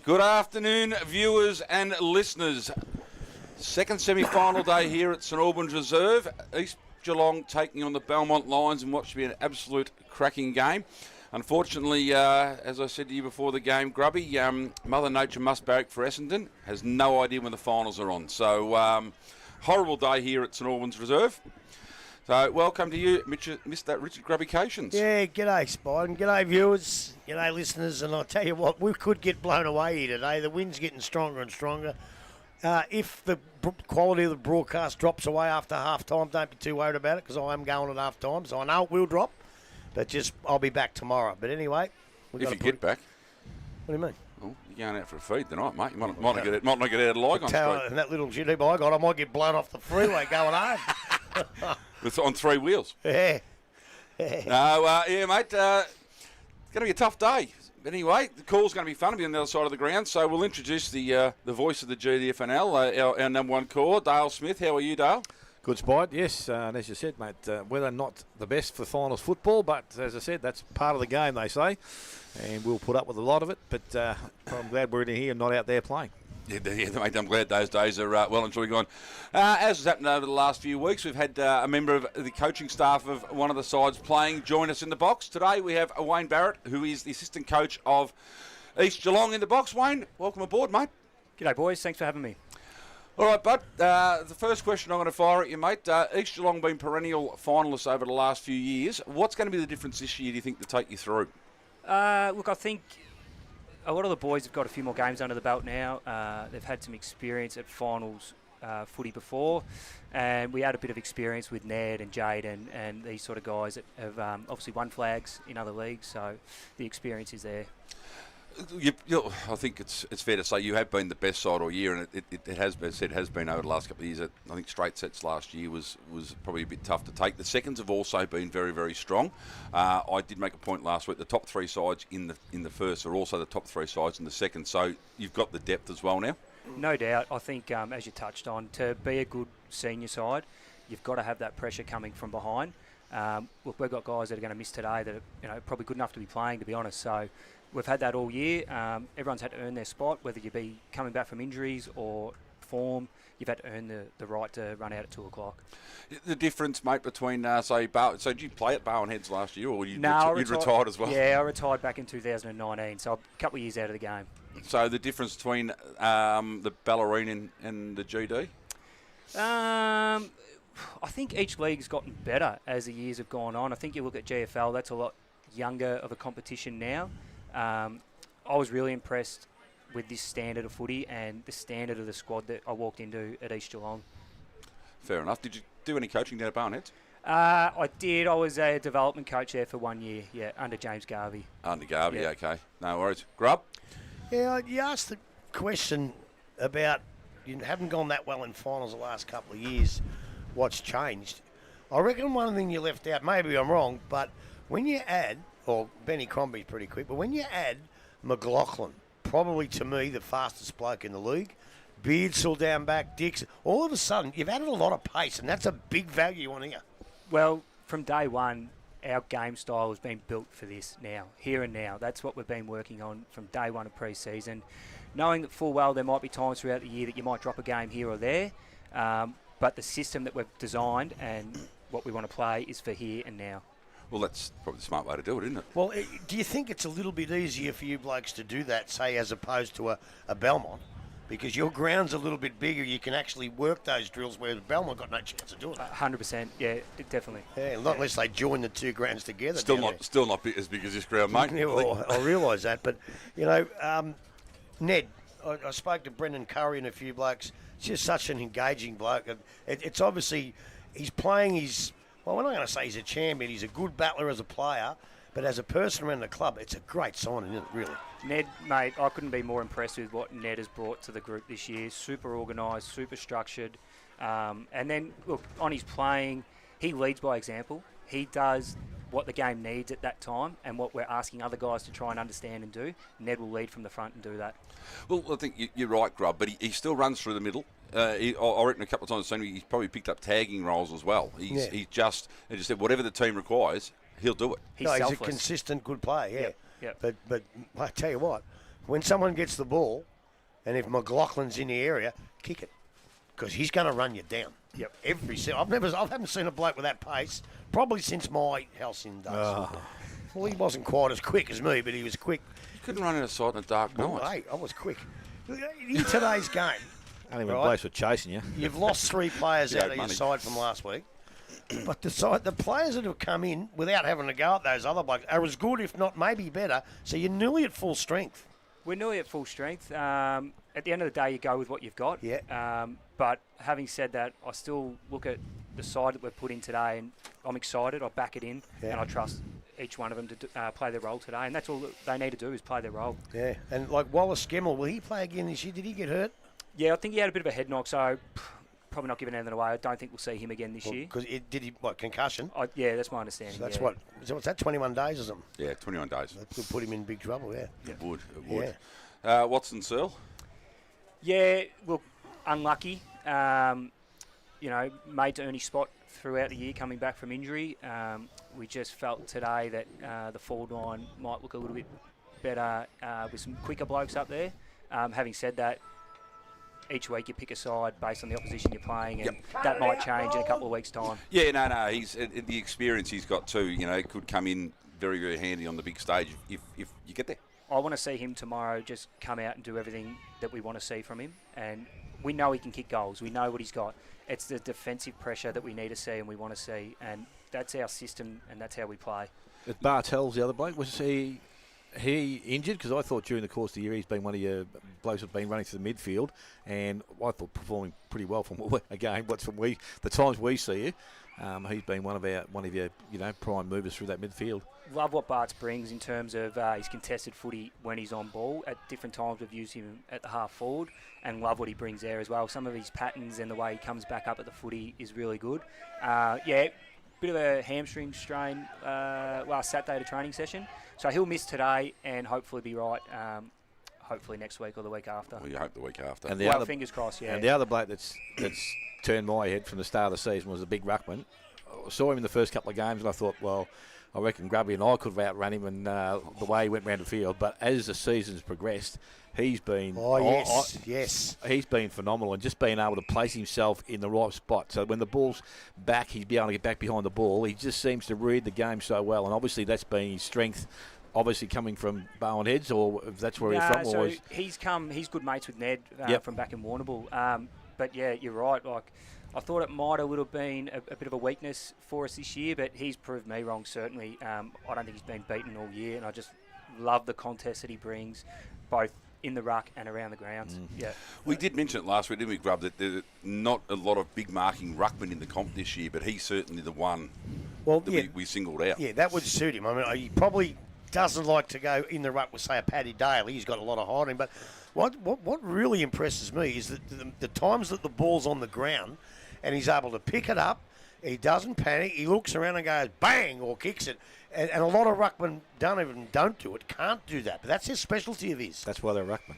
Good afternoon, viewers and listeners. Second semi-final day here at St Albans Reserve. East Geelong taking on the Belmont Lions in what should be an absolute cracking game. Unfortunately, as I said to you before the game, Grubby, Mother Nature must barrack for Essendon. Has no idea when the finals are on. So, horrible day here at St Albans Reserve. So, welcome to you, Mr. Richard Grubby-cations. Yeah, g'day, Spiden. G'day, viewers. G'day, listeners. And I'll tell you what, we could get blown away here today. The wind's getting stronger and stronger. If the quality of the broadcast drops away after half-time, don't be too worried about it, because I am going at half-time, so I know it will drop. But I'll be back tomorrow. But anyway... If you get back. What do you mean? Well, you're going out for a feed tonight, mate. You might not get out of Lygon Street. And that little GDFNL I got, I might get blown off the freeway going home. On three wheels. Yeah. Yeah, mate. It's going to be a tough day. But anyway, the call's going to be fun. It'll be on the other side of the ground. So we'll introduce the voice of the GDFNL, our number one caller, Dale Smith. How are you, Dale? Good, Spide. Yes, and as you said, mate, weather not the best for finals football, but as I said, that's part of the game, they say, and we'll put up with a lot of it. But I'm glad we're in here and not out there playing. Yeah, mate, I'm glad those days are well and truly gone. As has happened over the last few weeks, we've had a member of the coaching staff of one of the sides playing join us in the box. Today we have Wayne Barrett, who is the assistant coach of East Geelong in the box. Wayne, welcome aboard, mate. G'day, boys. Thanks for having me. All right, bud. The first question I'm going to fire at you, mate. East Geelong been perennial finalists over the last few years. What's going to be the difference this year, do you think, to take you through? Look, I think a lot of the boys have got a few more games under the belt now. They've had some experience at finals footy before, and we had a bit of experience with Ned and Jade and these sort of guys that have obviously won flags in other leagues, so the experience is there. I think it's fair to say you have been the best side all year, and it has been over the last couple of years. I think straight sets last year was probably a bit tough to take. The seconds have also been very, very strong. I did make a point last week. The top three sides in the first are also the top three sides in the second. So you've got the depth as well now. No doubt. I think as you touched on, to be a good senior side, you've got to have that pressure coming from behind. Look, we've got guys that are going to miss today that are probably good enough to be playing, to be honest. So we've had that all year. Everyone's had to earn their spot, whether you be coming back from injuries or form. You've had to earn the right to run out at 2 o'clock. The difference, mate, between, so did you play at Bowen Heads last year, or you'd retired as well? Yeah, I retired back in 2019, so a couple of years out of the game. So the difference between the Ballerine and the GD? I think each league's gotten better as the years have gone on. I think you look at GFL, that's a lot younger of a competition now. I was really impressed with this standard of footy and the standard of the squad that I walked into at East Geelong. Fair enough. Did you do any coaching down at Bowenheads? I did. I was a development coach there for 1 year, under James Garvey. Under Garvey, yeah. Okay. No worries. Grub? Yeah, you asked the question about you haven't gone that well in finals the last couple of years. What's changed? I reckon one thing you left out, maybe I'm wrong, but when you add, or Benny Crombie's pretty quick, but when you add McLaughlin, probably to me the fastest bloke in the league, Beardsall down back, Dix, all of a sudden you've added a lot of pace, and that's a big value on here. Well, from day one, our game style has been built for this now, here and now. That's what we've been working on from day one of pre-season, knowing that full well there might be times throughout the year that you might drop a game here or there, but the system that we've designed and what we want to play is for here and now. Well, that's probably the smart way to do it, isn't it? Well, do you think it's a little bit easier for you blokes to do that, say, as opposed to a Belmont? Because your ground's a little bit bigger, you can actually work those drills where Belmont got no chance of doing it. 100%, yeah, definitely. Yeah, not unless they join the two grounds together. Still not as big as this ground, mate. Yeah, well, I realise that, but, Ned, I spoke to Brendan Curry and a few blokes. It's just such an engaging bloke. It's obviously, he's playing his... Well, we're not going to say he's a champion. He's a good battler as a player, but as a person around the club, it's a great signing, isn't it, really? Ned, mate, I couldn't be more impressed with what Ned has brought to the group this year. Super organised, super structured. And then, look, on his playing, he leads by example. He does what the game needs at that time and what we're asking other guys to try and understand and do. Ned will lead from the front and do that. Well, I think you're right, Grub, but he still runs through the middle. I reckon a couple of times he's probably picked up tagging roles as well. He just said whatever the team requires, he'll do it. He's a consistent good player, yeah. Yep. But I tell you what, when someone gets the ball, and if McLaughlin's in the area, kick it, because he's going to run you down. Yep. I haven't seen a bloke with that pace probably since my halcyon days. Well, he wasn't quite as quick as me, but he was quick. You couldn't run outside in a dark night. Hey, I was quick. In today's game, Only when right, blokes were chasing you. you've lost 3 players Yeah, out of your money. side from last week. But the players that have come in without having to go at those other blokes are as good, if not maybe better. So you're nearly at full strength. We're nearly at full strength. At the end of the day, you go with what you've got. Yeah. But having said that, I still look at the side that we've put in today, and I'm excited. I back it in, Yeah. and I trust each one of them to play their role today. And that's all that they need to do is play their role. Yeah. And like Wallace Skemmel, will he play again this year? Did he get hurt? Yeah, I think he had a bit of a head knock, so probably not giving anything away. I don't think we'll see him again this year. Because concussion? Yeah, that's my understanding. So that's yeah. what's that? 21 days or something? Yeah, 21 days. That could put him in big trouble. Yeah. It would. Watson Searle. Yeah, look, unlucky. Made to earn his spot throughout the year coming back from injury. We just felt today that the forward line might look a little bit better with some quicker blokes up there. Having said that, each week you pick a side based on the opposition you're playing, and that might change in a couple of weeks' time. Yeah, no. He's the experience he's got too. Could come in very, very handy on the big stage if you get there. I want to see him tomorrow just come out and do everything that we want to see from him. And we know he can kick goals. We know what he's got. It's the defensive pressure that we need to see and we want to see. And that's our system and that's how we play. At Bartels, the other bloke, was he injured? Because I thought during the course of the year he's been one of your blokes who've been running through the midfield, and I thought performing pretty well from the times we see you. He's been one of your prime movers through that midfield. Love what Bart's brings in terms of his contested footy when he's on ball. At different times we've used him at the half forward, and love what he brings there as well. Some of his patterns and the way he comes back up at the footy is really good. Bit of a hamstring strain last Saturday at a training session. So he'll miss today and hopefully be right hopefully next week or the week after. Well, you hope the week after. And fingers crossed, yeah. And the other bloke that's turned my head from the start of the season was a big ruckman. I saw him in the first couple of games and I thought, well, I reckon Grubby and I could have outrun him and the way he went round the field. But as the season's progressed, he's been... yes. He's been phenomenal and just being able to place himself in the right spot. So when the ball's back, he's be able to get back behind the ball. He just seems to read the game so well. And obviously that's been his strength, obviously coming from Bowen Heads, or if that's where he's from. So he's good mates with Ned from back in Warrnambool. But yeah, you're right. Like, I thought it might have been a bit of a weakness for us this year, but he's proved me wrong, certainly. I don't think he's been beaten all year, and I just love the contest that he brings, both in the ruck and around the grounds. Yeah, we did mention it last week, didn't we, Grub, that there's not a lot of big marking ruckmen in the comp this year, but he's certainly the one we singled out. Yeah, that would suit him. I mean, he probably doesn't like to go in the ruck with, say, a Paddy Daly. He's got a lot of height on him, but what really impresses me is that the times that the ball's on the ground and he's able to pick it up, he doesn't panic, he looks around and goes bang or kicks it. And a lot of ruckmen don't do it, can't do that. But that's his specialty of his. That's why they're ruckmen.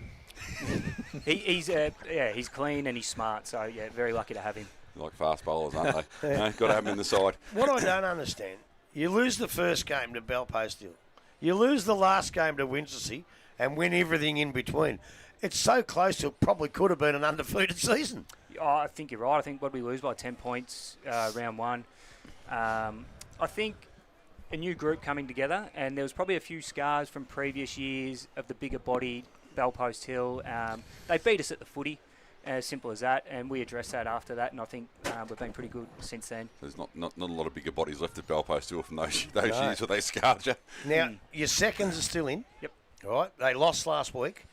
He's clean and he's smart, so yeah, very lucky to have him. Like fast bowlers, aren't they? Got to have him in the side. What I don't understand, you lose the first game to Belpost Hill, you lose the last game to Winchelsea, and win everything in between. It's so close to probably could have been an undefeated season. I think you're right. I think what we lose by 10 points round one. I think a new group coming together, and there was probably a few scars from previous years of the bigger body Belpost Hill. They beat us at the footy, as simple as that, and we addressed that after that, and I think we've been pretty good since then. There's not a lot of bigger bodies left at Belpost Hill from those years where they scarred you. Now, your seconds are still in. Yep. All right, they lost last week.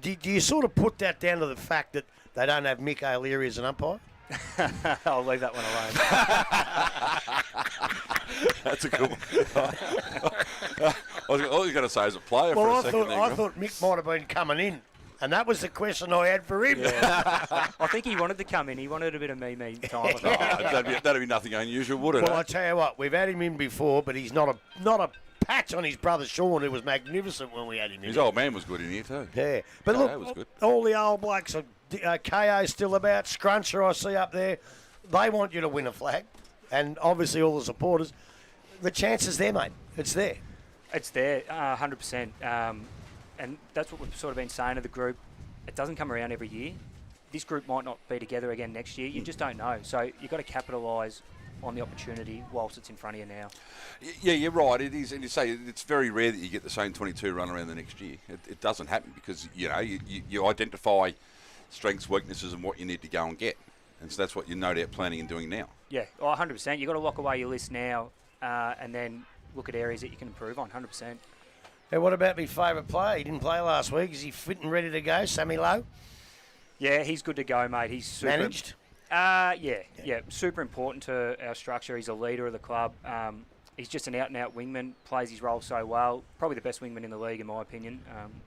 Do you sort of put that down to the fact that they don't have Mick O'Leary as an umpire? I'll leave that one alone. That's a good one. All you got to say is a player for a second. I thought Mick might have been coming in, and that was the question I had for him. Yeah. I think he wanted to come in. He wanted a bit of me time. That'd be nothing unusual, would it? Well, I tell you what, we've had him in before, but he's not a patch on his brother Sean, who was magnificent when we had him in. His old man was good in here too. Yeah, but look, all the old blokes, KO's still about, Scruncher I see up there, they want you to win a flag, and obviously all the supporters. The chance is there, mate. It's there. It's there, 100%. and that's what we've sort of been saying to the group. It doesn't come around every year. This group might not be together again next year. You just don't know. So you've got to capitalise on the opportunity whilst it's in front of you now. Yeah, you're right. It is, and you say it's very rare that you get the same 22 run around the next year. It doesn't happen because you identify strengths, weaknesses, and what you need to go and get, and so that's what you're no doubt planning and doing now. Yeah, 100%. You've got to lock away your list now, and then look at areas that you can improve on. 100%. Hey, what about my favourite player? He didn't play last week. Is he fit and ready to go, Sammy Lowe? Yeah, he's good to go, mate. He's super Managed? Yeah. Super important to our structure. He's a leader of the club. He's just an out-and-out wingman, plays his role so well. Probably the best wingman in the league, in my opinion.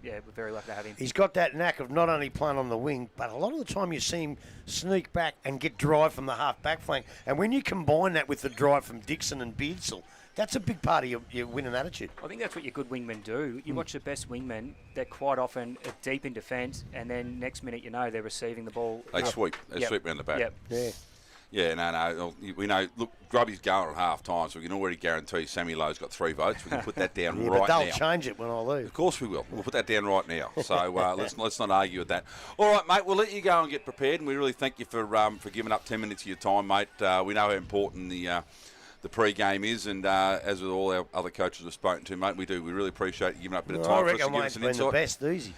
We're very lucky to have him. He's got that knack of not only playing on the wing, but a lot of the time you see him sneak back and get drive from the half-back flank. And when you combine that with the drive from Dixon and Beardsall, that's a big part of your winning attitude. I think that's what your good wingmen do. You watch the best wingmen, they're quite often deep in defence, and then next minute, they're receiving the ball. They sweep. They sweep around the back. Yep. Yeah. Yeah, no. We know, look, Grubby's going at half time, so we can already guarantee Sammy Lowe's got 3 votes. We can put that down right but they'll now. change it when I leave. Of course we will. We'll put that down right now. So let's not argue with that. All right, mate, we'll let you go and get prepared, and we really thank you for giving up 10 minutes of your time, mate. We know how important the pre-game is, and as with all our other coaches we've spoken to, mate, we do. We really appreciate you giving up a bit of time for us to give us an insight. The best, easy.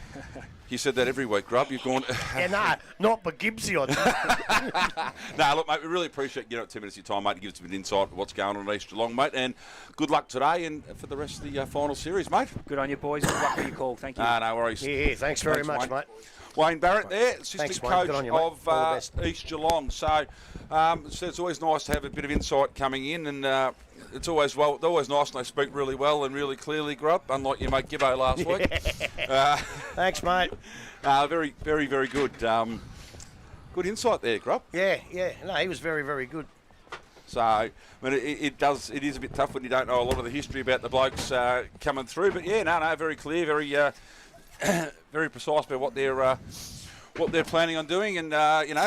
You said that every week, Grub. You've gone... Not for Gibbsy, I think. No, look, mate, we really appreciate you giving up 10 minutes of your time, mate, to give us a bit of insight of what's going on in East Geelong, mate, and good luck today and for the rest of the final series, mate. Good on you, boys. Good luck for your call. Thank you. No worries. Yeah, thanks very much, Wayne. mate. Wayne Barrett there, assistant Thanks, Wayne. coach Good on you, mate. All the of best. East Geelong. So it's always nice to have a bit of insight coming in, and it's always nice when they speak really well and really clearly, Grub, unlike your mate Gibbo last week. Thanks, mate. Very, very, very good. Good insight there, Grub. Yeah. No, he was very, very good. So, I mean, it is a bit tough when you don't know a lot of the history about the blokes coming through. But yeah, very clear, very, very precise about what they're planning on doing, and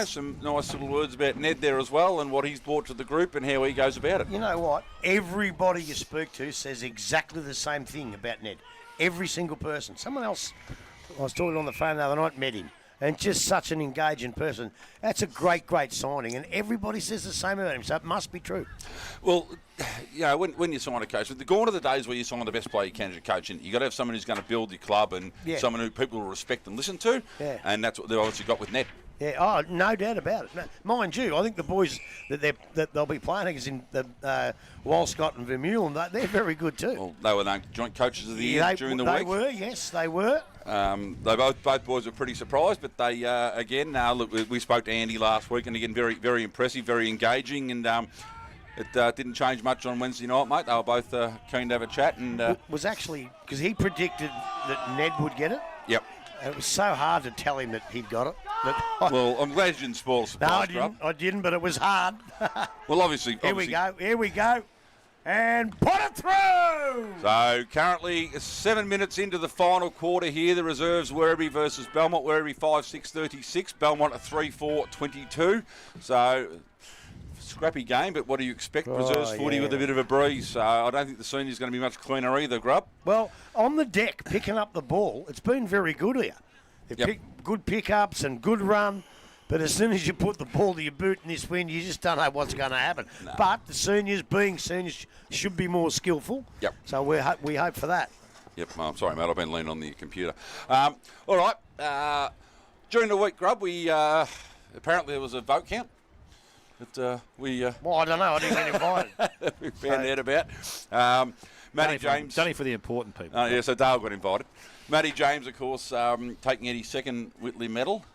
some nice little words about Ned there as well, and what he's brought to the group and how he goes about it. You know what? Everybody you speak to says exactly the same thing about Ned. Every single person. Someone else I was talking on the phone the other night, met him. And just such an engaging person. That's a great, great signing. And everybody says the same about him, so it must be true. Well, when you sign a coach, gone are the days where you sign the best player you can as a coach. And you've got to have someone who's going to build your club and someone who people will respect and listen to. Yeah. And that's what they've obviously got with Ned. Yeah, no doubt about it. No, mind you, I think the boys that they'll be playing against in the Walscott and Vermeulen, they're very good too. Well, they were named joint coaches of the year during the week. They were, yes, they were. They both boys were pretty surprised, but they again. Look, we spoke to Andy last week, and again, very, very impressive, very engaging, and it didn't change much on Wednesday night, mate. They were both keen to have a chat, and was actually because he predicted that Ned would get it. Yep. It was so hard to tell him that he'd got it. Well, I'm glad you didn't spoil the surprise. No, I didn't, but it was hard. Well, obviously. Here we go. And put it through! So, currently 7 minutes into the final quarter here. The reserves, Werribee versus Belmont. Werribee 5-6-36. Belmont a 3-4-22. So, scrappy game, but what do you expect? Reserves footy with a bit of a breeze. So, I don't think the senior's going to be much cleaner either, Grub. Well, on the deck, picking up the ball, it's been very good here. Good pickups and good run. But as soon as you put the ball to your boot in this wind, you just don't know what's going to happen. No. But the seniors, being seniors, should be more skillful. Yep. So we hope for that. Yep. I'm sorry, mate. I've been leaning on the computer. All right. During the week, Grub, we apparently there was a vote count. That well, I don't know. I didn't get invited. We found out about. Matty James. It's only for the important people. So Dale got invited. Matty James, of course, taking out his second Whitley medal.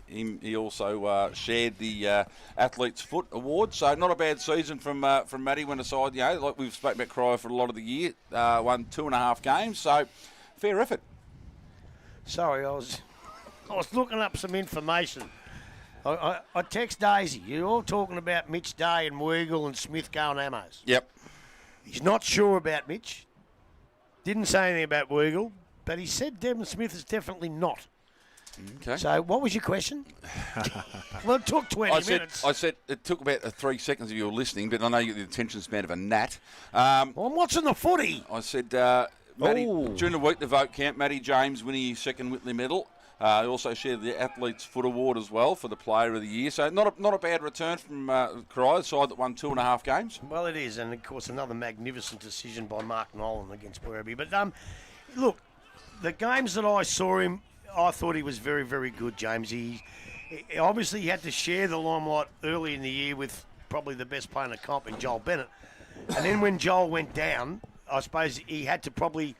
He also shared the Athlete's Foot Award. So not a bad season from Matty. Went aside, like we've spoken about Cryer for a lot of the year. Won 2.5 games. So fair effort. Sorry, I was looking up some information. I text Daisy. You're all talking about Mitch Day and Weigel and Smith going Amos. Yep. He's not sure about Mitch. Didn't say anything about Weigel. But he said Devon Smith is definitely not. Okay. So what was your question? Well, it took 20 minutes. I said it took about 3 seconds of you listening, but I know you got the attention span of a gnat. Well, I'm watching the footy. I said Matty, Ooh. during the week, the vote count, Matty James winning his second Whitley medal. He also shared the Athlete's Foot Award as well for the Player of the Year. So not a bad return from Corai, the side that won 2.5 games. Well, it is, and of course another magnificent decision by Mark Nolan against Werribee. But look, the games that I saw him, I thought he was very, very good, James. He obviously had to share the limelight early in the year with probably the best player in the comp in Joel Bennett. And then when Joel went down, I suppose he had to probably...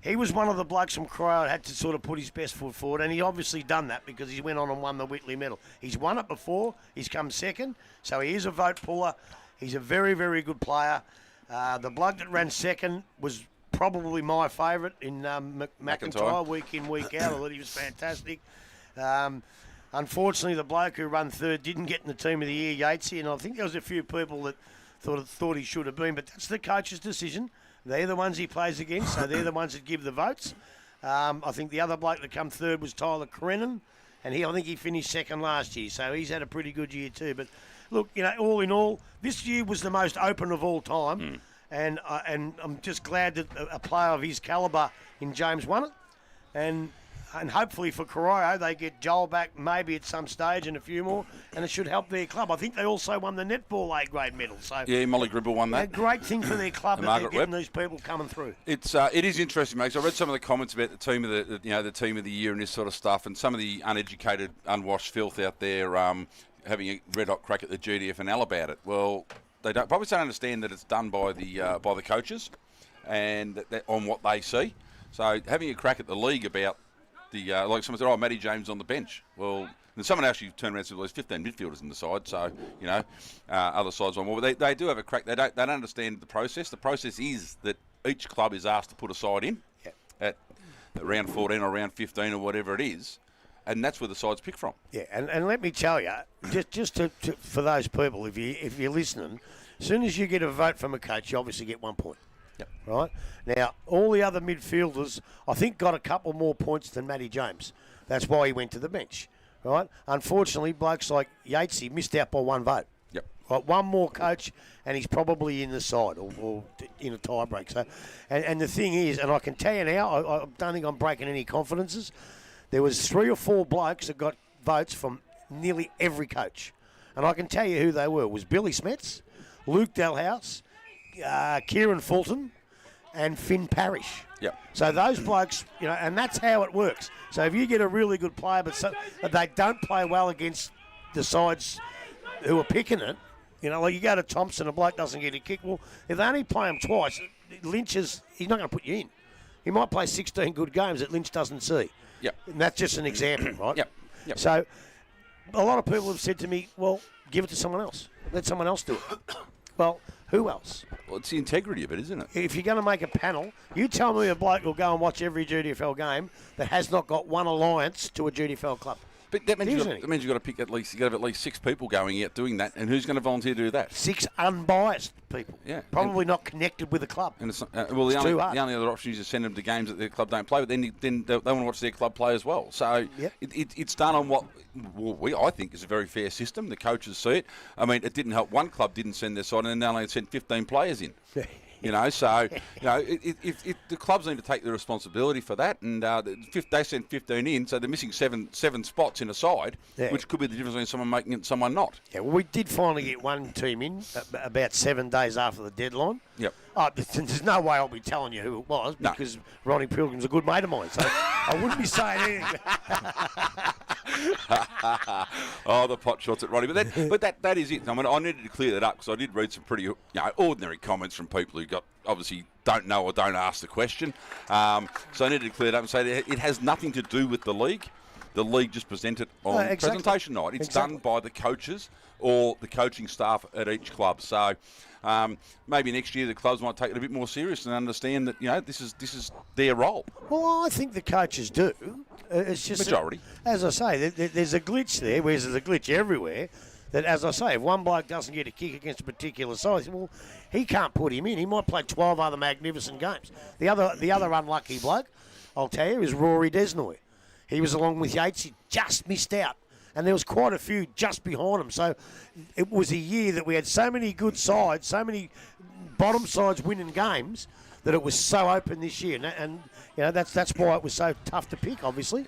He was one of the blokes from Crow that had to sort of put his best foot forward, and he obviously done that because he went on and won the Whitley medal. He's won it before. He's come second, so he is a vote puller. He's a very, very good player. The bloke that ran second was probably my favourite in McIntyre, week in, week out. I thought he was fantastic. Unfortunately, the bloke who ran third didn't get in the Team of the Year, Yatesy, and I think there was a few people that thought he should have been, but that's the coach's decision. They're the ones he plays against, so they're the ones that give the votes. I think the other bloke that come third was Tyler Crennan, and I think he finished second last year, so he's had a pretty good year too. But look, all in all, this year was the most open of all time, and I'm just glad that a player of his calibre in James won it, and hopefully for Corio they get Joel back maybe at some stage and a few more, and it should help their club. I think they also won the netball A-grade medal. So yeah, Molly Gribble won that. A great thing for their club that they're getting these people coming through. It is interesting, mate. So I read some of the comments about the team of the team of the year and this sort of stuff, and some of the uneducated, unwashed filth out there having a red hot crack at the GDFNL about it. Well, they probably don't understand that it's done by the coaches and that on what they see. So having a crack at the league about like someone said, Matty James on the bench. Well, then someone else you turn around and said, well, there's 15 midfielders in the side, so, other sides on more. But they do have a crack. They don't understand the process. The process is that each club is asked to put a side in at round 14 or round 15 or whatever it is, and that's where the sides pick from. Yeah, and let me tell you, just to for those people, if you're listening, as soon as you get a vote from a coach, you obviously get 1 point. Yep. Right? Now, all the other midfielders, I think, got a couple more points than Matty James. That's why he went to the bench. Right? Unfortunately, blokes like Yatesy missed out by 1 vote. Yep. Right? One more coach, and he's probably in the side or in a tie break. So, and the thing is, and I can tell you now, I don't think I'm breaking any confidences, there was 3 or 4 blokes that got votes from nearly every coach. And I can tell you who they were. It was Billy Smets, Luke Dalhouse, Kieran Fulton, and Finn Parrish. Yep. So those blokes, and that's how it works. So if you get a really good player, but they don't play well against the sides who are picking it, like you go to Thompson, a bloke doesn't get a kick. Well, if they only play him twice, he's not going to put you in. He might play 16 good games that Lynch doesn't see. Yep. And that's just an example, right? Yep. So a lot of people have said to me, well, give it to someone else. Let someone else do it. Well, who else? Well, it's the integrity of it, isn't it? If you're going to make a panel, you tell me a bloke will go and watch every GDFL game that has not got one alliance to a GDFL club. But that means you've got to pick at least 6 people going out doing that, and who's going to volunteer to do that? 6 unbiased people. Yeah. Probably not connected with the club. And it's the only other option is to send them to games that their club don't play, but then they want to watch their club play as well. So it's done on what I think is a very fair system. The coaches see it. I mean, it didn't help one club didn't send their side, and then they only sent 15 players in. So if the clubs need to take the responsibility for that, and they sent 15 in, so they're missing seven spots in a side, which could be the difference between someone making it and someone not. Yeah, well, we did finally get one team in about 7 days after the deadline. Yep. There's no way I'll be telling you who it was because Ronnie Pilgrim's a good mate of mine, so I wouldn't be saying anything. The pot shots at Ronnie, but that is it. I mean, I needed to clear that up because I did read some pretty ordinary comments from people who obviously don't know or don't ask the question. So I needed to clear it up and say that it has nothing to do with the league. The league just presented on presentation night. It's done by the coaches or the coaching staff at each club. So maybe next year the clubs might take it a bit more serious and understand that this is their role. Well, I think the coaches do. It's just majority. As I say, there's a glitch there. Whereas there's a glitch everywhere. That, as I say, if one bloke doesn't get a kick against a particular side, well, he can't put him in. He might play 12 other magnificent games. The other unlucky bloke, I'll tell you, is Rory Desnoy. He was along with Yates. He just missed out. And there was quite a few just behind him. So it was a year that we had so many good sides, so many bottom sides winning games, that it was so open this year, and that's why it was so tough to pick, obviously.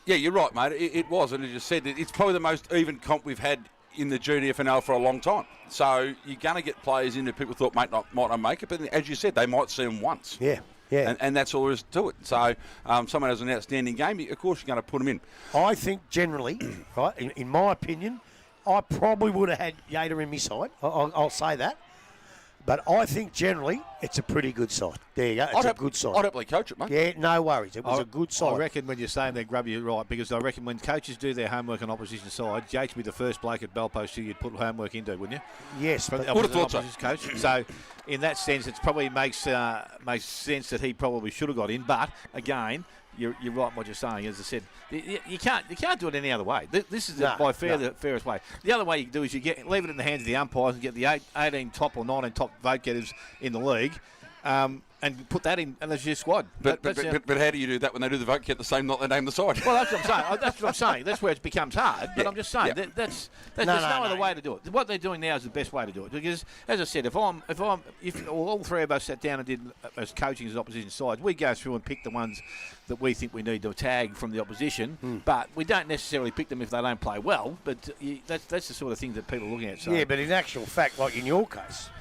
Yeah, you're right, mate. It was, and as you said, it's probably the most even comp we've had in the GDFNL for a long time. So you're going to get players in that people thought might not make it, but as you said, they might see them once. Yeah. Yeah. And that's all there is to it. So someone has an outstanding game, of course you're going to put them in. I think generally, right, in my opinion, I probably would have had Yater in my side. I'll say that. But I think generally it's a pretty good side. There you go. It's a good side. I'd happily coach it, mate. Yeah, no worries. It was a good side. I reckon when you're saying that, Grub, you're right, because I reckon when coaches do their homework on opposition side, Jake's be the first bloke at Belpost who you'd put homework into, wouldn't you? Yes. Would have thought so. Coach. So in that sense, it probably makes sense that he probably should have got in. But again, you're right in what you're saying. As I said, you can't do it any other way. This is the fairest way. The other way you can do is leave it in the hands of the umpires and get the 18 top or 19 top vote getters in the league, and put that in as your squad. But how do you do that when they do the vote get the same, not they name the side? Well, that's what I'm saying. That's what I'm saying. That's where it becomes hard. But I'm just saying there's no other way to do it. What they're doing now is the best way to do it. Because, as I said, if all three of us sat down and did as coaching as opposition sides, we go through and pick the ones that we think we need to tag from the opposition. But we don't necessarily pick them if they don't play well. But that's the sort of thing that people are looking at. So. Yeah, but in actual fact, like in your case,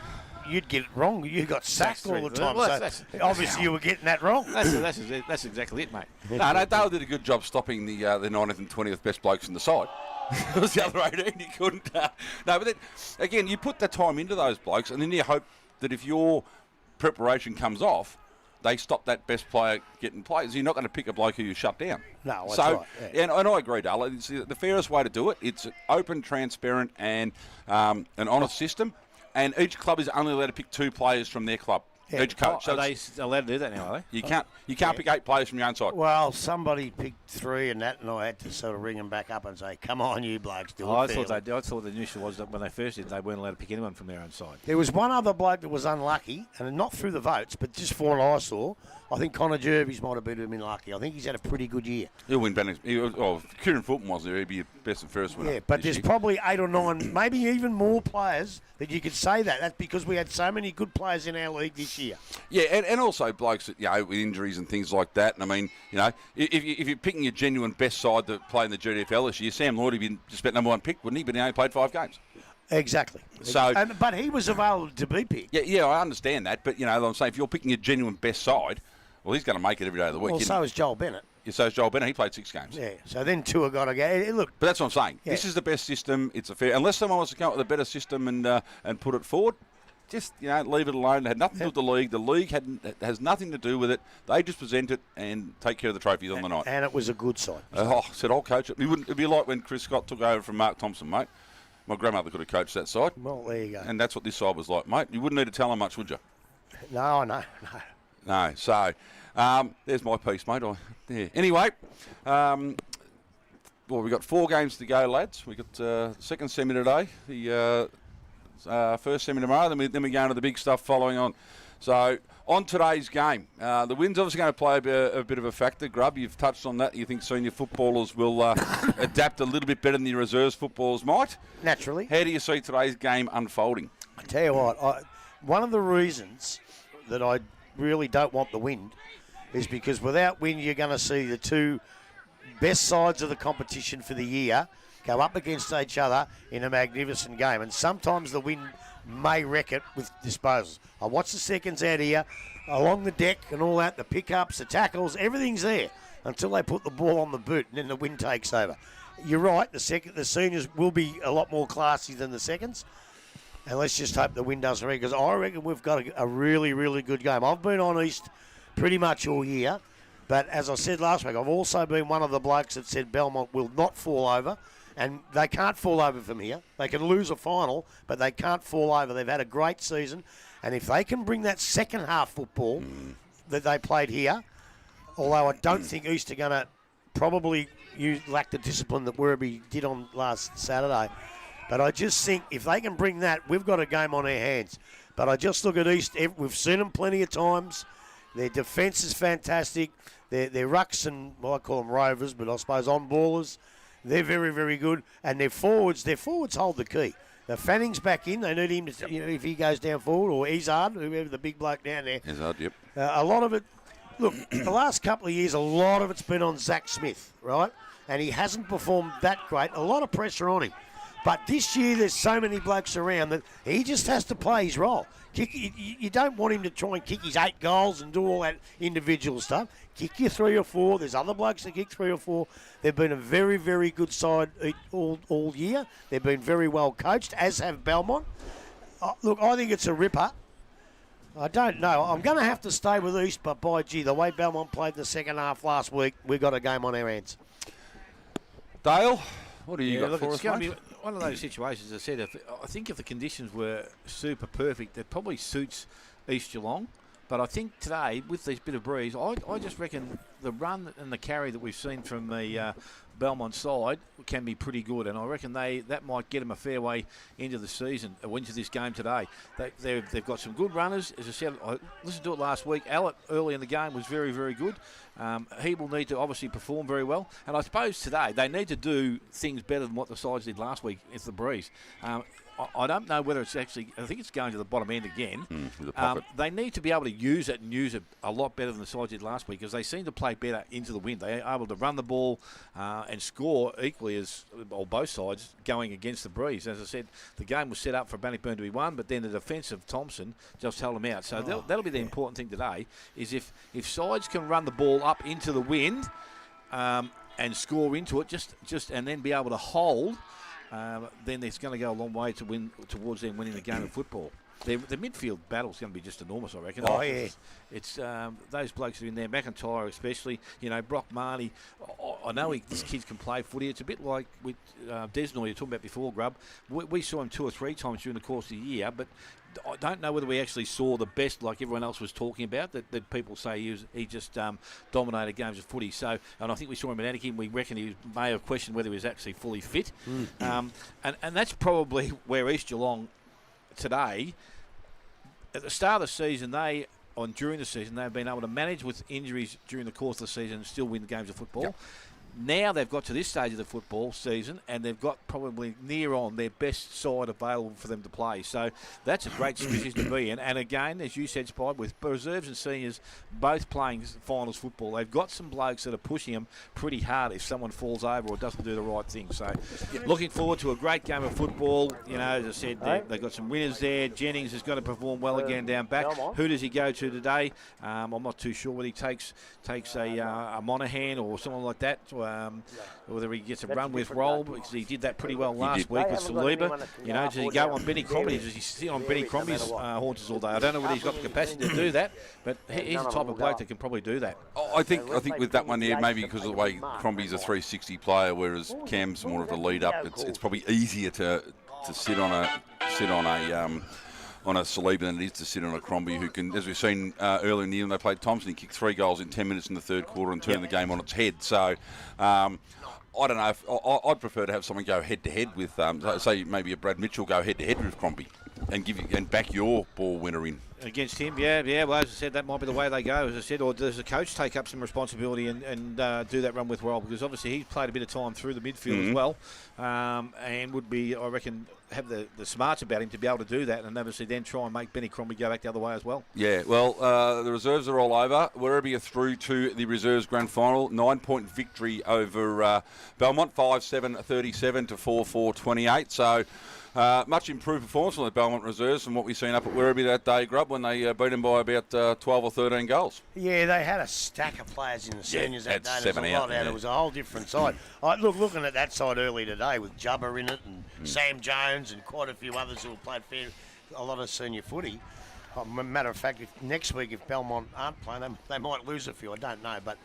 you'd get it wrong. You got sacked all the time. Well, so obviously you were getting that wrong. That's exactly it, mate. No, Dale did a good job stopping the 19th and 20th best blokes in the side. It was the other 18. He couldn't. No, but then, again, you put the time into those blokes, and then you hope that if your preparation comes off, they stop that best player getting plays. You're not going to pick a bloke who you shut down. No, that's right. Yeah. And I agree, Dale. It's the fairest way to do it. It's an open, transparent, and an honest system. And each club is only allowed to pick 2 players from their club. Yeah. Each coach. So are they allowed to do that now, are they? You can't pick 8 players from your own side. Well, somebody picked 3 and that, and I had to sort of ring them back up and say, "Come on, you blokes, do it." I thought the initial was that when they first did, they weren't allowed to pick anyone from their own side. There was one other bloke that was unlucky, and not through the votes, but just for what I saw. I think Connor Jervis might have been unlucky. I think he's had a pretty good year. He'll win Bennings. Kieran Fulton was there. He'd be best and first winner. Yeah, but there's probably 8 or 9, maybe even more players that you could say that. That's because we had so many good players in our league this year. Yeah, and also blokes that, with injuries and things like that. And I mean, if you're picking your genuine best side to play in the GDFL this year, Sam Lloyd would be just about number 1 pick, wouldn't he? But he only played 5 games. Exactly. So, but he was available to be picked. Yeah, I understand that. But, I'm saying if you're picking your genuine best side, well, he's going to make it every day of the week. Well, so is Joel Bennett. Yeah, so is Joel Bennett. He played 6 games. Yeah, so then 2 have got to go. Look. But that's what I'm saying. Yeah. This is the best system. It's a fair... Unless someone wants to come up with a better system and put it forward, just, leave it alone. It had nothing to do with the league. The league has nothing to do with it. They just present it and take care of the trophies on the night. And it was a good side. I said, I'll coach it. It'd be like when Chris Scott took over from Mark Thompson, mate. My grandmother could have coached that side. Well, there you go. And that's what this side was like, mate. You wouldn't need to tell her much, would you? No. No, so there's my piece, mate. Anyway, we've got 4 games to go, lads. We've got second semi today, the first semi tomorrow, then we go into the big stuff following on. So, on today's game, the wind's obviously going to play a bit of a factor. Grub, you've touched on that. You think senior footballers will adapt a little bit better than the reserves footballers might? Naturally. How do you see today's game unfolding? I tell you what, one of the reasons that I really don't want the wind is because without wind, you're going to see the 2 best sides of the competition for the year go up against each other in a magnificent game. And sometimes the wind may wreck it with disposals. I watch the seconds out here, along the deck and all that, the pickups, the tackles, everything's there until they put the ball on the boot and then the wind takes over. You're right, the seniors will be a lot more classy than the seconds. And let's just hope the wind doesn't wreck, because I reckon we've got a really, really good game. I've been on East pretty much all year, but as I said last week, I've also been one of the blokes that said Belmont will not fall over. And they can't fall over from here. They can lose a final, but they can't fall over. They've had a great season. And if they can bring that second half football that they played here, although I don't think East are going to probably lack the discipline that Werribee did on last Saturday. But I just think if they can bring that, we've got a game on our hands. But I just look at East. We've seen them plenty of times. Their defence is fantastic. Their rucks and, I call them rovers, but I suppose on-ballers, they're very, very good. And their forwards hold the key. Now, Fanning's back in. They need him to, if he goes down forward, or Izzard, whoever the big bloke down there. Izzard, yep. A lot of it, look, the last couple of years, a lot of it's been on Zach Smith, right? And he hasn't performed that great. A lot of pressure on him. But this year, there's so many blokes around that he just has to play his role. You don't want him to try and kick his 8 goals and do all that individual stuff. Kick your 3 or 4. There's other blokes that kick 3 or 4. They've been a very, very good side all year. They've been very well coached, as have Belmont. Look, I think it's a ripper. I don't know. I'm going to have to stay with East, but by gee, the way Belmont played the second half last week, we've got a game on our hands. Dale, what do you got look, for it's us, going to mate? be one of those situations. As I said, I think if the conditions were super perfect, it probably suits East Geelong. But I think today, with this bit of breeze, I just reckon the run and the carry that we've seen from the Belmont side can be pretty good, and I reckon that might get them a fair way into the season, into this game today. They've got some good runners. As I said, I listened to it last week. Allett early in the game was very, very good. He will need to obviously perform very well, and I suppose today they need to do things better than what the sides did last week. It's the breeze. I don't know whether it's actually. I think it's going to the bottom end again. With the pocket. They need to be able to use it a lot better than the sides did last week, because they seem to play better into the wind. They are able to run the ball and score equally as, or both sides, going against the breeze. As I said, the game was set up for Bannockburn to be won, but then the defence of Thompson just held them out. So that'll be the important thing today, is if sides can run the ball up into the wind and score into it, just and then be able to hold. Then it's going to go a long way to win towards them winning the game of football. The midfield battle's going to be just enormous, I reckon. Oh, yeah. It's those blokes are in there, McIntyre especially. Brock Marnie. I know this kid can play footy. It's a bit like with Desnoy you were talking about before, Grub. We saw him 2 or 3 times during the course of the year, but I don't know whether we actually saw the best like everyone else was talking about, that people say he just dominated games of footy. So, and I think we saw him at Anakin. We reckon he may have questioned whether he was actually fully fit. And that's probably where East Geelong today, at the start of the season, during the season, they've been able to manage with injuries during the course of the season and still win the games of football. Yep. Now they've got to this stage of the football season and they've got probably near on their best side available for them to play. So that's a great position to be in. And again, as you said, Spide, with reserves and seniors both playing finals football, they've got some blokes that are pushing them pretty hard if someone falls over or doesn't do the right thing. So looking forward to a great game of football. As I said, they've got some winners there. Jennings has got to perform well again down back. Who does he go to today? I'm not too sure whether he takes a Monaghan or someone like that. Whether he gets a run with roll, because he did that pretty well last week with Saliba. Does he go on Benny Crombie? Does he sit on Benny Crombie's haunches all day? I don't know whether he's got the capacity to do that, but he's the type of bloke that can probably do that. I think with that one there, maybe because of the way Crombie's a 360 player, whereas Cam's more of a lead up, it's probably easier to sit on a Saliba than it is to sit on a Crombie who can, as we've seen earlier in the year when they played Thompson, he kicked 3 goals in 10 minutes in the third quarter and turned the game on its head. So I don't know. I'd prefer to have someone go head-to-head with, say, maybe a Brad Mitchell go head-to-head with Crombie and back your ball winner in. Against him, yeah. Well, as I said, that might be the way they go, as I said. Or does the coach take up some responsibility and do that run with roll? Because obviously he's played a bit of time through the midfield as well, and would be, I reckon, have the smarts about him to be able to do that, and obviously then try and make Benny Crombie go back the other way as well. Yeah, well, the reserves are all over. Werribee are through to the reserves grand final. 9-point victory over Belmont, 5-7, 37 to 4-4, 28. So much improved performance on the Belmont reserves from what we've seen up at Werribee that day, Grub, when they beat them by about 12 or 13 goals. Yeah, they had a stack of players in the seniors that day. There was a lot out. It was a whole different side. Looking at that side early today with Jubba in it and Sam Jones and quite a few others who have played a lot of senior footy. Matter of fact, next week if Belmont aren't playing, they might lose a few. I don't know, but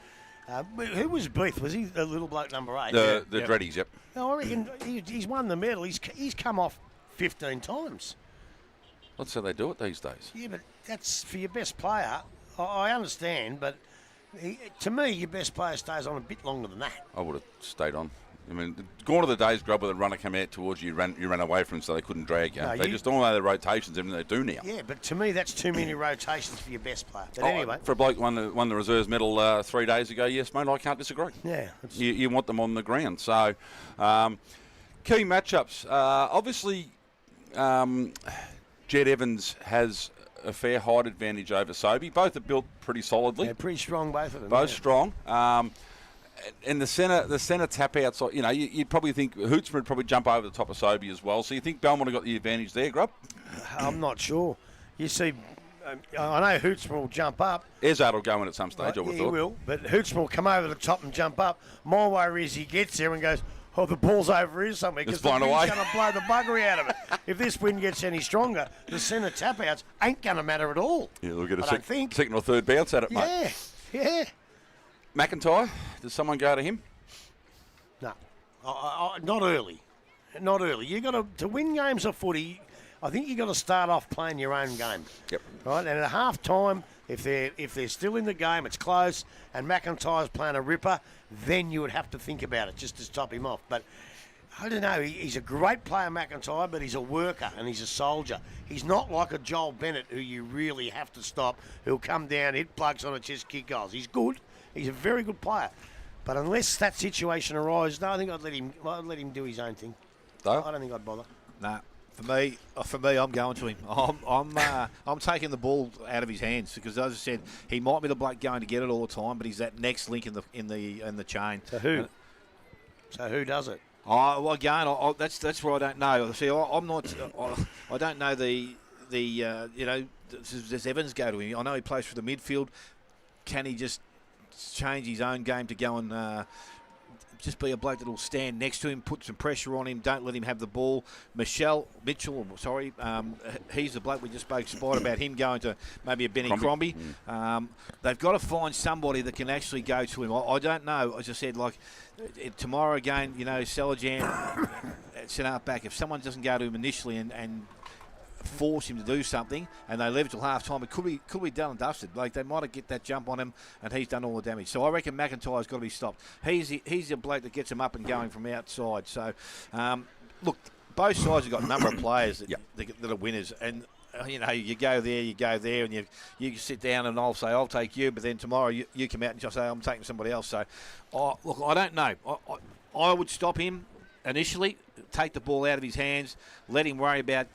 who was Beath? Was he the little bloke number 8? The Dreadies, yep. I reckon he's won the medal. He's come off 15 times. That's how they do it these days. Yeah, but that's for your best player. I understand, but to me, your best player stays on a bit longer than that. I would have stayed on. I mean, gone to the days, Grub, where the runner came out towards you, you ran away from him so they couldn't drag you. They just don't know the rotations, everything they do now. Yeah, but to me, that's too many rotations for your best player. But anyway. For a bloke who won the reserves medal 3 days ago, yes, mate, I can't disagree. Yeah. You want them on the ground. So, key matchups. Obviously, Jed Evans has a fair height advantage over Sobey. Both are built pretty solidly. They're pretty strong, both of them. Both yeah. strong. And the centre tap outs, you'd probably think Hootsman would probably jump over the top of Sobey as well. So you think Belmont have got the advantage there, Grub? I'm not sure. You see, I know Hootsman will jump up. Ezzard will go in at some stage, I would have He thought. will, but Hootsman will come over the top and jump up. My worry is he gets there and goes, oh, the ball's over here somewhere, because It's the blown wind's away. going to blow the buggery out of it. If this wind gets any stronger, the centre tap-outs ain't going to matter at all. Yeah, we'll get I a don't think. second or third bounce at it, mate. Yeah. McIntyre, does someone go to him? No, not early. Not early. You got to win games of footy. I think you got to start off playing your own game. Yep. Right, and at half time, if they're still in the game, it's close, and McIntyre's playing a ripper, then you would have to think about it just to stop him off. But I don't know. He's a great player, McIntyre, but he's a worker and he's a soldier. He's not like a Joel Bennett who you really have to stop. Who'll come down, hit plugs on a chest, kick goals. He's good. He's a very good player. But unless that situation arises, no, I think I'd let him do his own thing. Dale? I don't think I'd bother. Nah, for me, I'm going to him. I'm taking the ball out of his hands because, as I said, he might be the bloke going to get it all the time, but he's that next link in the chain. So who? So who does it? Well, again, that's where I don't know. See, I'm not. I don't know does Evans go to him? I know he plays for the midfield. Can he just change his own game to go and just be a bloke that will stand next to him, put some pressure on him, don't let him have the ball? Mitchell, he's the bloke we just spoke about him going to maybe a Benny Crombie. They've got to find somebody that can actually go to him. I don't know. As I said, like tomorrow again, Selajan, set up back. If someone doesn't go to him initially and force him to do something, and they leave it till half time, it could be done and dusted. Like they might have get that jump on him, and he's done all the damage. So I reckon McIntyre's got to be stopped. He's the bloke that gets him up and going from outside. So look, both sides have got a number of players that are winners, and you go there, and you sit down, and I'll say I'll take you, but then tomorrow you come out and just say I'm taking somebody else. So look, I don't know. I would stop him initially, take the ball out of his hands, let him worry about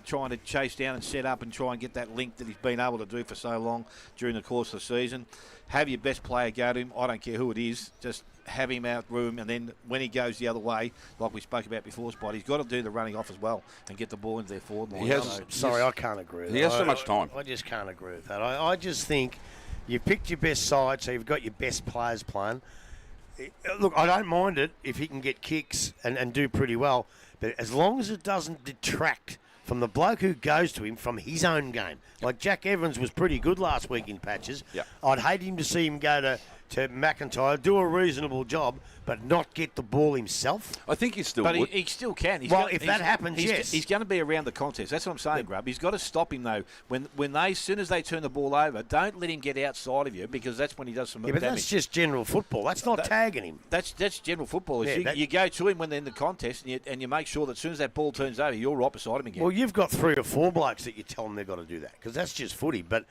trying to chase down and set up and try and get that link that he's been able to do for so long during the course of the season. Have your best player go to him. I don't care who it is. Just have him out room, and then when he goes the other way, like we spoke about before, Spot, he's got to do the running off as well and get the ball into their forward line. I can't agree with that. He has so much time. I just can't agree with that. I just think you've picked your best side, so you've got your best players playing. Look, I don't mind it if he can get kicks and do pretty well, but as long as it doesn't detract from the bloke who goes to him from his own game. Like Jack Evans was pretty good last week in patches. Yep. I'd hate him to see him go to McIntyre, do a reasonable job, but not get the ball himself. I think he still But would. he still can. If that happens, yes. He's going to be around the contest. That's what I'm saying, Grub. He's got to stop him, though. As soon as they turn the ball over, don't let him get outside of you, because that's when he does some damage. But that's just general football. That's not tagging him. That's general football. Yeah, you go to him when they're in the contest, and you make sure that as soon as that ball turns over, you're right beside him again. Well, you've got 3 or 4 blokes that you tell them they've got to do that, because that's just footy. But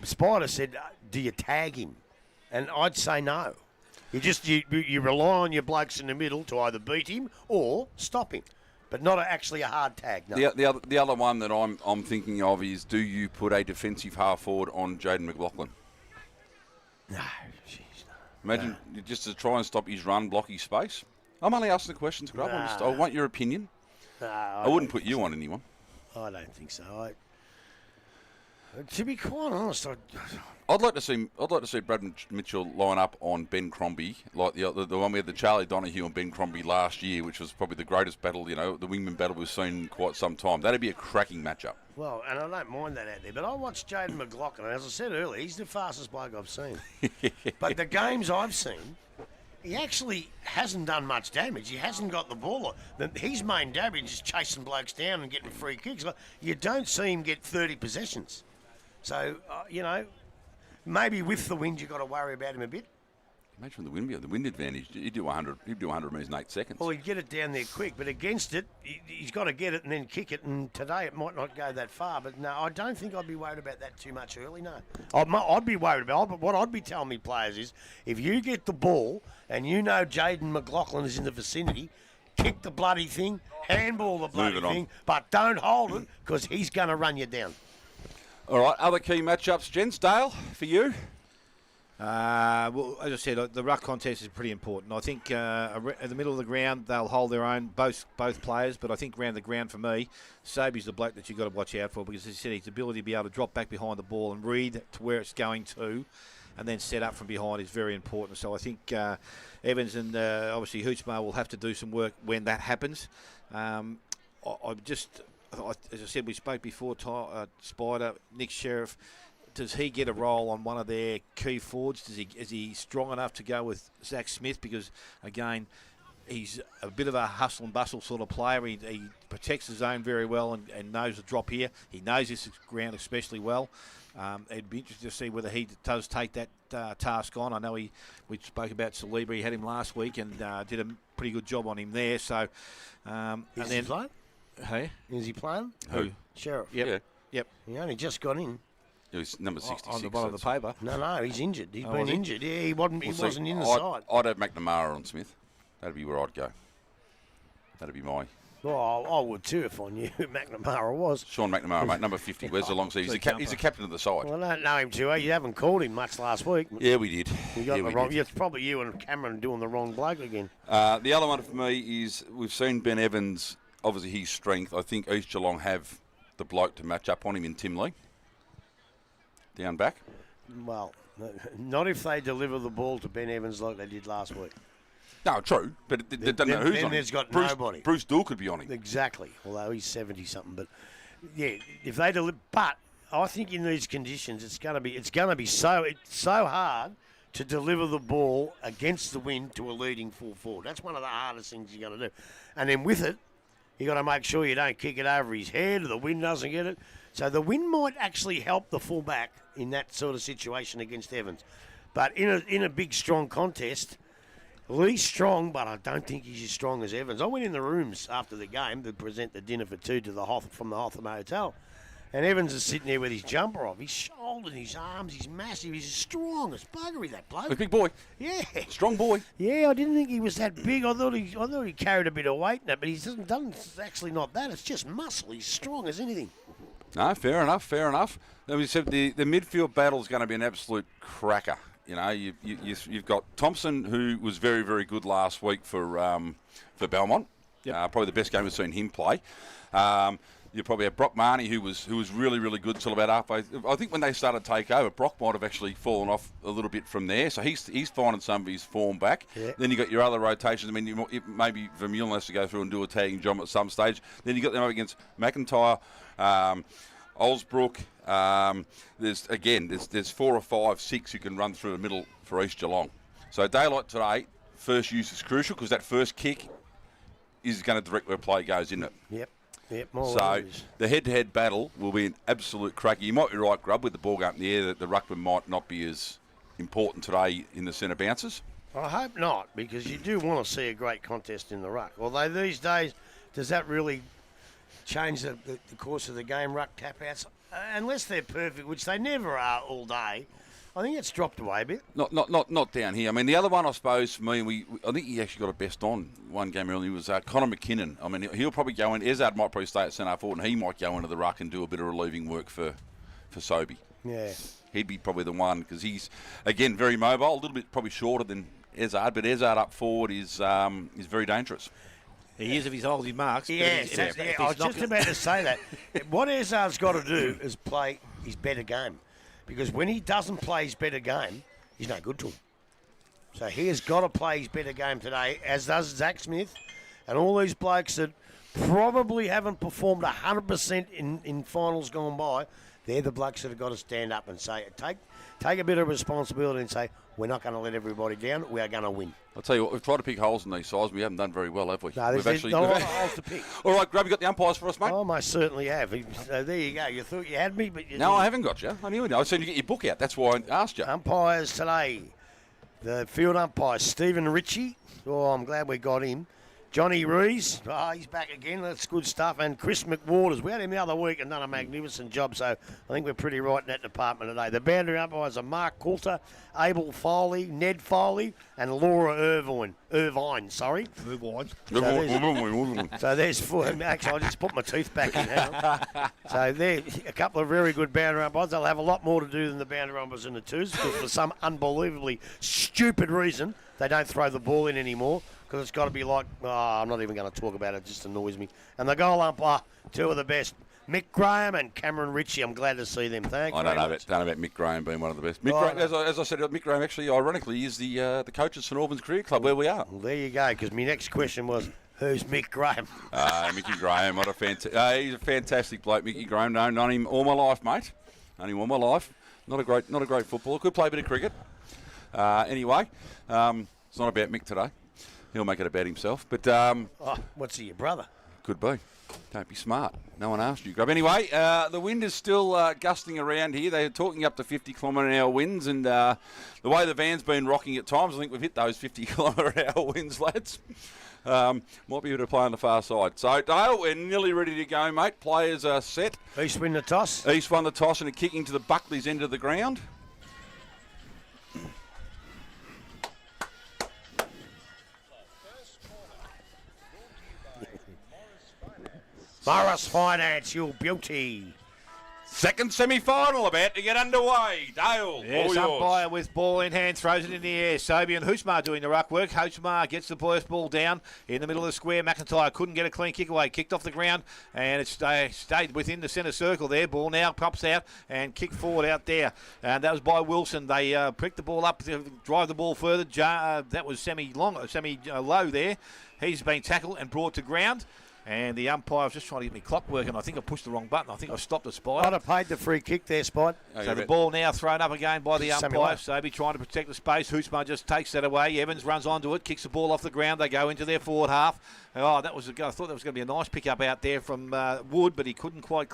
Spider said, do you tag him? And I'd say no. You rely on your blokes in the middle to either beat him or stop him, but not actually a hard tag. No. The other one that I'm thinking of is, do you put a defensive half forward on Jaden McLaughlin? No, jeez, no. Imagine just to try and stop his run, block his space. I'm only asking the questions, Grub. I want your opinion. No, I wouldn't put you on anyone. I don't think so. To be quite honest, I'd like to see Brad Mitchell line up on Ben Crombie, like the one we had, the Charlie Donahue and Ben Crombie last year, which was probably the greatest battle, the wingman battle we've seen in quite some time. That'd be a cracking matchup. Well, and I don't mind that out there, but I watched Jaden McLaughlin, and as I said earlier, he's the fastest bloke I've seen. But the games I've seen, he actually hasn't done much damage. He hasn't got the ball. His main damage is chasing blokes down and getting free kicks. You don't see him get 30 possessions. So, maybe with the wind, you've got to worry about him a bit. Imagine the wind advantage. He'd do 100 metres in 8 seconds. Well, he'd get it down there quick, but against it, he's got to get it and then kick it. And today it might not go that far. But no, I don't think I'd be worried about that too much early. No, I'd be worried about. But what I'd be telling me players is, if you get the ball and Jaden McLaughlin is in the vicinity, kick the bloody thing, handball the bloody Moving on. thing, but don't hold it because he's going to run you down. All right, other key matchups, gents. Dale, for you? Well, as I said, the ruck contest is pretty important. I think at the middle of the ground, they'll hold their own, both players. But I think around the ground, for me, Sobey's the bloke that you've got to watch out for because, as I said, his ability to be able to drop back behind the ball and read to where it's going to and then set up from behind is very important. So I think Evans and obviously Hoochmar will have to do some work when that happens. As I said, we spoke before, Spider, Nick Sheriff. Does he get a role on one of their key forwards? Is he strong enough to go with Zach Smith? Because, again, he's a bit of a hustle and bustle sort of player. He protects the zone very well and knows the drop here. He knows this ground especially well. It'd be interesting to see whether he does take that task on. I know we spoke about Salibri. He had him last week and did a pretty good job on him there. So, Is he playing? Hey? Is he playing? Who? Sheriff. Yep. He only just got in. It was number 66. On the bottom of the paper. No, he's injured. He's Oh, been was he? injured. Yeah, he wasn't in the side. I'd have McNamara on Smith. That'd be where I'd go. That'd be my... Well, I would too if I knew who McNamara was. Sean McNamara, mate, number 50. Where's the long sleeve? He's a captain of the side. Well, I don't know him too well. You haven't called him much last week. Yeah, we did. You got Yeah, the we wrong. did. It's probably you and Cameron doing the wrong bloke again. The other one for me is we've seen Ben Evans, obviously his strength. I think East Geelong have the bloke to match up on him in Tim Lee. Down back. Well, not if they deliver the ball to Ben Evans like they did last week. No, true, but they don't know who's then on there's him. got Bruce, nobody. Bruce Dool could be on him. Exactly. Although he's 70-something, but yeah, if they deliver, but I think in these conditions it's going to be so hard to deliver the ball against the wind to a leading full forward. That's one of the hardest things you got to do, and then with it, you got to make sure you don't kick it over his head or the wind doesn't get it. So the wind might actually help the fullback in that sort of situation against Evans, but in a big strong contest. Lee's strong, but I don't think he's as strong as Evans. I went in the rooms after the game to present the dinner for two to from the Hotham Hotel. And Evans is sitting there with his jumper off. His shoulders, his arms, he's massive. He's as strong as buggery, that bloke. A big boy. Yeah. Strong boy. Yeah, I didn't think he was that big. I thought he carried a bit of weight in it, but he's done. It's actually not that. It's just muscle. He's strong as anything. No, fair enough. Then we said the midfield battle is going to be an absolute cracker. You know, you've got Thompson, who was very, very good last week for Belmont. Yep. Probably the best game we've seen him play. You probably have Brock Marnie, who was really, really good till about halfway. I think when they started to take over, Brock might have actually fallen off a little bit from there. So he's finding some of his form back. Yeah. Then you got your other rotations. I mean, maybe Vermeulen has to go through and do a tagging job at some stage. Then you got them up against McIntyre, Olsbrook. There's 4 or 5, 6 who can run through the middle for East Geelong. So daylight today, first use is crucial because that first kick is going to direct where play goes, isn't it? Yep. So the head-to-head battle will be an absolute cracker. You might be right, Grub, with the ball going up in the air, that the ruckman might not be as important today in the centre bounces. I hope not, because you do want to see a great contest in the ruck. Although these days, does that really change the course of the game, ruck tap-outs? Unless they're perfect, which they never are all day, I think it's dropped away a bit. Not down here. I mean, the other one, I suppose, for me, I think he actually got a best on one game earlier, was Connor McKinnon. I mean, he'll probably go in. Ezard might probably stay at centre forward, and he might go into the ruck and do a bit of relieving work for Sobey. Yeah. He'd be probably the one, because he's, again, very mobile, a little bit probably shorter than Ezard, but Ezard up forward is very dangerous. He is if he's holding marks. Yes, I was just about to say that. What Ezard's got to do is play his better game. Because when he doesn't play his better game, he's no good to him. So he has got to play his better game today, as does Zach Smith and all these blokes that probably haven't performed 100% in finals gone by. They're the blokes that have got to stand up and say, take a bit of responsibility and say, we're not going to let everybody down. We are going to win. I'll tell you what, we've tried to pick holes in these sides. We haven't done very well, have we? No, there's not a lot of holes to pick. All right, Grub, you got the umpires for us, mate? Oh, I certainly have. So there you go. You thought you had me, but you No, didn't. I haven't got you. I knew it. I seen you get your book out. That's why I asked you. Umpires today. The field umpire, Stephen Ritchie. Oh, I'm glad we got him. Johnny Rees, he's back again. That's good stuff. And Chris McWaters. We had him the other week and done a magnificent job, so I think we're pretty right in that department today. The boundary umpires are Mark Coulter, Abel Foley, Ned Foley, and Laura Irvine. So there's four. Actually, I just put my teeth back in. Hang on. So they're a couple of very good boundary umpires. They'll have a lot more to do than the boundary umpires in the twos, because for some unbelievably stupid reason, they don't throw the ball in anymore. Because it's got to be like, I'm not even going to talk about it, it just annoys me. And the goal umpire, two of the best, Mick Graham and Cameron Ritchie. I'm glad to see them. Thanks. I don't know about Mick Graham being one of the best. Mick Graham, as I said, Mick Graham actually, ironically, is the coach of St Albans Career Club, where we are. Well, there you go, because my next question was, who's Mick Graham? Mickey Graham, what a he's a fantastic bloke, Mickey Graham. Known him all my life, mate. Known him all my life. Not a great footballer. Could play a bit of cricket. Anyway, it's not about Mick today. He'll make it about himself. But What's he, your brother? Could be. Don't be smart. No one asked you, Grub. Anyway, the wind is still gusting around here. They're talking up to 50-kilometre-an-hour winds, and the way the van's been rocking at times, I think we've hit those 50-kilometre-an-hour winds, lads. Might be able to play on the far side. So, Dale, we're nearly ready to go, mate. Players are set. East win the toss. East won the toss and a kicking to the Buckley's end of the ground. Morris Finance, your beauty. Second semi-final about to get underway. Dale, Yes, all yours. umpire with ball in hand, throws it in the air. Sobey and Husmar doing the ruck work. Husmar gets the first ball down in the middle of the square. McIntyre couldn't get a clean kick away. Kicked off the ground, and it stayed within the centre circle there. Ball now pops out and kicked forward out there. And that was by Wilson. They pricked the ball up to drive the ball further. That was semi-low there. He's been tackled and brought to ground. And the umpire was just trying to get me clock working. I think I pushed the wrong button. I think I stopped the Spider. I'd have paid the free kick there, Spide. So the ball now thrown up again by the Samuel. umpire. Sobey trying to protect the space. Husmar just takes that away. Evans runs onto it, kicks the ball off the ground. They go into their forward half. I thought that was going to be a nice pick-up out there from Wood, but he couldn't quite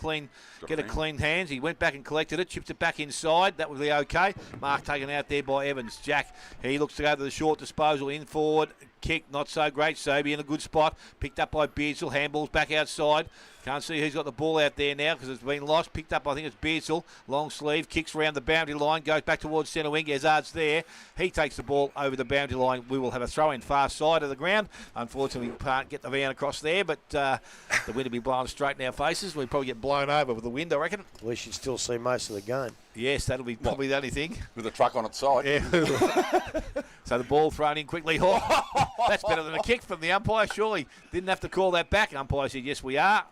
get a clean hands. He went back and collected it, chipped it back inside. That would be okay. Mark taken out there by Evans. Jack, he looks to go to the short disposal in forward. Kick, not so great. Sobey in a good spot. Picked up by Beardsall. Handball's back outside. Can't see who's got the ball out there now because it's been lost. Picked up, I think it's Beardsall. Long sleeve. Kicks around the boundary line. Goes back towards centre wing. Hazard's there. He takes the ball over the boundary line. We will have a throw in far side of the ground. Unfortunately, we can't get the van across there, but the wind will be blowing straight in our faces. We'll probably get blown over with the wind, I reckon. At least you'd still see most of the game. Yes, that'll be probably the only thing. With a truck on its side. Yeah. So the ball thrown in quickly. That's better than a kick from the umpire, surely. Didn't have to call that back. Umpire said, yes, we are.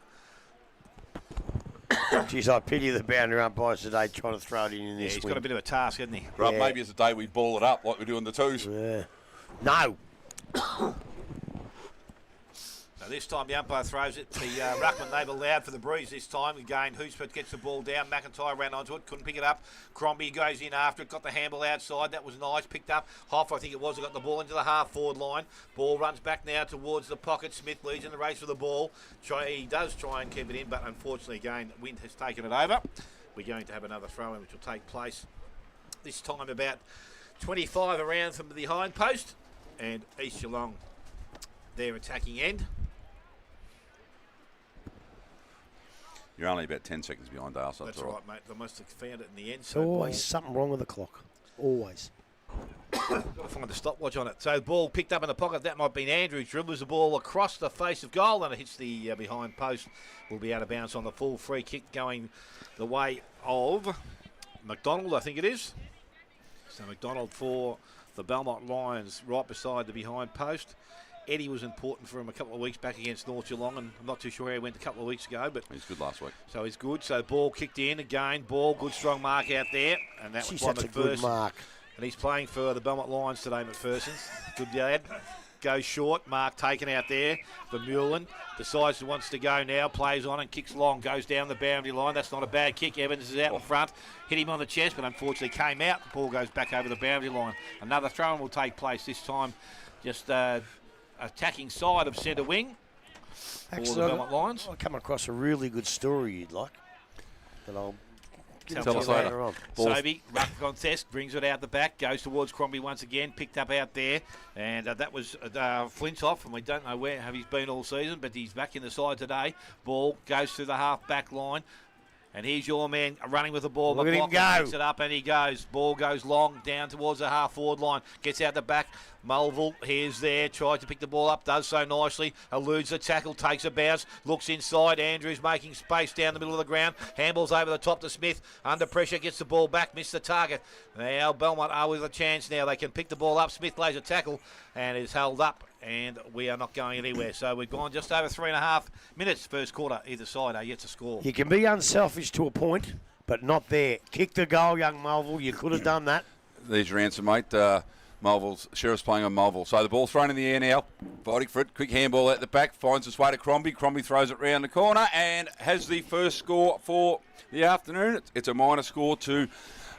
Geez, I pity the boundary umpires today trying to throw it in this He's wind. got a bit of a task, hasn't he? Right, Yeah. maybe it's a day we ball it up like we do in the twos. Yeah. No. So this time the umpire throws it. The ruckman, they've allowed for the breeze this time. Again, Hoosford gets the ball down. McIntyre ran onto it, couldn't pick it up. Crombie goes in after it, got the handball outside. That was nice, picked up. Hoff, I think it was, got the ball into the half-forward line. Ball runs back now towards the pocket. Smith leads in the race for the ball. He does try and keep it in, but unfortunately, again, wind has taken it over. We're going to have another throw-in, which will take place this time about 25 around from the behind post. And East Geelong, their attacking end. You're only about 10 seconds behind Dale, so That's all right, mate. They must have found it in the end. There's always something wrong with the clock. Always. Got to find the stopwatch on it. So the ball picked up in the pocket. That might have been Andrews. Dribbles the ball across the face of goal and it hits the behind post. Will be out of bounds on the full free kick going the way of McDonald, I think it is. So McDonald for the Belmont Lions right beside the behind post. Eddie was important for him a couple of weeks back against North Geelong, and I'm not too sure how he went a couple of weeks ago, but He's good last week. so he's good. So ball kicked in again. Ball, good strong mark out there, and that Jeez, was by that's a good McPherson. mark. And he's playing for the Belmont Lions today, McPherson's. Good lad. Goes short. Mark taken out there. Vermeulen decides he wants to go now. Plays on and kicks long. Goes down the boundary line. That's not a bad kick. Evans is out in front. Hit him on the chest, but unfortunately came out. The ball goes back over the boundary line. Another throw-in will take place this time. Just attacking side of centre wing for the Belmont Lions. I'll come across a really good story you'd like. But I'll Tell us later. on. Sobey, rough contest, brings it out the back, goes towards Crombie once again, picked up out there, and that was Flintoff, and we don't know where he's been all season, but he's back in the side today. Ball goes through the half-back line. And here's your man running with the ball. Look at him McLaughlin go. picks it up and he goes. Ball goes long down towards the half-forward line. Gets out the back. Mulville, here's there. Tries to pick the ball up. Does so nicely. Eludes the tackle. Takes a bounce. Looks inside. Andrews making space down the middle of the ground. Handballs over the top to Smith. Under pressure. Gets the ball back. Missed the target. Now Belmont are with a chance now. They can pick the ball up. Smith lays a tackle and is held up. And we are not going anywhere. So we've gone just over 3.5 minutes first quarter. Either side are yet to score. You can be unselfish to a point, but not there. Kick the goal, young Mulville. You could have done that. There's your answer, mate. Mulville's Sheriff's playing on Mulville. So the ball's thrown in the air now. Fighting for it. Quick handball at the back. Finds its way to Crombie. Crombie throws it round the corner and has the first score for the afternoon. It's a minor score to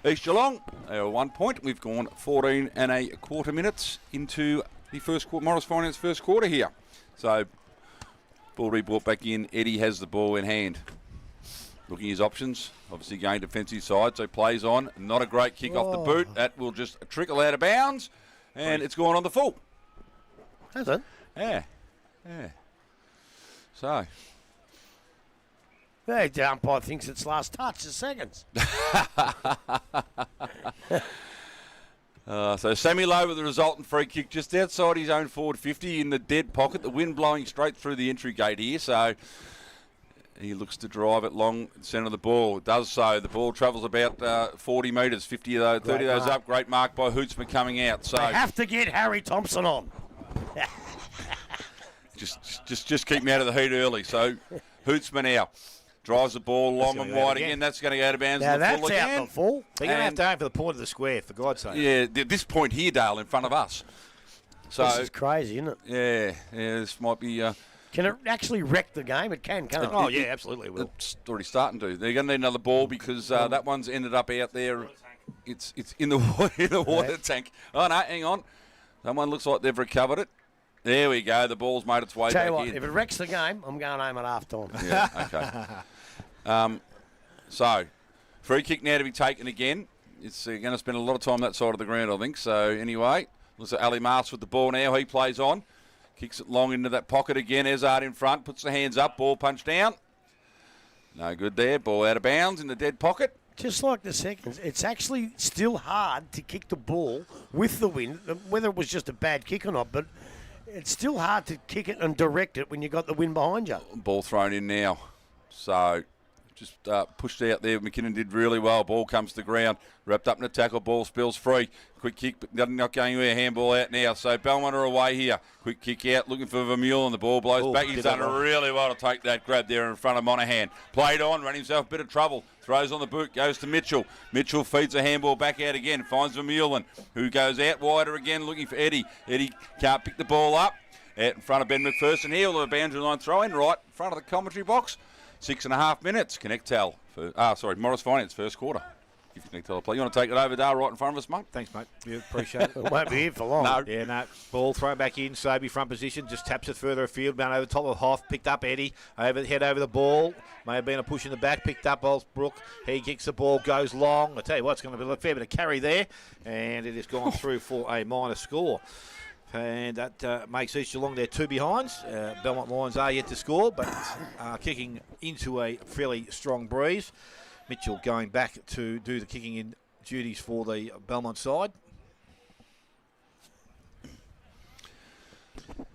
East Geelong. They are 1 point. We've gone 14 and a quarter minutes into the first quarter. Morris Finance first quarter here. So ball brought back in. Eddie has the ball in hand. Looking at his options. Obviously going defensive side, so plays on. Not a great kick off the boot. That will just trickle out of bounds. And it's gone on the full. Has it? Yeah. So. The umpire thinks it's last touch of seconds. So Sammy Lowe with the resultant free kick just outside his own forward 50 in the dead pocket. The wind blowing straight through the entry gate here. So he looks to drive it long centre of the ball. Does so. The ball travels about 40 metres, 50 of those, 30 of those up. Great mark by Hootsman coming out. So They have to get Harry Thompson on. just keep me out of the heat early. So Hootsman now drives the ball long and wide again. That's going to go out of bounds. Now in the that's full out again. the full. They're going to have to aim for the point of the square, for God's sake. Yeah, this point here, Dale, in front of us. So This is crazy, isn't it? yeah, this might be. Can it actually wreck the game? It can, can't it? Oh, yeah, absolutely it will. It's already starting to. They're going to need another ball because that one's ended up out there. It's in the water tank. Oh no, hang on. Someone looks like they've recovered it. There we go. The ball's made its way Tell back you what, in. if it wrecks the game, I'm going home at half time. Yeah, okay. So, free kick now to be taken again. It's going to spend a lot of time that side of the ground, I think. So, anyway, looks at Ali Mars with the ball now. He plays on. Kicks it long into that pocket again. Ezard in front. Puts the hands up. Ball punched down. No good there. Ball out of bounds in the dead pocket. Just like the seconds, it's actually still hard to kick the ball with the wind, whether it was just a bad kick or not, but it's still hard to kick it and direct it when you got the wind behind you. Ball thrown in now. So, just pushed out there. McKinnon did really well. Ball comes to the ground. Wrapped up in a tackle. Ball spills free. Quick kick, but not going anywhere. Handball out now. So Belmont are away here. Quick kick out. Looking for Vermeulen. The ball blows back. He's done really well to take that grab there in front of Monaghan. Played on. Ran himself a bit of trouble. Throws on the boot. Goes to Mitchell. Mitchell feeds a handball back out again. Finds Vermeulen, who goes out wider again looking for Eddie. Eddie can't pick the ball up. Out in front of Ben McPherson. He'll do a boundary line throw in right in front of the commentary box. 6.5 minutes. Connectel. Morris Finance, first quarter. Give Connectel a play. You want to take it over, Dale, right in front of us, mate? Thanks, mate. Yeah, appreciate it. It won't be here for long. No. Yeah, no. Ball thrown back in. Sobey front position. Just taps it further afield. Down over the top of Hoff. Picked up Eddie. Head over the ball. May have been a push in the back. Picked up Olsbrook. He kicks the ball. Goes long. I tell you what, it's going to be a fair bit of carry there. And it has gone through for a minor score. And that makes East Geelong their two behinds. Belmont Lions are yet to score, but kicking into a fairly strong breeze. Mitchell going back to do the kicking in duties for the Belmont side.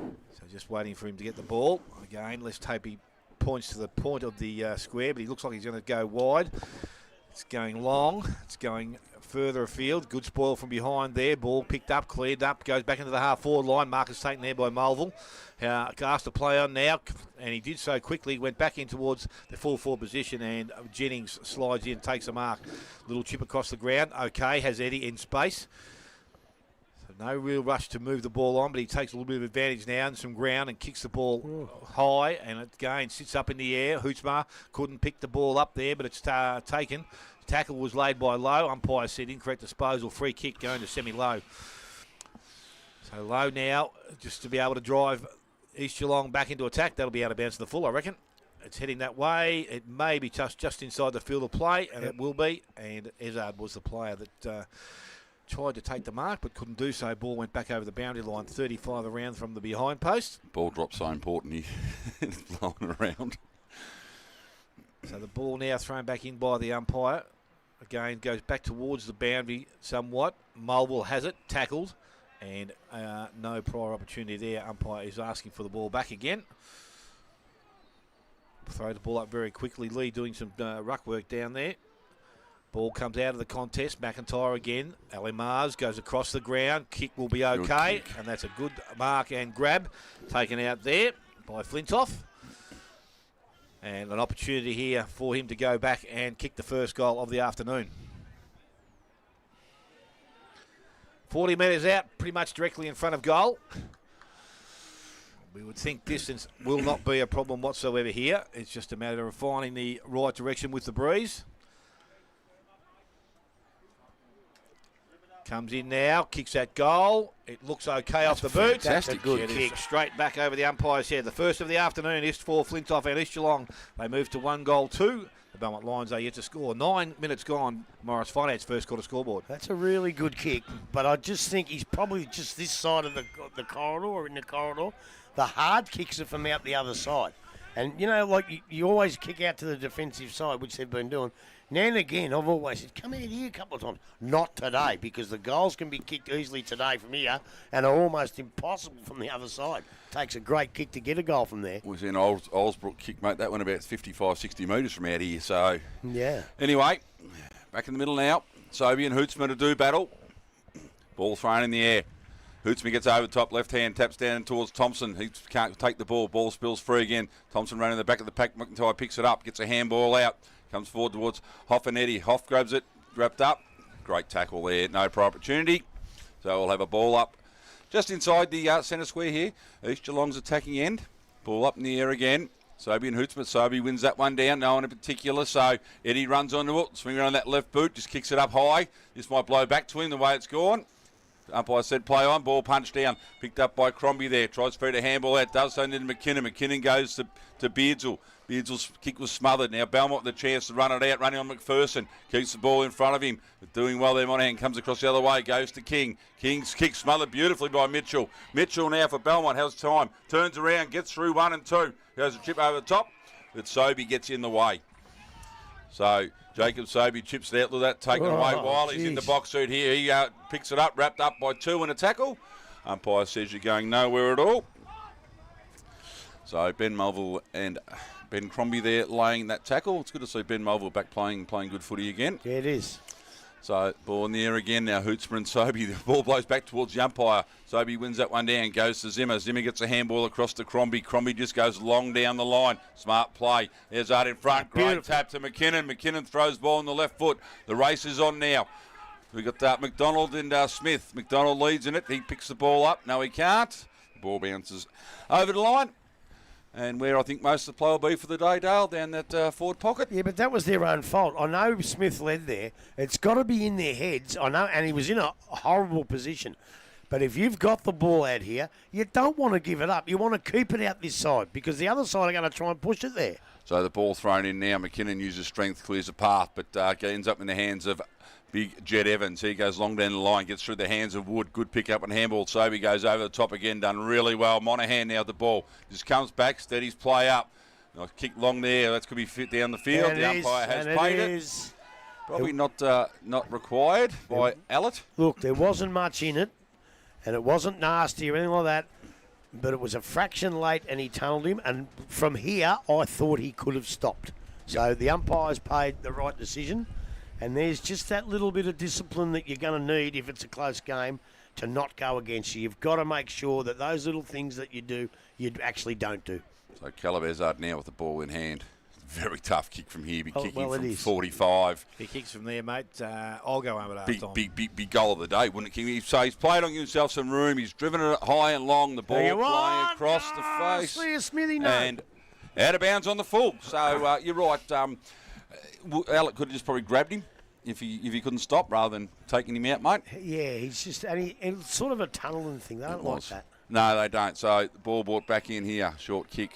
So just waiting for him to get the ball. Again, let's hope he points to the point of the square, but he looks like he's going to go wide. It's going long. It's going further afield. Good spoil from behind there. Ball picked up, cleared up, goes back into the half-forward line. Mark is taken there by Mulville. Asked to play on now, and he did so quickly. Went back in towards the full forward position, and Jennings slides in, takes a mark. Little chip across the ground. Okay, has Eddie in space. So no real rush to move the ball on, but he takes a little bit of advantage now and some ground and kicks the ball high, and it again sits up in the air. Hootsma couldn't pick the ball up there, but it's taken. Tackle was laid by Lowe. Umpire said incorrect disposal. Free kick going to semi-Lowe. So Lowe now, just to be able to drive East Geelong back into attack. That'll be out of bounds to the full, I reckon. It's heading that way. It may be just inside the field of play, and it will be. And Ezard was the player that tried to take the mark but couldn't do so. Ball went back over the boundary line, 35 around from the behind post. Ball drop so important. He's blowing around. So the ball now thrown back in by the umpire. Again, goes back towards the boundary somewhat. Mulville has it, tackled, and no prior opportunity there. Umpire is asking for the ball back again. Throw the ball up very quickly. Lee doing some ruck work down there. Ball comes out of the contest. McIntyre again. Ali Mars goes across the ground. Kick will be okay, and that's a good mark and grab taken out there by Flintoff. And an opportunity here for him to go back and kick the first goal of the afternoon. 40 metres out, pretty much directly in front of goal. We would think distance will not be a problem whatsoever here. It's just a matter of finding the right direction with the breeze. Comes in now, kicks that goal. It looks okay off the boot. Fantastic. Good kick. Straight back over the umpire's head. The first of the afternoon is for Flintoff and East Geelong. They move to 1-2. The Belmont Lions are yet to score. 9 minutes gone. Morris Finance first quarter scoreboard. That's a really good kick, but I just think he's probably just this side of the corridor or in the corridor. The hard kicks are from out the other side. And, you know, like you always kick out to the defensive side, which they've been doing. Now and again, I've always said, come out here a couple of times. Not today, because the goals can be kicked easily today from here and are almost impossible from the other side. Takes a great kick to get a goal from there. Was in Olsbrook kick, mate. That went about 55, 60 metres from out here. So, yeah. Anyway, back in the middle now. Sobey and Hootsman to do battle. Ball thrown in the air. Hootsman gets over the top, left hand, taps down towards Thompson. He can't take the ball. Ball spills free again. Thompson running in the back of the pack. McIntyre picks it up, gets a handball out. Comes forward towards Hoff and Eddie. Hoff grabs it, wrapped up. Great tackle there. No prior opportunity. So we'll have a ball up just inside the centre square here. East Geelong's attacking end. Ball up in the air again. Sobey and Hootsman. Sobey wins that one down. No one in particular. So Eddie runs onto it. Swing around that left boot. Just kicks it up high. This might blow back to him the way it's gone. Umpire said play on. Ball punched down. Picked up by Crombie there. Tries to feed a handball out. Does so into McKinnon. McKinnon goes to Beardsall. Beardsl's kick was smothered. Now Belmont with the chance to run it out. Running on McPherson. Keeps the ball in front of him. Doing well there. Monahan comes across the other way. Goes to King. King's kick smothered beautifully by Mitchell. Mitchell now for Belmont. Has time. Turns around. Gets through 1 and 2. Goes a chip over the top. But Sobey gets in the way. So Jacob Sobey chips it out. Look at that taken away while he's in the box suit here. He picks it up. Wrapped up by 2 in a tackle. Umpire says you're going nowhere at all. So Ben Mulville and Ben Crombie there laying that tackle. It's good to see Ben Mulville back playing good footy again. Yeah, it is. So ball in the air again now. Hootsman and Sobey. The ball blows back towards the umpire. Sobey wins that one down. Goes to Zimmer. Zimmer gets a handball across to Crombie. Crombie just goes long down the line. Smart play. There's Art in front. Great tap to McKinnon. McKinnon throws ball on the left foot. The race is on now. We've got McDonald and Smith. McDonald leads in it. He picks the ball up. No, he can't. The ball bounces over the line. And where I think most of the play will be for the day, Dale, down that forward pocket. Yeah, but that was their own fault. I know Smith led there. It's got to be in their heads. I know, and he was in a horrible position. But if you've got the ball out here, you don't want to give it up. You want to keep it out this side because the other side are going to try and push it there. So the ball thrown in now. McKinnon uses strength, clears a path, but ends up in the hands of big Jed Evans. He goes long down the line, gets through the hands of Wood. Good pick up and handball. Sobey goes over the top again, done really well. Monahan now the ball. Just comes back, steadies play up. Kick long there. That's going to be fit down the field. The umpire has paid it. Probably not required by Allett. Look, there wasn't much in it, and it wasn't nasty or anything like that. But it was a fraction late, and he tunnelled him. And from here, I thought he could have stopped. So the umpires paid the right decision. And there's just that little bit of discipline that you're going to need if it's a close game to not go against you. You've got to make sure that those little things that you do, you actually don't do. So Calabezard now with the ball in hand. Very tough kick from here. Be kicking from 45. He kicks from there, mate. I'll go home at half time. Big goal of the day, wouldn't it? So he's played on himself some room. He's driven it high and long. The ball playing across the face. See a Smithy, no. And out of bounds on the full. So you're right. Alec could have just probably grabbed him if he couldn't stop rather than taking him out, mate. Yeah, he's just and it's sort of a tunneling thing. They don't like that. No, they don't. So the ball brought back in here. Short kick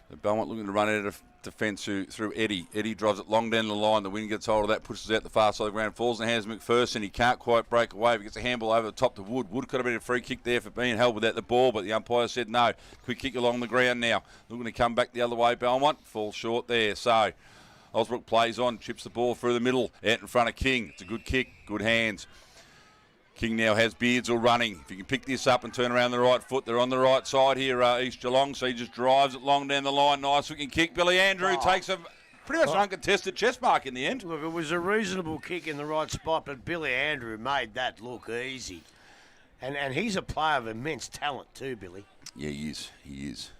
The Belmont looking to run out of defence through Eddie. Eddie drives it long down the line. The wind gets hold of that, pushes out the far side of the ground, falls in the hands of McPherson. He can't quite break away. He gets a handball over the top to Wood. Wood could have been a free kick there for being held without the ball, but the umpire said no. Quick kick along the ground now. Looking to come back the other way, Belmont. Falls short there. So Osbrook plays on, chips the ball through the middle, out in front of King. It's a good kick, good hands. King now has Beardsall running. If you can pick this up and turn around the right foot, they're on the right side here, East Geelong, so he just drives it long down the line. Nice looking kick. Billy Andrew takes a pretty much an uncontested chest mark in the end. Look, it was a reasonable kick in the right spot, but Billy Andrew made that look easy. And he's a player of immense talent too, Billy. Yeah, he is.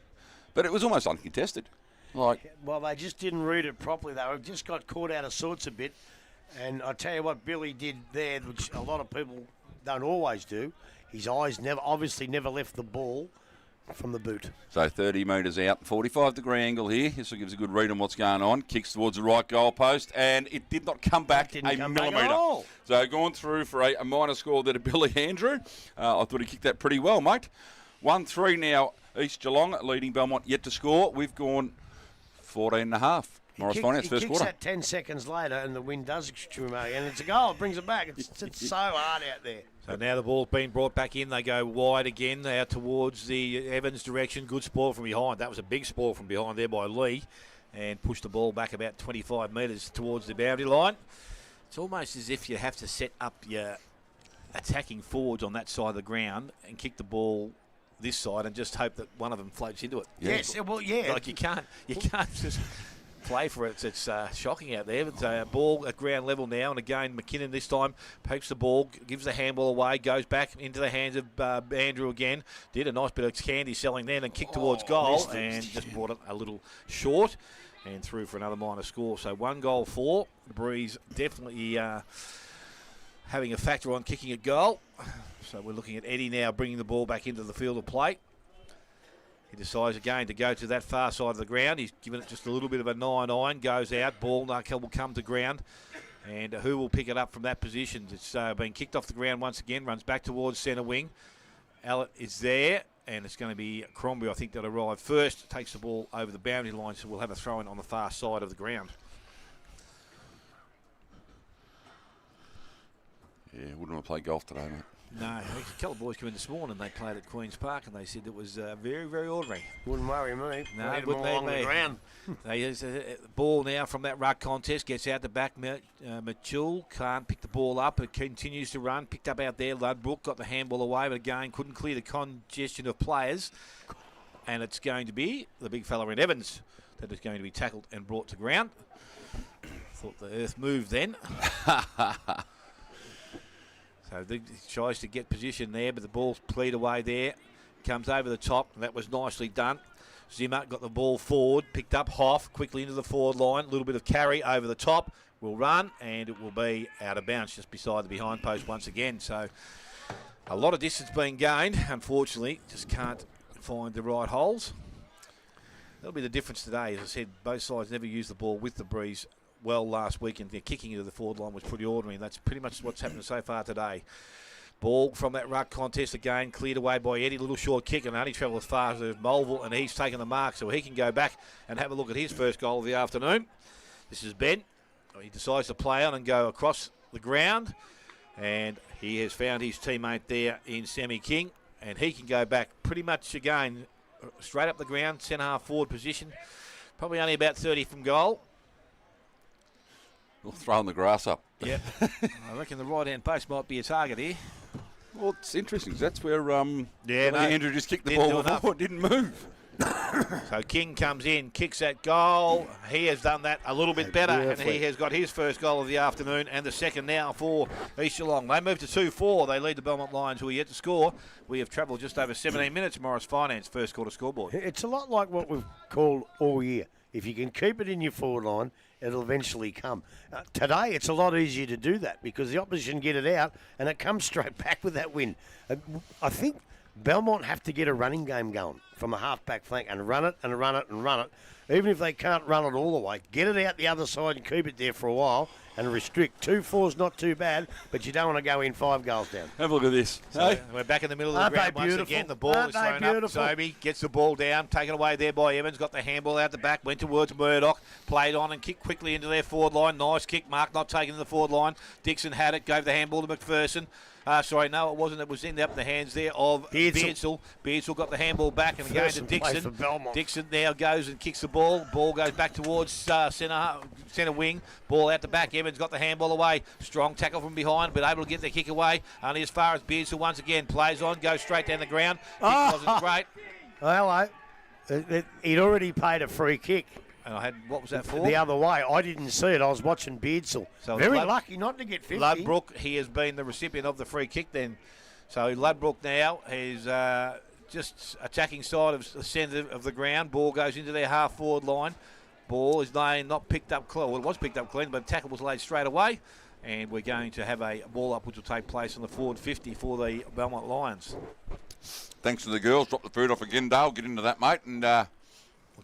But it was almost uncontested. Well, they just didn't read it properly. They just got caught out of sorts a bit. And I tell you what Billy did there, which a lot of people don't always do. His eyes obviously never left the ball from the boot. So 30 metres out, 45-degree angle here. This will give us a good read on what's going on. Kicks towards the right goal post, and it did not come back a millimetre. So going through for a minor score there to Billy Andrew. I thought he kicked that pretty well, mate. 1-3 now, East Geelong leading Belmont yet to score. We've gone 14.5. Morris Finance, first quarter. He kicks that 10 seconds later, and the wind does extremely, and it's a goal. It brings it back. It's so hard out there. So now the ball's been brought back in. They go wide again, out towards the Evans direction. Good spoil from behind. That was a big spoil from behind there by Lee, and pushed the ball back about 25 metres towards the boundary line. It's almost as if you have to set up your attacking forwards on that side of the ground and kick the ball this side and just hope that one of them floats into it. Yes, well, yeah. Like you can't just play for it. It's shocking out there. But ball at ground level now, and again McKinnon this time pokes the ball, gives the handball away, goes back into the hands of Andrew again. Did a nice bit of candy selling then and kicked towards goal and just brought it a little short and through for another minor score. So 1 goal for the Breeze, definitely having a factor on kicking a goal. So we're looking at Eddie now bringing the ball back into the field of play. He decides again to go to that far side of the ground. He's given it just a little bit of a 9-iron. Goes out. Ball will come to ground. And who will pick it up from that position? It's been kicked off the ground once again. Runs back towards centre wing. Allett is there. And it's going to be Crombie, I think, that arrived first. Takes the ball over the boundary line. So we'll have a throw-in on the far side of the ground. Yeah, wouldn't want to play golf today, mate. No, a couple of boys came in this morning. They played at Queen's Park, and they said it was very, very ordinary. Wouldn't worry me. No, Leave wouldn't them along they? the ground. There's a ball now from that ruck contest. Gets out the back. Mitchell can't pick the ball up. It continues to run. Picked up out there. Ludbrook got the handball away, but again couldn't clear the congestion of players. And it's going to be the big fella in Evans that is going to be tackled and brought to ground. Thought the earth moved then. So he tries to get position there, but the ball's played away there. Comes over the top, and that was nicely done. Zimmer got the ball forward, picked up Hoff quickly into the forward line. A little bit of carry over the top. Will run, and it will be out of bounds just beside the behind post once again. So a lot of distance being gained. Unfortunately, just can't find the right holes. That'll be the difference today. As I said, both sides never used the ball with the Breeze well last week, and their kicking into the forward line was pretty ordinary, and that's pretty much what's happened so far today. Ball from that ruck contest again, cleared away by Eddie. Little short kick, and only travelled as far as Mulville, and he's taken the mark, so he can go back and have a look at his first goal of the afternoon. This is Ben. He decides to play on and go across the ground, and he has found his teammate there in Sammy King, and he can go back pretty much again straight up the ground, centre half forward position, probably only about 30 from goal. We'll throw the grass up. Yep. I reckon the right-hand post might be a target here. Well, it's interesting, 'cause that's where no, Andrew just kicked the ball before it didn't move. So King comes in, kicks that goal. He has done that a little bit better, and he has got his first goal of the afternoon and the second now for East Geelong. They move to 2-4. They lead the Belmont Lions, who are yet to score. We have travelled just over 17 minutes. Morris Finance, first quarter scoreboard. It's a lot like what we've called all year. If you can keep it in your forward line, it'll eventually come. Today, it's a lot easier to do that because the opposition get it out and it comes straight back with that win. I think Belmont have to get a running game going from a half-back flank and run it and run it and run it. Even if they can't run it all the way, get it out the other side and keep it there for a while and restrict. 2-4's not too bad, but you don't want to go in 5 goals down. Have a look at this. So we're back in the middle of the Aren't ground they once beautiful? again. The ball Aren't is they thrown up. beautiful? Sobey gets the ball down, taken away there by Evans. Got the handball out the back, went towards Murdoch, played on and kicked quickly into their forward line. Nice kick, Mark not taken to the forward line. Dixon had it, gave the handball to McPherson. Sorry, no, it wasn't. It was in the hands there of Beardsall. Beardsall got the handball back and again to Dixon. Dixon now goes and kicks the ball. Ball goes back towards centre wing. Ball out the back. Evans got the handball away. Strong tackle from behind, but able to get the kick away. Only as far as Beardsall once again plays on, goes straight down the ground. Kick wasn't great. Hello. He'd already paid a free kick. And what was that for? The other way. I didn't see it. I was watching Beardsall. So very lucky not to get 50. Ludbrook, he has been the recipient of the free kick then. So Ludbrook now is just attacking side of the centre of the ground. Ball goes into their half-forward line. Ball is not picked up clean. Well, it was picked up clean, but the tackle was laid straight away. And we're going to have a ball up which will take place on the forward 50 for the Belmont Lions. Thanks to the girls. Drop the food off again, Dale. Get into that, mate. And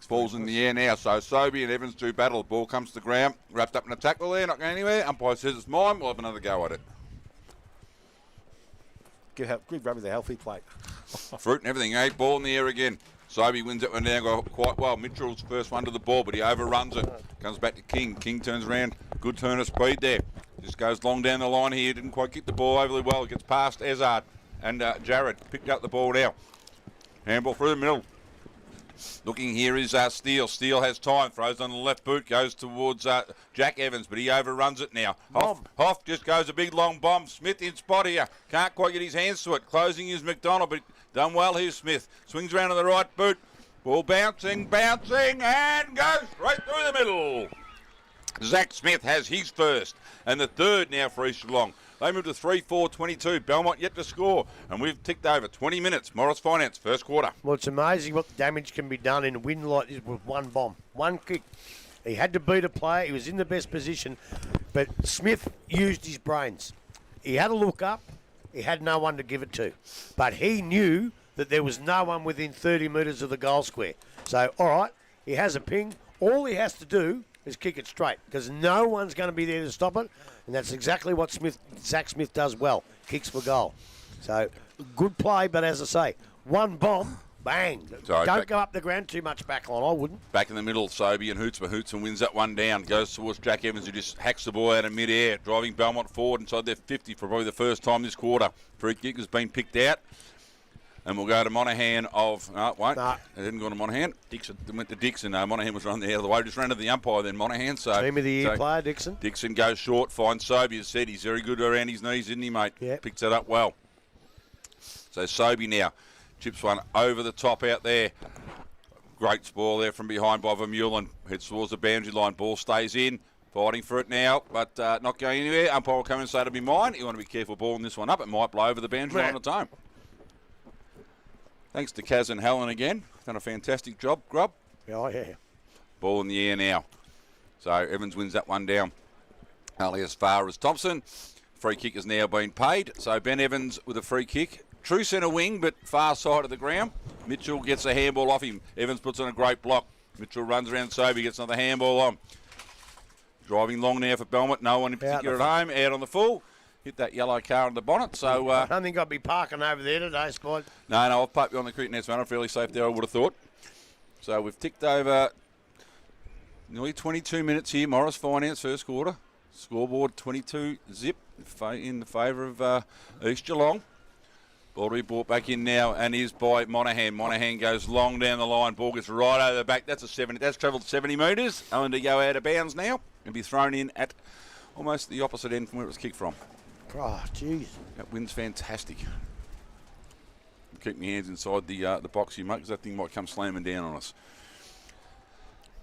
ball's in the air now. So Sobey and Evans do battle. Ball comes to the ground. Wrapped up in a tackle there. Not going anywhere. Umpire says it's mine. We'll have another go at it. Good rub with the healthy plate. Fruit and everything, eh? Ball in the air again. Sobey wins it one down, got quite well. Mitchell's first one to the ball, but he overruns it. Comes back to King. King turns around. Good turn of speed there. Just goes long down the line here. Didn't quite get the ball overly well. Gets past Ezard. And Jared picked up the ball now. Handball through the middle. Looking here is Steele. Steele has time. Throws on the left boot. Goes towards Jack Evans, but he overruns it now. Hoff just goes a big long bomb. Smith in spot here. Can't quite get his hands to it. Closing is McDonald, but done well here, Smith. Swings around on the right boot. Ball bouncing, and goes straight through the middle. Zach Smith has his first, and the third now for East Geelong. They move to 3-4-22. Belmont yet to score, and we've ticked over 20 minutes. Morris Finance, first quarter. Well, it's amazing what damage can be done in a win like this with one bomb. One kick. He had to beat a player. He was in the best position, but Smith used his brains. He had to look up. He had no one to give it to. But he knew that there was no one within 30 metres of the goal square. So, all right, he has a ping. All he has to do is kick it straight because no one's going to be there to stop it. And that's exactly what Zach Smith does well. Kicks for goal. So, good play, but as I say, one bomb, bang. Don't go up the ground too much backline, I wouldn't. Back in the middle, Sobey and Hootsma. Hootsma wins that one down. Goes towards Jack Evans, who just hacks the ball out of mid-air, driving Belmont forward inside their 50 for probably the first time this quarter. Free kick has been picked out. And we'll go to Monaghan of... No, it won't. No. It didn't go to Monaghan. Dixon. It went to Dixon. No, Monaghan was running the other way. Just ran to the umpire then, Monaghan. So, Team of the year player, Dixon. Dixon goes short, finds Sobey. As said, he's very good around his knees, isn't he, mate? Yep. Picks it up well. So Sobey now chips one over the top out there. Great spoil there from behind by Vermeulen. Heads towards the boundary line. Ball stays in. Fighting for it now, but not going anywhere. Umpire will come and say it'll be mine. You want to be careful balling this one up. It might blow over the boundary line on its own. Thanks to Kaz and Helen again. Done a fantastic job, Grub. Oh, yeah. Ball in the air now. So Evans wins that one down. Only as far as Thompson. Free kick has now been paid. So Ben Evans with a free kick. True centre wing, but far side of the ground. Mitchell gets a handball off him. Evans puts on a great block. Mitchell runs around Sobey, gets another handball on. Driving long now for Belmont. No one in particular at home. Out on the full. Hit that yellow car on the bonnet. So I don't think I'd be parking over there today, Spud. No, I'll park you on the cricket nets, man. I'm fairly safe there, I would have thought. So we've ticked over nearly 22 minutes here. Morris Finance, first quarter. Scoreboard 22 zip in the favour of East Geelong. Ball to be brought back in now and is by Monaghan. Monaghan goes long down the line. Ball gets right over the back. That's travelled 70 metres. Going to go out of bounds now and be thrown in at almost the opposite end from where it was kicked from. Oh, jeez. That wind's fantastic. Keep my hands inside the box here, mate, because that thing might come slamming down on us.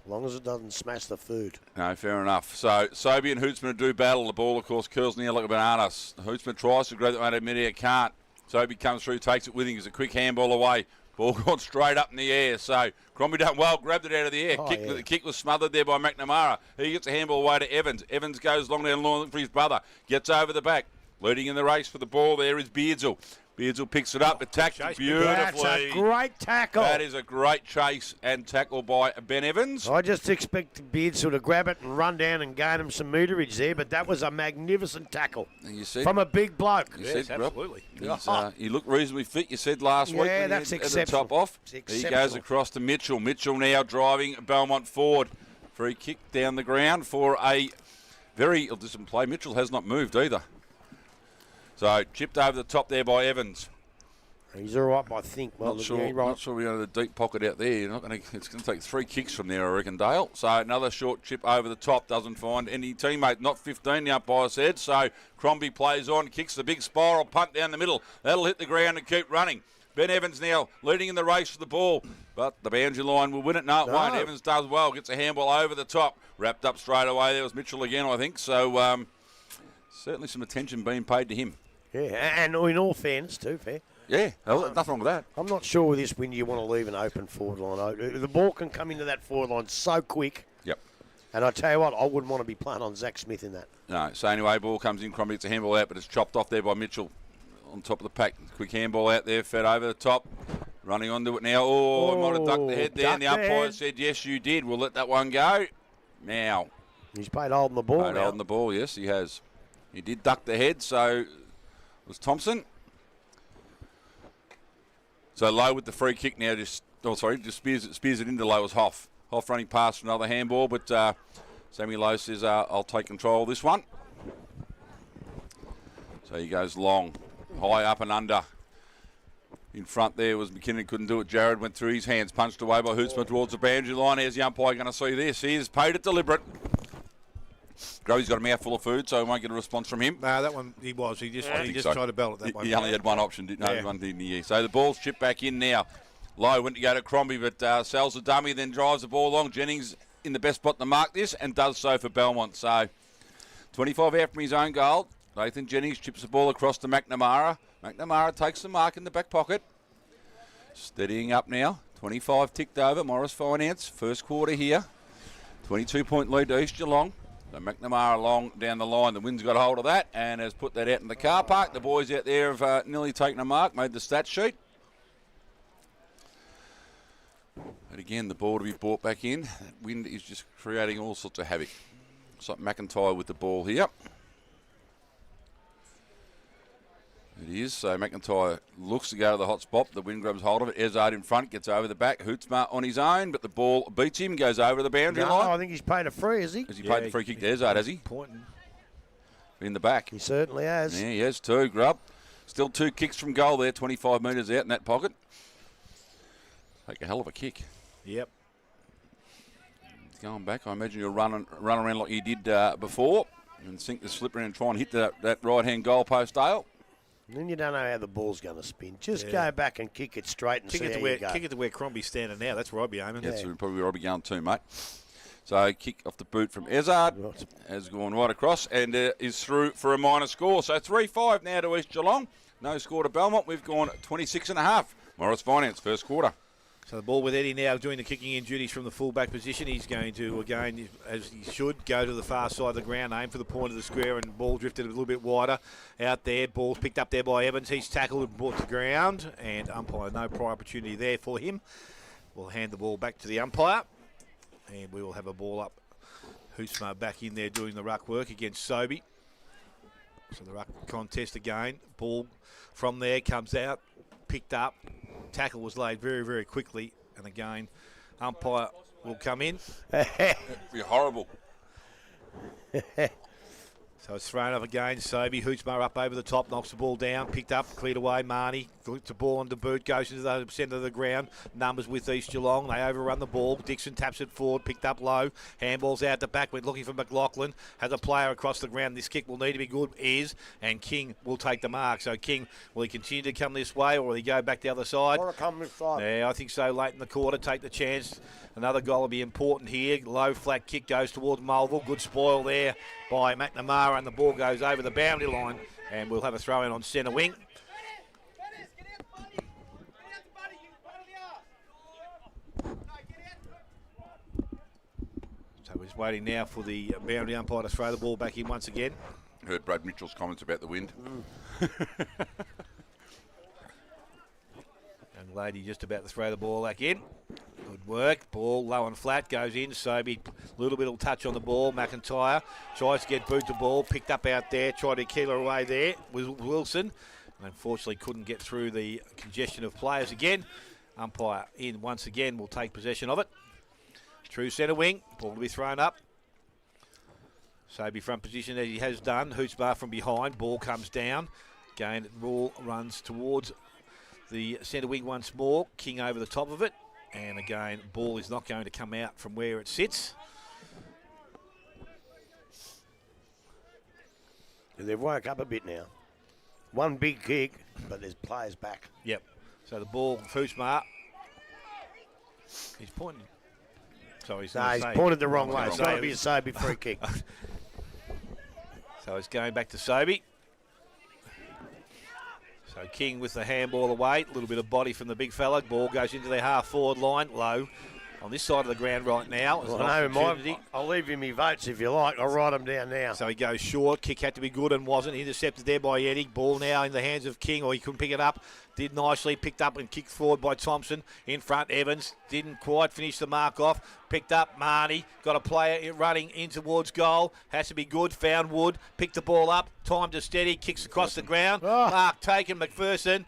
As long as it doesn't smash the food. No, fair enough. So Sobey and Hootsman do battle. The ball, of course, curls in the air like a banana. Hootsman tries to grab that one at mid-air, can't. Sobey comes through, takes it with him. It's a quick handball away. Ball gone straight up in the air. So Crombie done well, grabbed it out of the air. The kick was smothered there by McNamara. He gets a handball away to Evans. Evans goes long down the line for his brother. Gets over the back. Leading in the race for the ball there is Beardsall. Beardsville picks it up, attacked Chase, beautifully. That's a great tackle. That is a great chase and tackle by Ben Evans. I just expected Beardsville to grab it and run down and gain him some meterage there, but that was a magnificent tackle And you said, from a big bloke. you Yes, said, Rob, absolutely. he looked reasonably fit, you said last week. Yeah, when that's he had the exceptional. top off. It's He goes exceptional. across to Mitchell. Mitchell now driving Belmont forward. Free kick down the ground for a very ill-disciplined play. Mitchell has not moved either. So chipped over the top there by Evans. He's all right, I think. Well, Not yeah, sure. right. Not sure we got a deep pocket out there. You're not going to. It's going to take 3 kicks from there, I reckon, Dale. So another short chip over the top doesn't find any teammate. Not 15. The umpire said. So Crombie plays on, kicks the big spiral punt down the middle. That'll hit the ground and keep running. Ben Evans now leading in the race for the ball, but the boundary line will win it. No, it won't. Evans does well. Gets a handball over the top. Wrapped up straight away. There was Mitchell again, I think. So certainly some attention being paid to him. Yeah, and in all fairness, too, fair. Yeah, nothing wrong with that. I'm not sure with this when you want to leave an open forward line. The ball can come into that forward line so quick. Yep. And I tell you what, I wouldn't want to be playing on Zach Smith in that. No, so anyway, ball comes in, Crombie gets a handball out, but it's chopped off there by Mitchell on top of the pack. Quick handball out there, fed over the top. Running onto it now. Oh, he might have ducked the head there, and the ducked the umpire head. said, yes, you did. We'll let that one go. Now. He's played holding the ball now. Holding the ball, yes, he has. He did duck the head, so it was Thompson. So Lowe with the free kick now, just spears it into Lowe as Hoff. Hoff running past for another handball, but Sammy Lowe says, I'll take control of this one. So he goes long, high up and under. In front there was McKinnon, couldn't do it. Jared went through his hands, punched away by Hootsma towards the boundary line. Here's the umpire going to see this. He has paid it deliberate. Grovy's got a mouthful of food, so we won't get a response from him. No, that one he was. He just tried to belt it that one. He only had one option, didn't he? So the ball's chipped back in now. Lowe went to go to Crombie, but sells the dummy, then drives the ball along. Jennings in the best spot to mark this, and does so for Belmont. So 25 out from his own goal. Nathan Jennings chips the ball across to McNamara. McNamara takes the mark in the back pocket. Steadying up now. 25 ticked over. Morris Finance, first quarter here. 22-point lead to East Geelong. So McNamara long down the line. The wind's got a hold of that and has put that out in the car park. The boys out there have nearly taken a mark, made the stat sheet. And again, the ball to be brought back in. That wind is just creating all sorts of havoc. It's like McIntyre with the ball here. It is. So McIntyre looks to go to the hot spot. The wind grabs hold of it. Ezard in front, gets over the back. Hootsma on his own, but the ball beats him, goes over the boundary line. I think he's paid a free, has he? Has he paid the free kick to Ezard, has he? Pointing. In the back. He certainly has. Yeah, he has too, Grub. Still 2 kicks from goal there, 25 metres out in that pocket. Take a hell of a kick. Yep. Going back, I imagine you'll run around like you did before and sink the slipper in and try and hit that right-hand goal post, Dale. And then you don't know how the ball's going to spin. Just go back and kick it straight and Kick see it how to where you go. kick it to where Crombie's standing now. That's where I'd be aiming. That's probably where I'll be going too, mate. So kick off the boot from Ezard. Has gone right across and is through for a minor score. So 3-5 now to East Geelong. No score to Belmont. We've gone 26.5. Morris Finance, first quarter. So the ball with Eddie now doing the kicking in duties from the fullback position. He's going to, again, as he should, go to the far side of the ground, aim for the point of the square, and ball drifted a little bit wider out there. Ball's picked up there by Evans. He's tackled and brought to ground, and umpire, no prior opportunity there for him. We'll hand the ball back to the umpire, and we will have a ball up. Hootsma back in there doing the ruck work against Sobey. So the ruck contest again. Ball from there comes out, picked up. Tackle was laid very, very quickly. And again, umpire will come in. It'd be horrible. So it's thrown up again. Sobey, Hootsma up over the top, knocks the ball down, picked up, cleared away. Marnie flips the ball on the boot, goes into the centre of the ground. Numbers with East Geelong. They overrun the ball. Dixon taps it forward, picked up low. Handball's out the back. We're looking for McLaughlin. Has a player across the ground. This kick will need to be good. And King will take the mark. So King, will he continue to come this way or will he go back the other side? Or come this side. Yeah, I think so. Late in the quarter, take the chance. Another goal will be important here. Low flat kick goes towards Mulville. Good spoil there by McNamara, and the ball goes over the boundary line, and we'll have a throw in on centre wing. So we're just waiting now for the boundary umpire to throw the ball back in once again. Heard Brad Mitchell's comments about the wind. Lady just about to throw the ball back in. Good work. Ball low and flat, goes in. Sobey, little bit of touch on the ball. McIntyre tries to get boot the ball, picked up out there, tried to kill her away there with Wilson. Unfortunately, couldn't get through the congestion of players again. Umpire in once again will take possession of it. True centre wing, ball to be thrown up. Sobey front position as he has done. Hootsbar from behind, ball comes down. Again, Rule runs towards the centre wing once more. King over the top of it. And again, ball is not going to come out from where it sits. They've woke up a bit now. One big kick, but there's players back. Yep. So the ball, Hootsbar. He's pointing. So he's pointed the wrong way. It's got to be a Sobey free kick. So it's going back to Sobey. So King with the handball away. A little bit of body from the big fella. Ball goes into their half-forward line, low. On this side of the ground right now. I'll leave him my votes if you like. I'll write them down now. So he goes short. Kick had to be good and wasn't. Intercepted there by Eddie. Ball now in the hands of King, or he couldn't pick it up. Did nicely. Picked up and kicked forward by Thompson. In front, Evans. Didn't quite finish the mark off. Picked up Marnie. Got a player running in towards goal. Has to be good. Found Wood. Picked the ball up. Time to steady. Kicks across the ground. Mark taken. McPherson.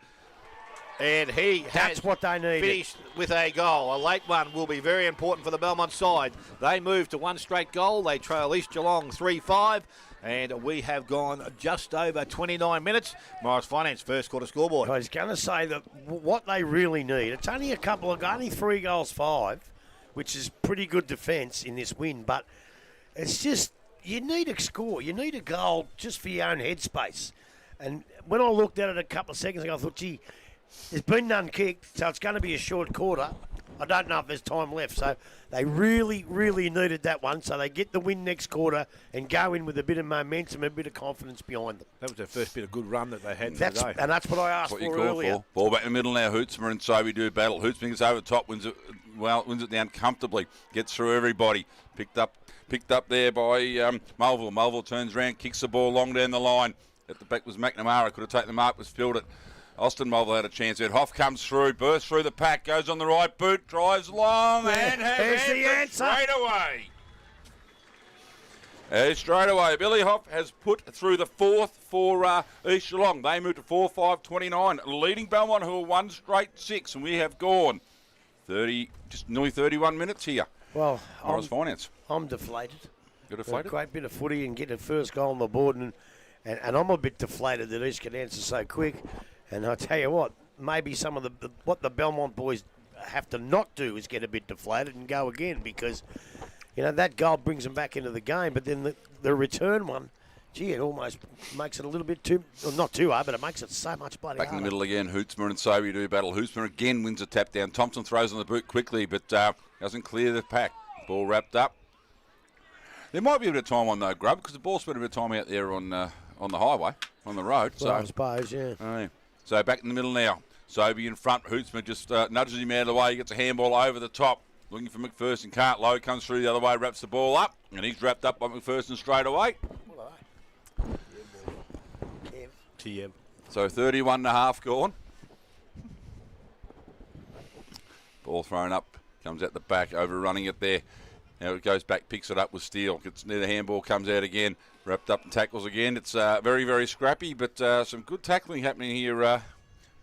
And that's what they need. Finished with a goal. A late one will be very important for the Belmont side. They move to one straight goal. They trail East Geelong 3-5. And we have gone just over 29 minutes. Morris Finance first quarter scoreboard. I was going to say that what they really need, it's only only 3 goals 5, which is pretty good defence in this win. But it's just, you need a score. You need a goal just for your own headspace. And when I looked at it a couple of seconds ago, I thought, gee, there's been none kicked, so it's going to be a short quarter. I don't know if there's time left. So they really, really needed that one. So they get the win next quarter and go in with a bit of momentum, a bit of confidence behind them. That was their first bit of good run that they had today. And that's what I asked for earlier. Ball back in the middle now. Hootsma and Sobey do battle. Hootsma gets over the top, wins it down comfortably. Gets through everybody. Picked up there by Mulville. Mulville turns around, kicks the ball long down the line. At the back was McNamara. Could have taken the mark, was filled it. Austin Mulville had a chance there. Hoff comes through, bursts through the pack, goes on the right boot, drives long, and has the answer straight away. Straight away, Billy Hoff has put through the fourth for East Geelong. They moved to 4-5-29, leading Belmont, who are one straight 6, and we have gone just nearly 31 minutes here. Well, Morris Finance. I'm deflated. You're deflated? A great bit of footy and getting a first goal on the board, and I'm a bit deflated that East can answer so quick. And I tell you what, maybe some of what the Belmont boys have to not do is get a bit deflated and go again, because, that goal brings them back into the game. But then the return one, gee, it almost makes it a little bit too, well, not too hard, but it makes it so much bloody back harder. In the middle again, Hootsma and Sobey do battle. Hootsma again wins a tap down. Thompson throws on the boot quickly, but doesn't clear the pack. Ball wrapped up. There might be a bit of time on though, Grub, because the ball spent a bit of time out there on the highway, on the road. Well, I suppose, yeah. Yeah. So back in the middle now. Sobey in front. Hootsma just nudges him out of the way. He gets a handball over the top. Looking for McPherson. Can't low. Comes through the other way. Wraps the ball up. And he's wrapped up by McPherson straight away. TM. So 31.5 gone. Ball thrown up. Comes out the back. Overrunning it there. Now it goes back. Picks it up with Steele. Gets near the handball. Comes out again. Wrapped up and tackles again. It's very, very scrappy, but some good tackling happening here,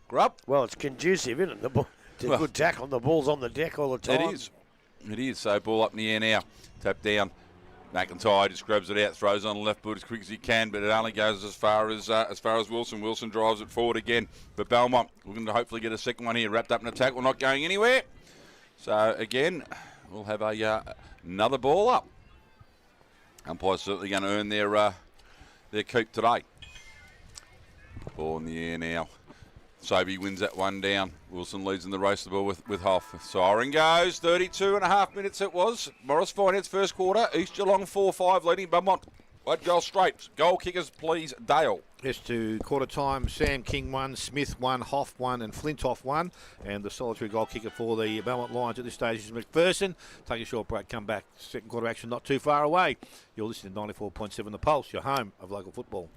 Grub. Well, it's conducive, isn't it? It's a good tackle. The ball's on the deck all the time. It is. So ball up in the air now. Tap down. McIntyre just grabs it out, throws on the left boot as quick as he can, but it only goes as far as Wilson. Wilson drives it forward again. But Belmont looking to hopefully get a second one here. Wrapped up in a tackle, not going anywhere. So again, we'll have another ball up. Umpire's certainly going to earn their keep today. Ball in the air now. Sobey wins that one down. Wilson leads in the race the ball with Hoff. Siren goes. 32.5 minutes it was. Morris Finance first quarter. East Geelong 4-5 leading Belmont. 1 goal straight. Goal kickers, please, Dale. Yes, to quarter time, Sam King 1, Smith 1, Hoff 1 and Flintoff 1. And the solitary goal kicker for the Belmont Lions at this stage is McPherson. Take a short break, come back. Second quarter action not too far away. You're listening to 94.7 The Pulse, your home of local football.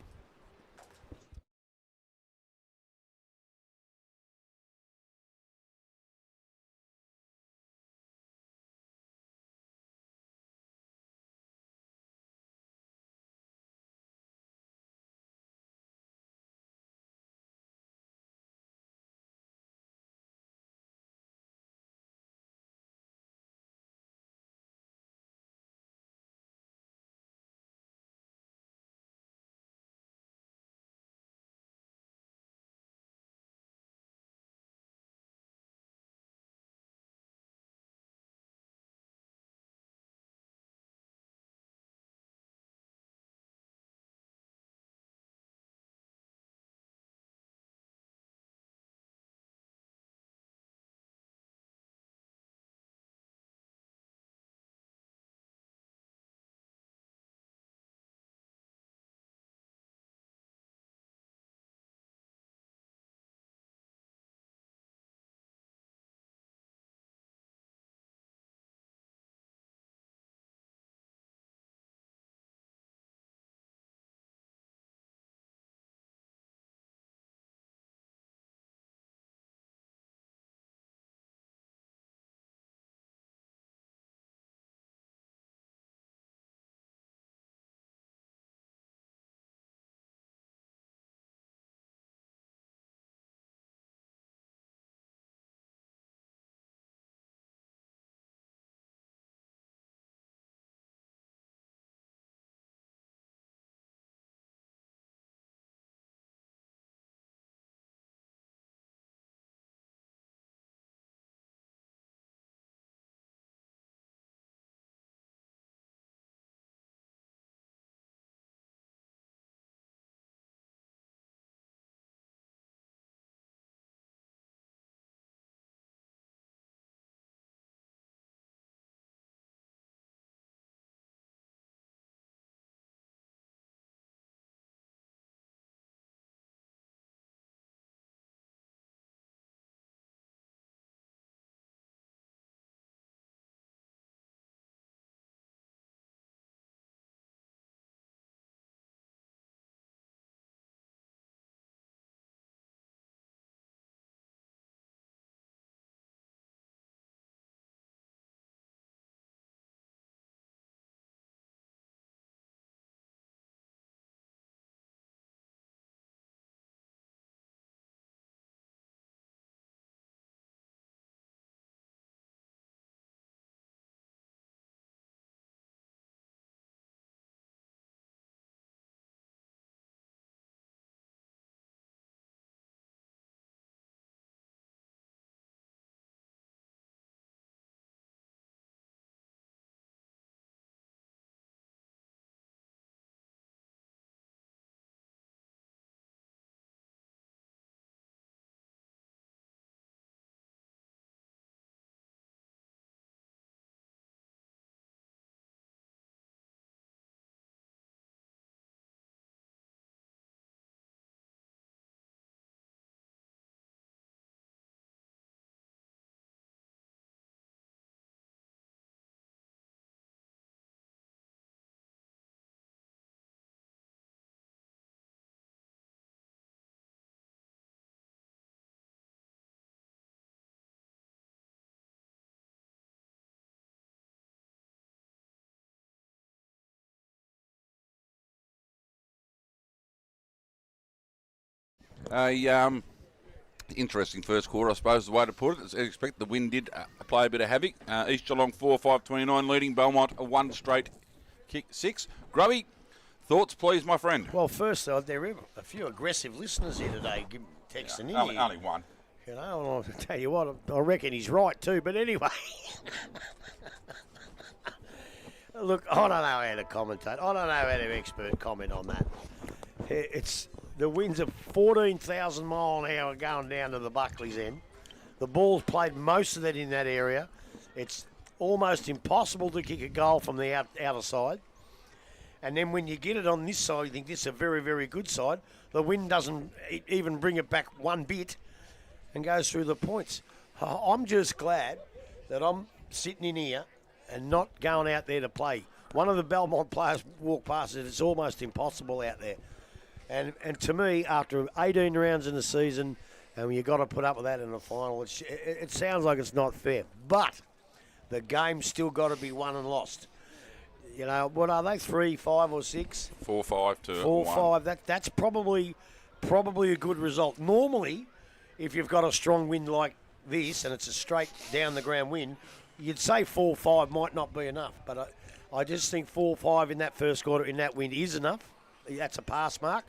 Interesting first quarter, I suppose, is the way to put it. As I expect, the wind did play a bit of havoc. East Geelong 4-5-29 leading. Belmont a one straight kick 6. Grubby, thoughts, please, my friend. Well, first, there are a few aggressive listeners here today texting in. Only one. You know, I'll tell you what, I reckon he's right too. But anyway, look, I don't know how to commentate. I don't know how to expert comment on that. It's the winds are 14,000 mile an hour going down to the Buckley's end. The ball's played most of that in that area. It's almost impossible to kick a goal from the outer side. And then when you get it on this side, you think this is a very, very good side. The wind doesn't even bring it back one bit and goes through the points. I'm just glad that I'm sitting in here and not going out there to play. One of the Belmont players walked past it. It's almost impossible out there. And to me, after 18 rounds in the season, and you've got to put up with that in the final, it sounds like it's not fair. But the game's still got to be won and lost. You know, what are they, 3, 5 or 6? 4-5 to 4-5. That's probably a good result. Normally, if you've got a strong wind like this and it's a straight down the ground wind, you'd say 4-5 might not be enough. But I just think 4-5 in that first quarter in that wind is enough. That's a pass mark.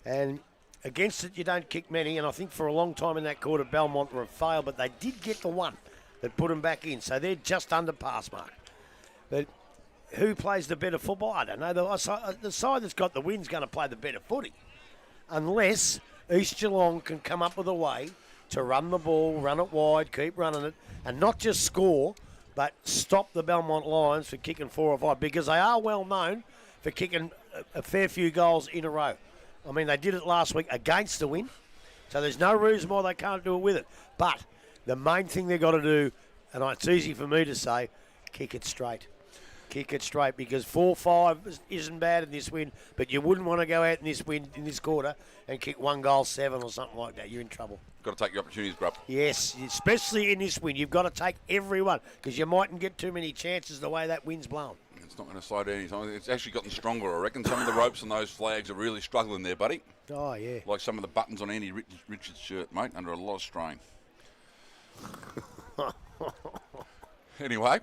And against it, you don't kick many. And I think for a long time in that quarter, Belmont were a fail, but they did get the one that put them back in. So they're just under pass mark. But who plays the better football? I don't know. The side that's got the win's going to play the better footy. Unless East Geelong can come up with a way to run the ball, run it wide, keep running it, and not just score, but stop the Belmont Lions for kicking 4 or 5, because they are well known for kicking a fair few goals in a row. I mean, they did it last week against the win, so there's no reason why they can't do it with it. But the main thing they've got to do, and it's easy for me to say, kick it straight. Kick it straight, because 4-5 isn't bad in this win, but you wouldn't want to go out in this win in this quarter and kick 1 goal 7 or something like that. You're in trouble. Got to take your opportunities, Grub. Yes, especially in this win. You've got to take every one, because you mightn't get too many chances the way that wind's blown. It's not going to slow down anytime. It's actually gotten stronger, I reckon. Some of the ropes on those flags are really struggling there, buddy. Oh, yeah. Like some of the buttons on Andy Richards' shirt, mate, under a lot of strain. Anyway,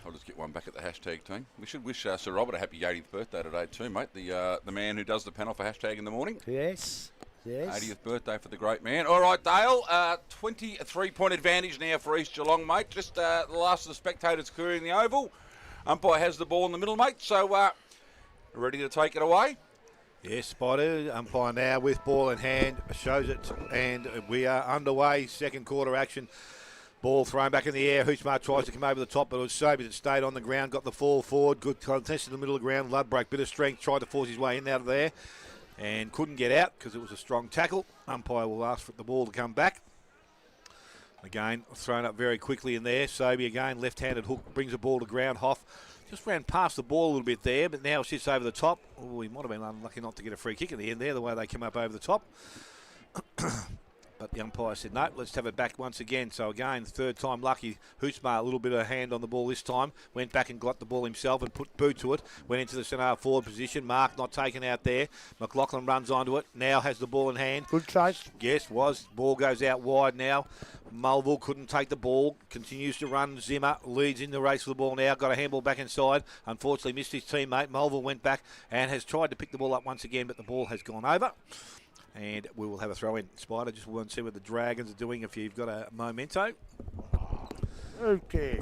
I'll just get one back at the hashtag team. We should wish Sir Robert a happy 80th birthday today too, mate. The man who does the panel for hashtag in the morning. Yes. 80th birthday for the great man. All right, Dale, 23-point advantage now for East Geelong, mate. Just the last of the spectators clearing the oval. Umpire has the ball in the middle, mate, so ready to take it away? Yes, Spider. Umpire now with ball in hand, shows it, and we are underway. Second quarter action. Ball thrown back in the air. Hoochmar tries to come over the top, but it was Sobey that stayed on the ground, got the fall forward. Good contest in the middle of the ground. Ludbroke, bit of strength, tried to force his way in out of there and couldn't get out because it was a strong tackle. Umpire will ask for the ball to come back. Again, thrown up very quickly in there. Sobey again, left-handed hook, brings the ball to ground. Hoff just ran past the ball a little bit there, but now sits over the top. Oh, he might have been unlucky not to get a free kick in the end there, the way they come up over the top. But the umpire said, no, let's have it back once again. So again, third time lucky. Hoochmar, a little bit of hand on the ball this time. Went back and got the ball himself and put boot to it. Went into the centre forward position. Mark not taken out there. McLaughlin runs onto it. Now has the ball in hand. Good chase. Yes, was. Ball goes out wide now. Mulville couldn't take the ball. Continues to run. Zimmer leads in the race for the ball now. Got a handball back inside. Unfortunately missed his teammate. Mulville went back and has tried to pick the ball up once again, but the ball has gone over. And we will have a throw in. Spider, just want to see what the Dragons are doing if you've got a memento. Okay.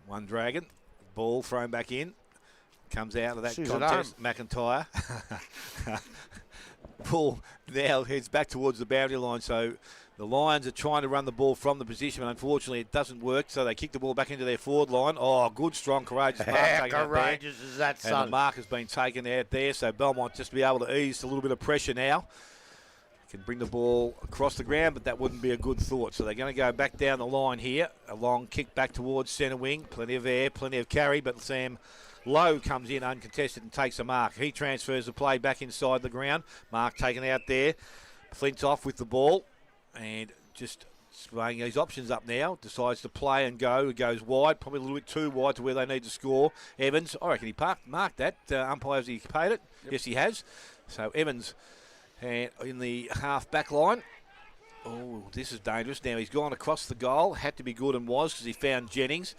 One Dragon. Ball thrown back in. Comes out of that She's contest. McIntyre. Ball now heads back towards the boundary line. So the Lions are trying to run the ball from the position, but unfortunately it doesn't work. So they kick the ball back into their forward line. Oh, good, strong, courageous mark. How taken out courageous there. is that, son? And the mark has been taken out there. So Belmont just be able to ease a little bit of pressure now. Can bring the ball across the ground, but that wouldn't be a good thought. So they're going to go back down the line here. A long kick back towards centre wing. Plenty of air, plenty of carry, but Sam Lowe comes in uncontested and takes a mark. He transfers the play back inside the ground. Mark taken out there. Flint's off with the ball and just weighing his options up now. Decides to play and go. It goes wide, probably a little bit too wide to where they need to score. Evans, I reckon he marked that. Umpire, has he paid it? Yep. Yes, he has. So Evans And in the half back line. Oh, this is dangerous. Now he's gone across the goal. Had to be good and was because he found Jennings.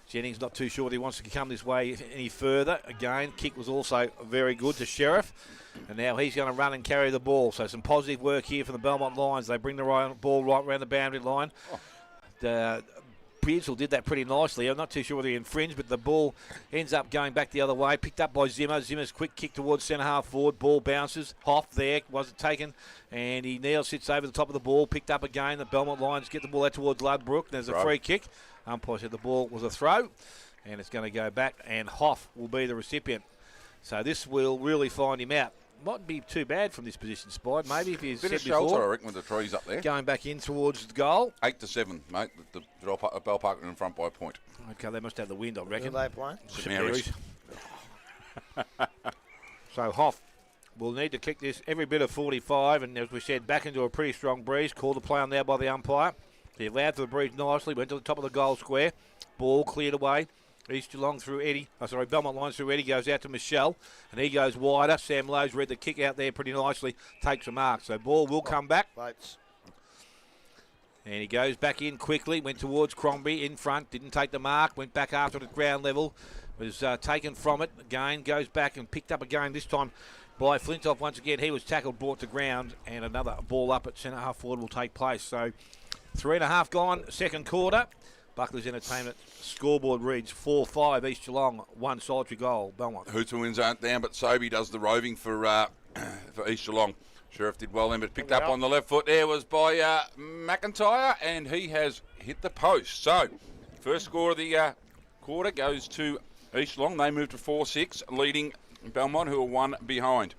Jennings not too sure that he wants to come this way any further. Again, kick was also very good to Sheriff. And now he's going to run and carry the ball. So some positive work here from the Belmont Lions. They bring the ball right around the boundary line. Beardsall did that pretty nicely. I'm not too sure whether he infringed, but the ball ends up going back the other way. Picked up by Zimmer. Zimmer's quick kick towards centre half forward. Ball bounces. Hoff there. Wasn't taken. And he now sits over the top of the ball. Picked up again. The Belmont Lions get the ball out towards Ludbrook. There's a free kick. Umpire said the ball was a throw. And it's going to go back. And Hoff will be the recipient. So this will really find him out. Mightn't be too bad from this position, Spide. Maybe if he's Bit said of shelter, before. I reckon, with the trees up there. Going back in towards the goal. 8-7, mate. The Bell Park in front by a point. Okay, they must have the wind, I Who reckon. are they playing? St Mary's. So Hoff will need to kick this every bit of 45, and as we said, back into a pretty strong breeze. Called the play on there by the umpire. He allowed for the breeze nicely, went to the top of the goal square. Ball cleared away. East Geelong through Eddie. Belmont Lions through Eddie, goes out to Michelle, and he goes wider. Sam Lowe's read the kick out there pretty nicely, takes a mark. So ball will come back. Votes. And he goes back in quickly, went towards Crombie in front, didn't take the mark, went back after it at ground level, was taken from it again, goes back and picked up again, this time by Flintoff once again. He was tackled, brought to ground, and another ball up at centre half forward will take place. So 3.5 gone, second quarter. Buckley's Entertainment scoreboard reads 4-5 East Geelong, 1 solitary goal, Belmont. Hooter wins aren't down, but Sobey does the roving for East Geelong. Sheriff did well then, but picked up on the left foot there was by McIntyre, and he has hit the post. So, first score of the quarter goes to East Geelong. They move to 4-6, leading Belmont, who are 1 behind.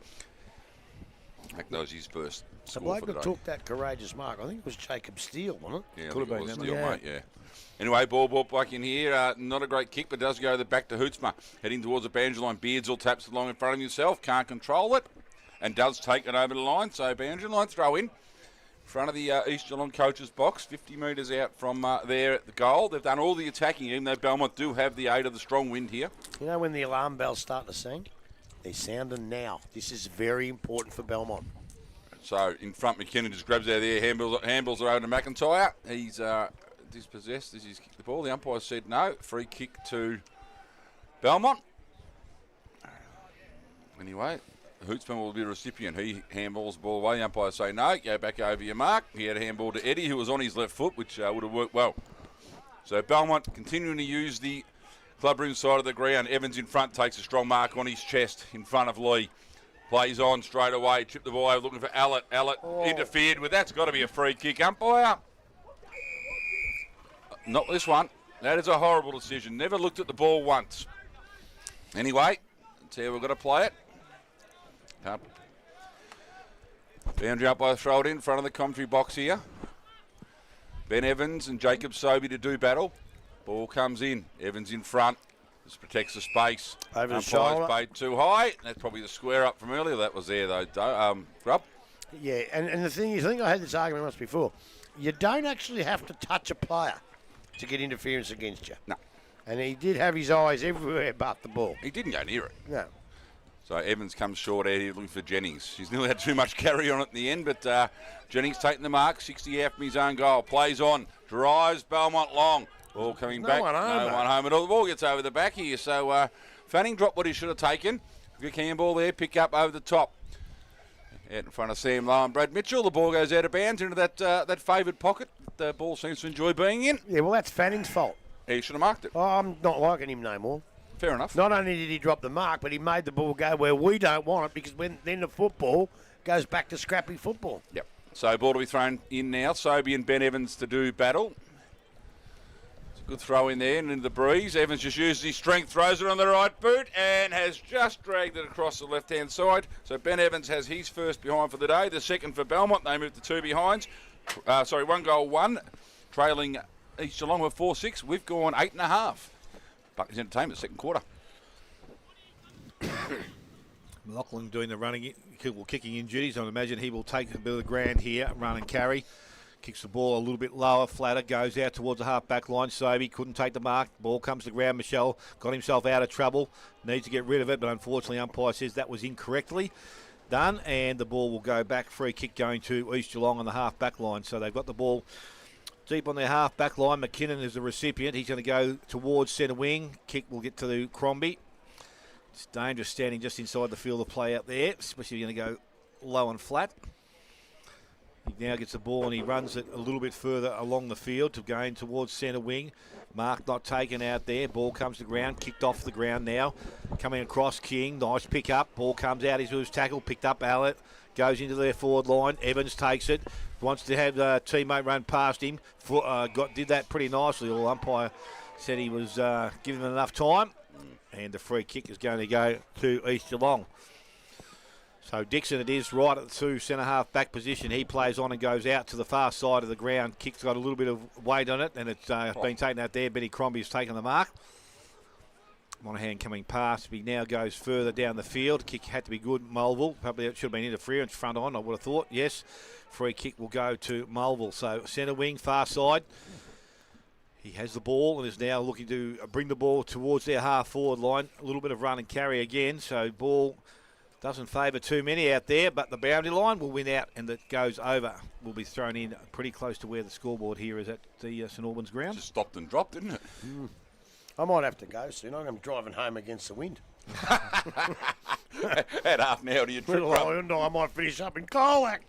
That was his first The score bloke for the that day. took that courageous mark, I think it was Jacob Steele, wasn't it? Yeah, Could have been, was didn't Steele, it? mate, yeah. Anyway, ball brought back in here. Not a great kick, but does go back to Hootsma. Heading towards the boundary line. Beardsall taps it along in front of himself. Can't control it. And does take it over the line. So boundary line throw in. Front of the East Geelong coach's box. 50 metres out from there at the goal. They've done all the attacking, even though Belmont do have the aid of the strong wind here. You know when the alarm bells start to sing? They're sounding now. This is very important for Belmont. So in front, McKinnon just grabs out of there. Handballs are over to McIntyre. He's dispossessed as he's kicked the ball. The umpire said no. Free kick to Belmont. Anyway, Hootsman will be the recipient. He handballs the ball away. The umpire say no. Go back over your mark. He had a handball to Eddie, who was on his left foot, which would have worked well. So Belmont continuing to use the clubroom side of the ground. Evans in front takes a strong mark on his chest in front of Lee. Plays on straight away. Chipped the ball over looking for Allett. Allett interfered with. That's got to be a free kick. Umpire. Not this one. That is a horrible decision. Never looked at the ball once. Anyway, that's how we've got to play it. Boundary up by the throw it in front of the commentary box here. Ben Evans and Jacob Sobey to do battle. Ball comes in. Evans in front. This protects the space. Over the shoulder. Paid too high. That's probably the square up from earlier. That was there though. Grub. Yeah, and the thing is, I think I had this argument once before. You don't actually have to touch a player to get interference against you. No. And he did have his eyes everywhere but the ball. He didn't go near it. No. So Evans comes short out here looking for Jennings. He's nearly had too much carry on it in the end, but Jennings taking the mark. 60 out from his own goal. Plays on. Drives Belmont long. Ball coming back. No one home at all. The ball gets over the back here. So Fanning dropped what he should have taken. Good handball there. Pick up over the top. Out in front of Sam Lowe and Brad Mitchell. The ball goes out of bounds into that favoured pocket. The ball seems to enjoy being in. Yeah, well, that's Fanning's fault. He should have marked it. Oh, I'm not liking him no more. Fair enough. Not only did he drop the mark, but he made the ball go where we don't want it, because then the football goes back to scrappy football. Yep. So ball to be thrown in now. Sobey and Ben Evans to do battle. It's a good throw in there and into the breeze. Evans just uses his strength, throws it on the right boot and has just dragged it across the left-hand side. So Ben Evans has his first behind for the day. The second for Belmont. They move to 2 behinds. 1 goal, 1. Trailing East Geelong with 4-6. We've gone 8.5. Buckley's Entertainment, second quarter. McLaughlin doing the running, kicking in duties. I imagine he will take a bit of the ground here, run and carry. Kicks the ball a little bit lower, flatter, goes out towards the half-back line. Sobey couldn't take the mark. Ball comes to the ground. Michelle got himself out of trouble. Needs to get rid of it, but unfortunately umpire says that was incorrectly. done, and the ball will go back. Free kick going to East Geelong on the half back line. So they've got the ball deep on their half back line. McKinnon is the recipient. He's going to go towards centre wing. Kick will get to the Crombie. It's dangerous standing just inside the field of play out there, especially if you're going to go low and flat. He now gets the ball and he runs it a little bit further along the field to going towards centre wing. Mark not taken out there. Ball comes to ground, kicked off the ground now. Coming across King, nice pick up. Ball comes out, his tackle, picked up Allett. Goes into their forward line. Evans takes it. Wants to have a teammate run past him. Did that pretty nicely. The umpire said he was giving him enough time. And the free kick is going to go to East Geelong. So Dixon it is right at the 2 centre-half back position. He plays on and goes out to the far side of the ground. Kick's got a little bit of weight on it, and it's been taken out there. Benny Crombie's taken the mark. Monahan coming past. He now goes further down the field. Kick had to be good. Mulville. Probably it should have been interference front on, I would have thought. Yes. Free kick will go to Mulville. So centre wing, far side. He has the ball and is now looking to bring the ball towards their half-forward line. A little bit of run and carry again. So ball doesn't favour too many out there, but the boundary line will win out and it goes over. Will be thrown in pretty close to where the scoreboard here is at the St Albans ground. Just stopped and dropped, didn't it? I might have to go soon. I'm driving home against the wind. At half an hour to your trip, I might finish up in Colac.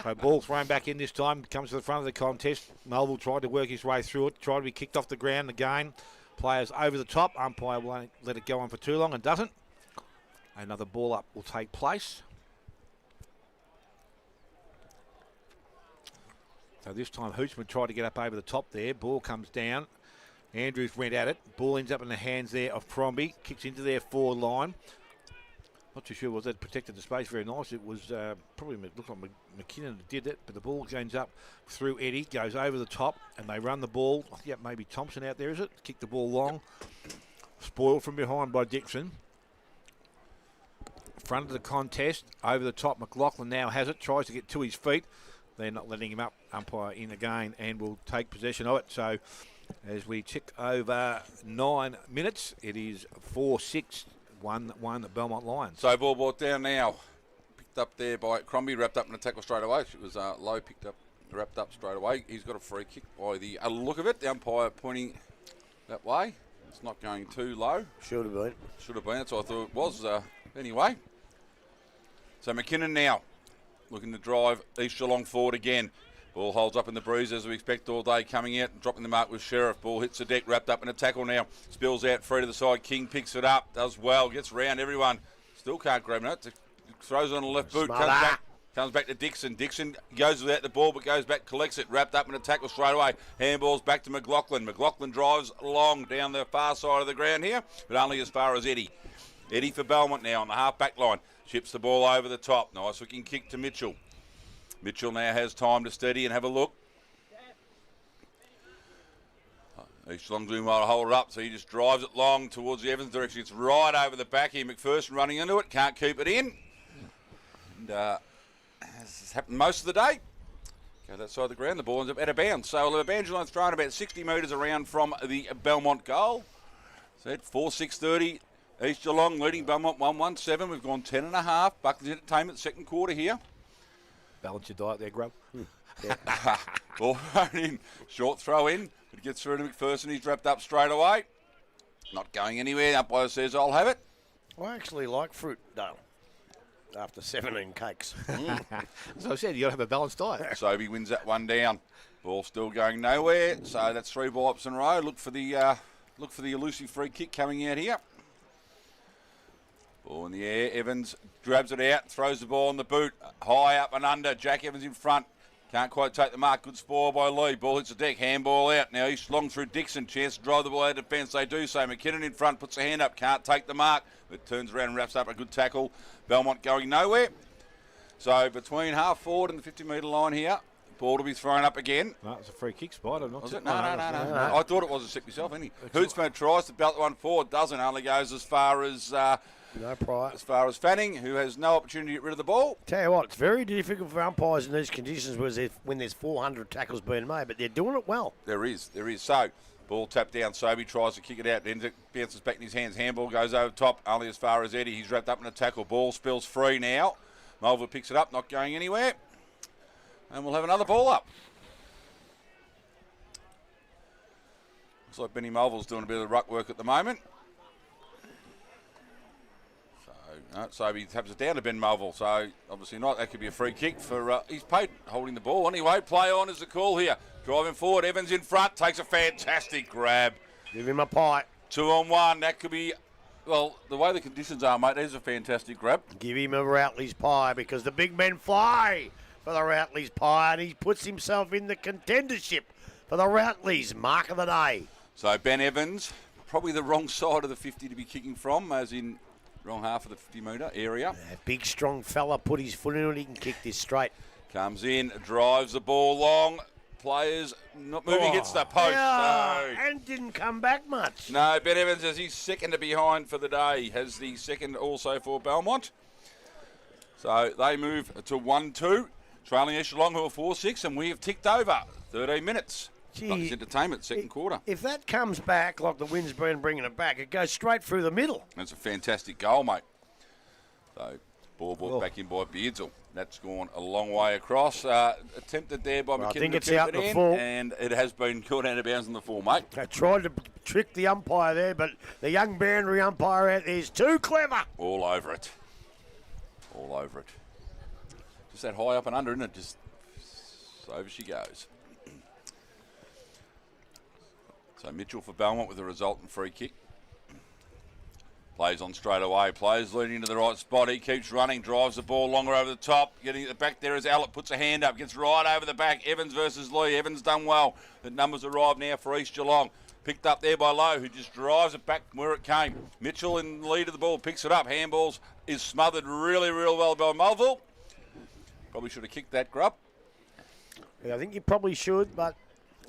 So ball thrown back in this time. Comes to the front of the contest. Melville tried to work his way through it. Tried to be kicked off the ground again. Players over the top. Umpire won't let it go on for too long and doesn't. Another ball up will take place. So this time Hoochman tried to get up over the top there. Ball comes down. Andrews went at it. Ball ends up in the hands there of Crombie. Kicks into their forward line. Not too sure was that protected the space very nice. It was probably looked like McKinnon did it, but the ball goes up through Eddie, goes over the top, and they run the ball. I think maybe Thompson out there, is it? Kick the ball long. Spoiled from behind by Dixon. Front of the contest, over the top. McLaughlin now has it, tries to get to his feet. They're not letting him up. Umpire in again and will take possession of it. So as we tick over 9 minutes, it is 4-6, 1-1 the Belmont Lions. So ball brought down now. Picked up there by Crombie, wrapped up in a tackle straight away. It was low, picked up, wrapped up straight away. He's got a free kick by the look of it. The umpire pointing that way. It's not going too low. Should have been. Should have been. That's what I thought it was. Anyway. So McKinnon now looking to drive East Geelong forward again. Ball holds up in the breeze as we expect all day, coming out and dropping the mark with Sheriff. Ball hits the deck, wrapped up in a tackle now. Spills out free to the side. King picks it up, does well, gets round everyone. Still can't grab it. Throws it on the left boot, comes back to Dixon. Dixon goes without the ball but goes back, collects it, wrapped up in a tackle straight away. Handballs back to McLaughlin. McLaughlin drives long down the far side of the ground here, but only as far as Eddie. Eddie for Belmont now on the half back line. Chips the ball over the top. Nice looking kick to Mitchell. Mitchell now has time to steady and have a look. East Geelong doing well to hold it up, so he just drives it long towards the Evans direction. It's right over the back here. McPherson running into it, can't keep it in. And as has happened most of the day. Go that side of the ground, the ball ends up out of bounds. So the boundary line's thrown about 60 metres around from the Belmont goal. So at 4-6-30. East Geelong leading Belmont 1-1-7. We've gone 10.5. Buckley's Entertainment second quarter here. Balance your diet there, Grub. Ball thrown in. Short throw in. It gets through to McPherson. He's wrapped up straight away. Not going anywhere. Umpire says, I'll have it. I actually like fruit, Dale, after 17 cakes. As I said, you got to have a balanced diet. Sobey wins that one down. Ball still going nowhere. So that's 3 ball ups in a row. Look for the elusive free kick coming out here. Ball in the air. Evans grabs it out, throws the ball in the boot. High up and under. Jack Evans in front. Can't quite take the mark. Good spoil by Lee. Ball hits the deck. Handball out. Now East Geelong through Dixon. Chance to drive the ball out of defence. They do so. McKinnon in front. Puts a hand up. Can't take the mark. It turns around and wraps up a good tackle. Belmont going nowhere. So between half forward and the 50-metre line here. Ball to be thrown up again. No, it's a free kick, Spider. Not was it? No. I thought it was a sick myself. Hootsman tries to belt the one forward. Doesn't. Only goes as far as... no prior. As far as Fanning, who has no opportunity to get rid of the ball. Tell you what, it's very difficult for umpires in these conditions when there's 400 tackles being made, but they're doing it well. There is. So, Ball tapped down. Sobey tries to kick it out. Then it bounces back in his hands. Handball goes over top, only as far as Eddie. He's wrapped up in a tackle. Ball spills free now. Mulville picks it up, not going anywhere. And we'll have another ball up. Looks like Benny Mulville's doing a bit of the ruck work at the moment. Sobey taps it down to Ben Mulville. So obviously not. That could be a free kick for he's paid holding the ball. Anyway, play on is the call here. Driving forward, Evans in front, takes a fantastic grab. Give him a pie. 2-on-1, that could be, well, the way the conditions are, mate, there's a fantastic grab. Give him a Routley's pie because the big men fly for the Routley's pie and he puts himself in the contendership for the Routley's mark of the day. So Ben Evans, probably the wrong side of the 50 to be kicking from, as in wrong half of the 50-metre area. That big, strong fella put his foot in it, he can kick this straight. Comes in, drives the ball long. Players not moving against the post. Yeah, So. and didn't come back much. No, Ben Evans has his second to behind for the day. Has the second also for Belmont. So they move to 1-2. Trailing Geelong who are 4-6, and we have ticked over 13 minutes. Bucks Entertainment, second quarter. If that comes back like the wind's been bringing it back, it goes straight through the middle. That's a fantastic goal, mate. So ball brought back in by Beardsall. That's gone a long way across. Attempted there by McKinnon. I think to it's keep out it the in, full. and it has been caught out of bounds in the full, mate. They tried to trick the umpire there, but the young boundary umpire out there is too clever. All over it. All over it. Just that high up and under, isn't it? Just over she goes. So Mitchell for Belmont with a resultant free kick. Plays on straight away. Plays leading into the right spot. He keeps running, drives the ball longer over the top. Getting at the back there as Allett puts a hand up. Gets right over the back. Evans versus Lee. Evans done well. The numbers arrive now for East Geelong. Picked up there by Lowe, who just drives it back where it came. Mitchell in the lead of the ball. Picks it up. Handballs is smothered really, real well by Mulville. Probably should have kicked that, Grub. Yeah, I think you probably should, but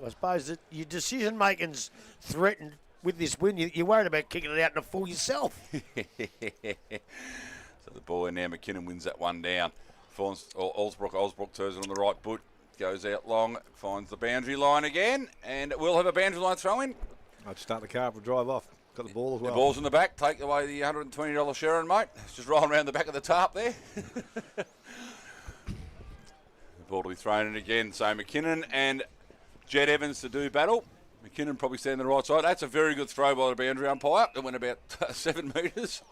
I suppose that your decision making's threatened with this win. You're worried about kicking it out in the full yourself. So the ball in now, McKinnon wins that one down. Finds Olsbrook turns it on the right boot, goes out long, finds the boundary line again, and we'll have a boundary line throw in. I'd start the car and drive off. Got the ball as well. The ball's in the back. Take away the $120 Sharon, mate. It's just rolling around the back of the tarp there. The ball to be thrown in again. So McKinnon and Jed Evans to do battle. McKinnon probably standing the right side. That's a very good throw by the boundary umpire. It went about 7 metres.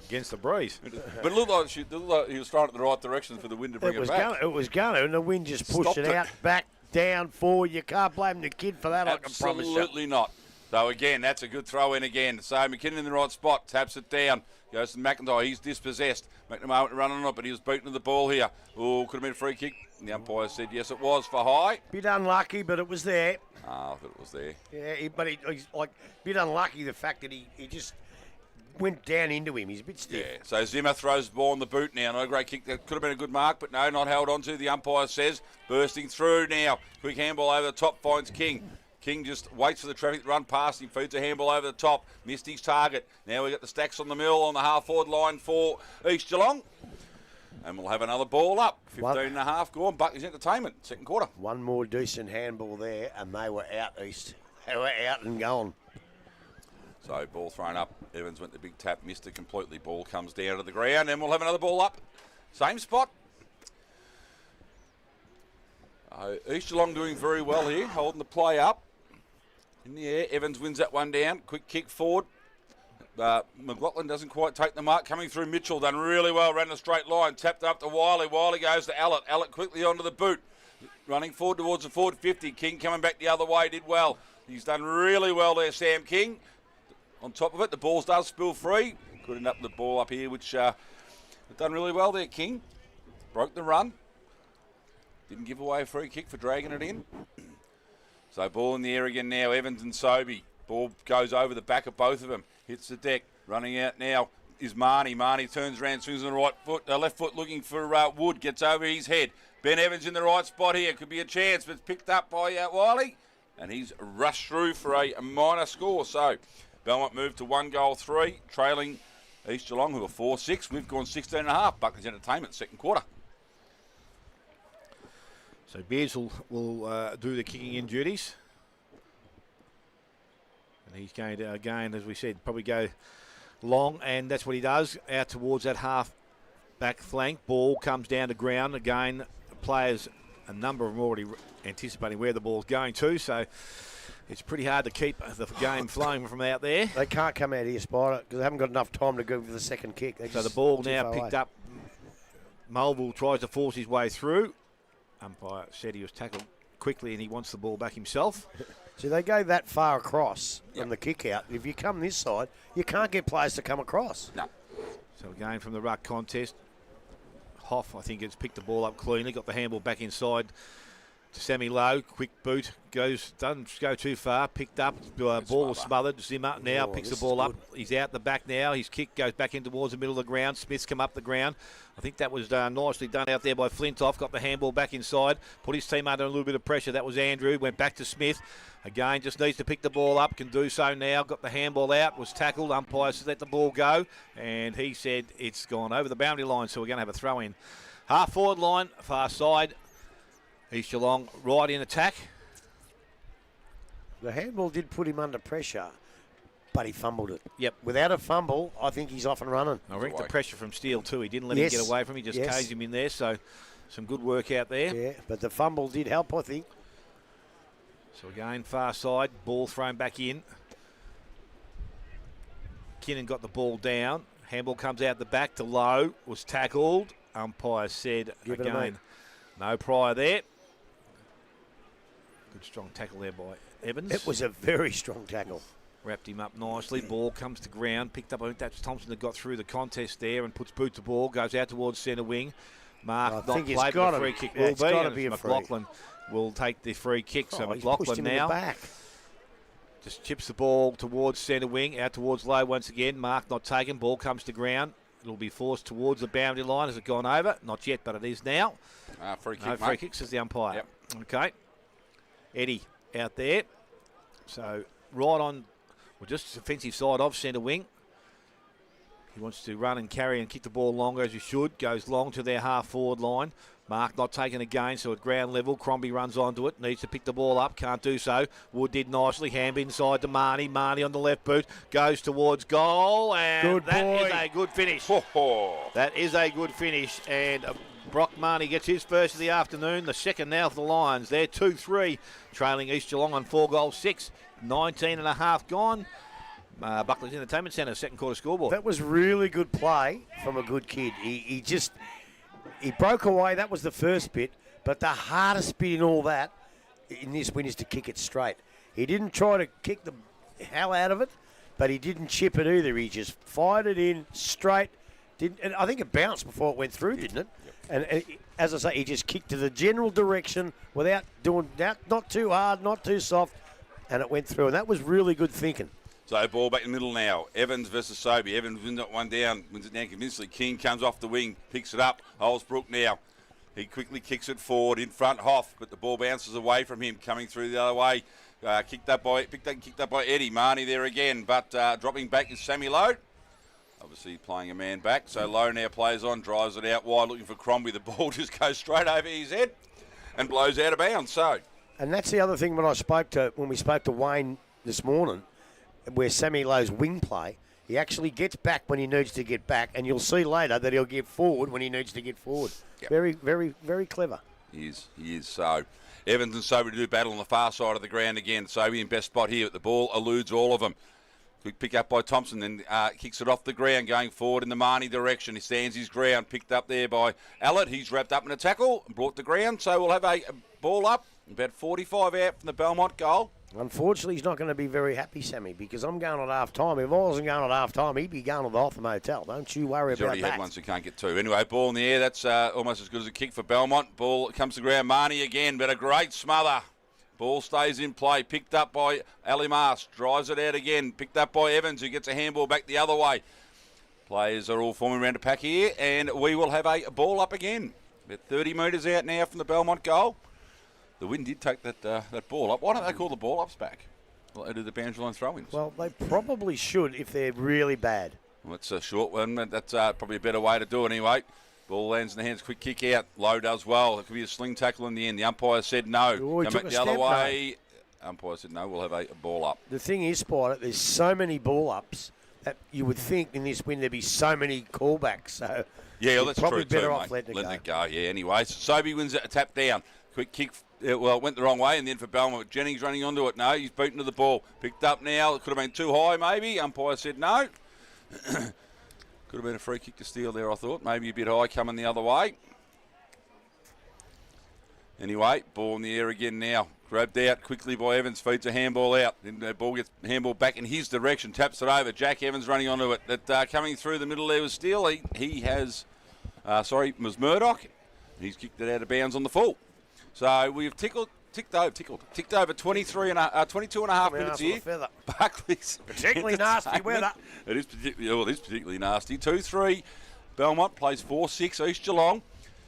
Against the breeze. But it looked like he was throwing it the right direction for the wind to bring it back. It was going to, and the wind just pushed Stopped it it. out, back, down, forward. You can't blame the kid for that, I can promise you. Absolutely not. So again, that's a good throw in again. So McKinnon in the right spot, taps it down, goes to McIntyre. He's dispossessed. McNamara running on it, but he was beaten to the ball here. Oh, could have been a free kick. And the umpire said yes, it was for high. Bit unlucky, but it was there. I thought it was there. Yeah, he's like a bit unlucky the fact that he just went down into him. He's a bit stiff. Yeah, so Zimmer throws the ball on the boot now. Not a great kick. That could have been a good mark, but no, not held on to. The umpire says. Bursting through now. Quick handball over the top, finds King. King just waits for the traffic to run past him, feeds a handball over the top, missed his target. Now we've got the stacks on the mill on the half-forward line for East Geelong. And we'll have another ball up. 15 and a half gone. Buckley's Entertainment, second quarter. One more decent handball there, and they were out, East. They were out and gone. So ball thrown up. Evans went the big tap, missed it completely. Ball comes down to the ground, and we'll have another ball up. Same spot. East Geelong doing very well here, holding the play up. In the air, Evans wins that one down. Quick kick forward. McLaughlin doesn't quite take the mark. Coming through Mitchell, done really well, ran a straight line. Tapped up to Wiley. Wiley goes to Allett. Allett quickly onto the boot. Running forward towards the forward 50. King coming back the other way, did well. He's done really well there, Sam King. On top of it, the ball does spill free. Could end up the ball up here, which done really well there, King. Broke the run. Didn't give away a free kick for dragging it in. So ball in the air again now, Evans and Sobey. Ball goes over the back of both of them. Hits the deck. Running out now is Marnie. Marnie turns around, swings on the right foot, left foot looking for Wood. Gets over his head. Ben Evans in the right spot here. Could be a chance, but it's picked up by Wiley. And he's rushed through for a minor score. So Belmont moved to 1-3, trailing East Geelong, who are 4-6. We've gone 16 and a half. Buckley's Entertainment, second quarter. So Beers will do the kicking in duties. he's going to, again, as we said, probably go long, and that's what he does, out towards that half-back flank. Ball comes down to ground. Again, players, a number of them already anticipating where the ball's going to, so it's pretty hard to keep the game flowing from out there. They can't come out here, Spider, because they haven't got enough time to go for the second kick. So the ball now picked up. Mulville tries to force his way through. Umpire said he was tackled quickly and he wants the ball back himself. See, they go that far across from the kick out. If you come this side, you can't get players to come across. No. So again from the ruck contest, Hoff, I think, has picked the ball up cleanly, got the handball back inside to Sammy Lowe. Quick boot, doesn't go too far, picked up, ball was smothered. Zimmer now picks the ball up. He's out the back now. His kick goes back in towards the middle of the ground. Smith's come up the ground. I think that was nicely done out there by Flintoff. Got the handball back inside, put his team under a little bit of pressure. That was Andrew, went back to Smith. Again, just needs to pick the ball up, can do so now. Got the handball out, was tackled. Umpire said let the ball go, and he said it's gone over the boundary line, so we're going to have a throw in. Half forward line, far side. East Geelong right in attack. The handball did put him under pressure, but he fumbled it. Yep. Without a fumble, I think he's off and running. I reckon the pressure from Steele too. He didn't let him get away from him. He just cased him in there. So some good work out there. Yeah, but the fumble did help, I think. So again, far side, ball thrown back in. Kinnan got the ball down. Handball comes out the back to Lowe. Was tackled. Umpire said again, no prior there. Good strong tackle there by Evans. It was a very strong tackle. Wrapped him up nicely. Ball comes to ground. Picked up. I think that's Thompson that got through the contest there and puts boot to ball. Goes out towards centre wing. Mark not played, but the free kick will be. McLaughlin will take the free kick. So McLaughlin now back. Just chips the ball towards centre wing. Out towards Lowe once again. Mark not taken. Ball comes to ground. It'll be forced towards the boundary line. Has it gone over? Not yet, but it is now. Free kick, no free kicks, says the umpire. Yep. Okay. Eddie out there. So right on, well, just defensive side of centre wing. He wants to run and carry and kick the ball longer as he should. Goes long to their half forward line. Mark not taken again, so at ground level, Crombie runs onto it. Needs to pick the ball up, can't do so. Wood did nicely. Hand inside to Marnie. Marnie on the left boot. Goes towards goal, and that is a good finish. That is a good finish, and Brock Marnie gets his first of the afternoon. The second now for the Lions. They're 2-3, trailing East Geelong on 4-6. 19 and a half gone. Buckley's Entertainment Centre, second quarter scoreboard. That was really good play from a good kid. He broke away. That was the first bit. But the hardest bit in all that, in this win, is to kick it straight. He didn't try to kick the hell out of it, but he didn't chip it either. He just fired it in straight. And I think it bounced before it went through, didn't it? Yep. And as I say, he just kicked to the general direction without doing that, not too hard, not too soft, and it went through. And that was really good thinking. So ball back in the middle now. Evans versus Sobey. Evans wins that one down. Wins it now convincingly. King comes off the wing. Picks it up. Holsbrook now. He quickly kicks it forward in front. Hoff. But the ball bounces away from him. Coming through the other way. Kicked up by Eddie. Marnie there again. But dropping back is Sammy Lowe. Obviously playing a man back. So Lowe now plays on. Drives it out wide. Looking for Crombie. The ball just goes straight over his head. And blows out of bounds. So. And that's the other thing when we spoke to Wayne this morning, where Sammy Lowe's wing play, he actually gets back when he needs to get back, and you'll see later that he'll get forward when he needs to get forward. Yep. Very, very, very clever. He is. So Evans and Sobey do battle on the far side of the ground again. Sobey in best spot here, but the ball eludes all of them. Quick pick up by Thompson, then kicks it off the ground, going forward in the Marnie direction. He stands his ground, picked up there by Allett. He's wrapped up in a tackle and brought the ground, so we'll have a ball up. About 45 out from the Belmont goal. Unfortunately, he's not going to be very happy, Sammy, because I'm going at half-time. If I wasn't going at half-time, he'd be going to the Hotham Hotel. Don't you worry about that. He's already had ones who can't get two. Anyway, ball in the air. That's almost as good as a kick for Belmont. Ball comes to ground. Marnie again, but a great smother. Ball stays in play. Picked up by Ali Mars. Drives it out again. Picked up by Evans, who gets a handball back the other way. Players are all forming around a pack here, and we will have a ball up again. About 30 metres out now from the Belmont goal. The wind did take that ball up. Why don't they call the ball ups back? Well, they do the boundary line throw-ins. Well, they probably should if they're really bad. Well, it's a short one. That's probably a better way to do it anyway. Ball lands in the hands. Quick kick out. Lowe does well. It could be a sling tackle in the end. The umpire said no. Ooh, Come back the other way. Umpire said no, we'll have a ball up. The thing is, Spider, there's so many ball ups that you would think in this win there'd be so many callbacks. So Yeah, well, that's probably true better too, off mate. letting it go. Yeah, anyway. Sobey wins it, a tap down. Quick kick. Well, it went the wrong way, and then for Belmont, Jennings running onto it. No, he's beaten to the ball. Picked up now. It could have been too high, maybe. Umpire said no. Could have been a free kick to steal there, I thought. Maybe a bit high coming the other way. Anyway, ball in the air again now. Grabbed out quickly by Evans, feeds a handball out. Then the ball gets handball back in his direction, taps it over. Jack Evans running onto it. That coming through the middle there was Steele. He has, was Murdoch. He's kicked it out of bounds on the full. So we've ticked over 22 and a half minutes here. Buckley's Particularly nasty weather. It is particularly nasty. 2-3. Belmont plays 4-6 East Geelong.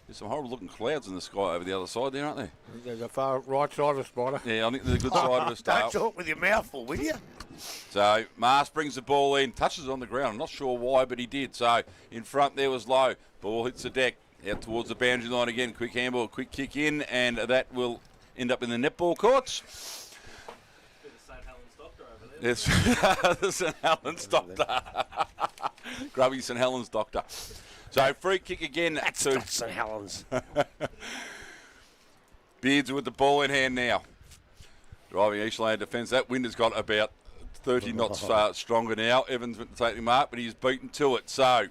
There's some horrible looking clouds in the sky over the other side there, aren't there? There's a far right side of a Spider. Yeah, I think there's a good side of us. Don't talk with your mouth full, will you? So Mars brings the ball in, touches on the ground. I'm not sure why, but he did. So in front there was Lowe. Ball hits the deck. Out towards the boundary line again. Quick handball, quick kick in, and that will end up in the netball courts. It's the St Helens doctor. Grubby St Helens doctor. So free kick again. That's not St Helens. Beards with the ball in hand now. Driving Eastland defence. That wind has got about 30 knots stronger now. Evans went to take him up, but he's beaten to it. So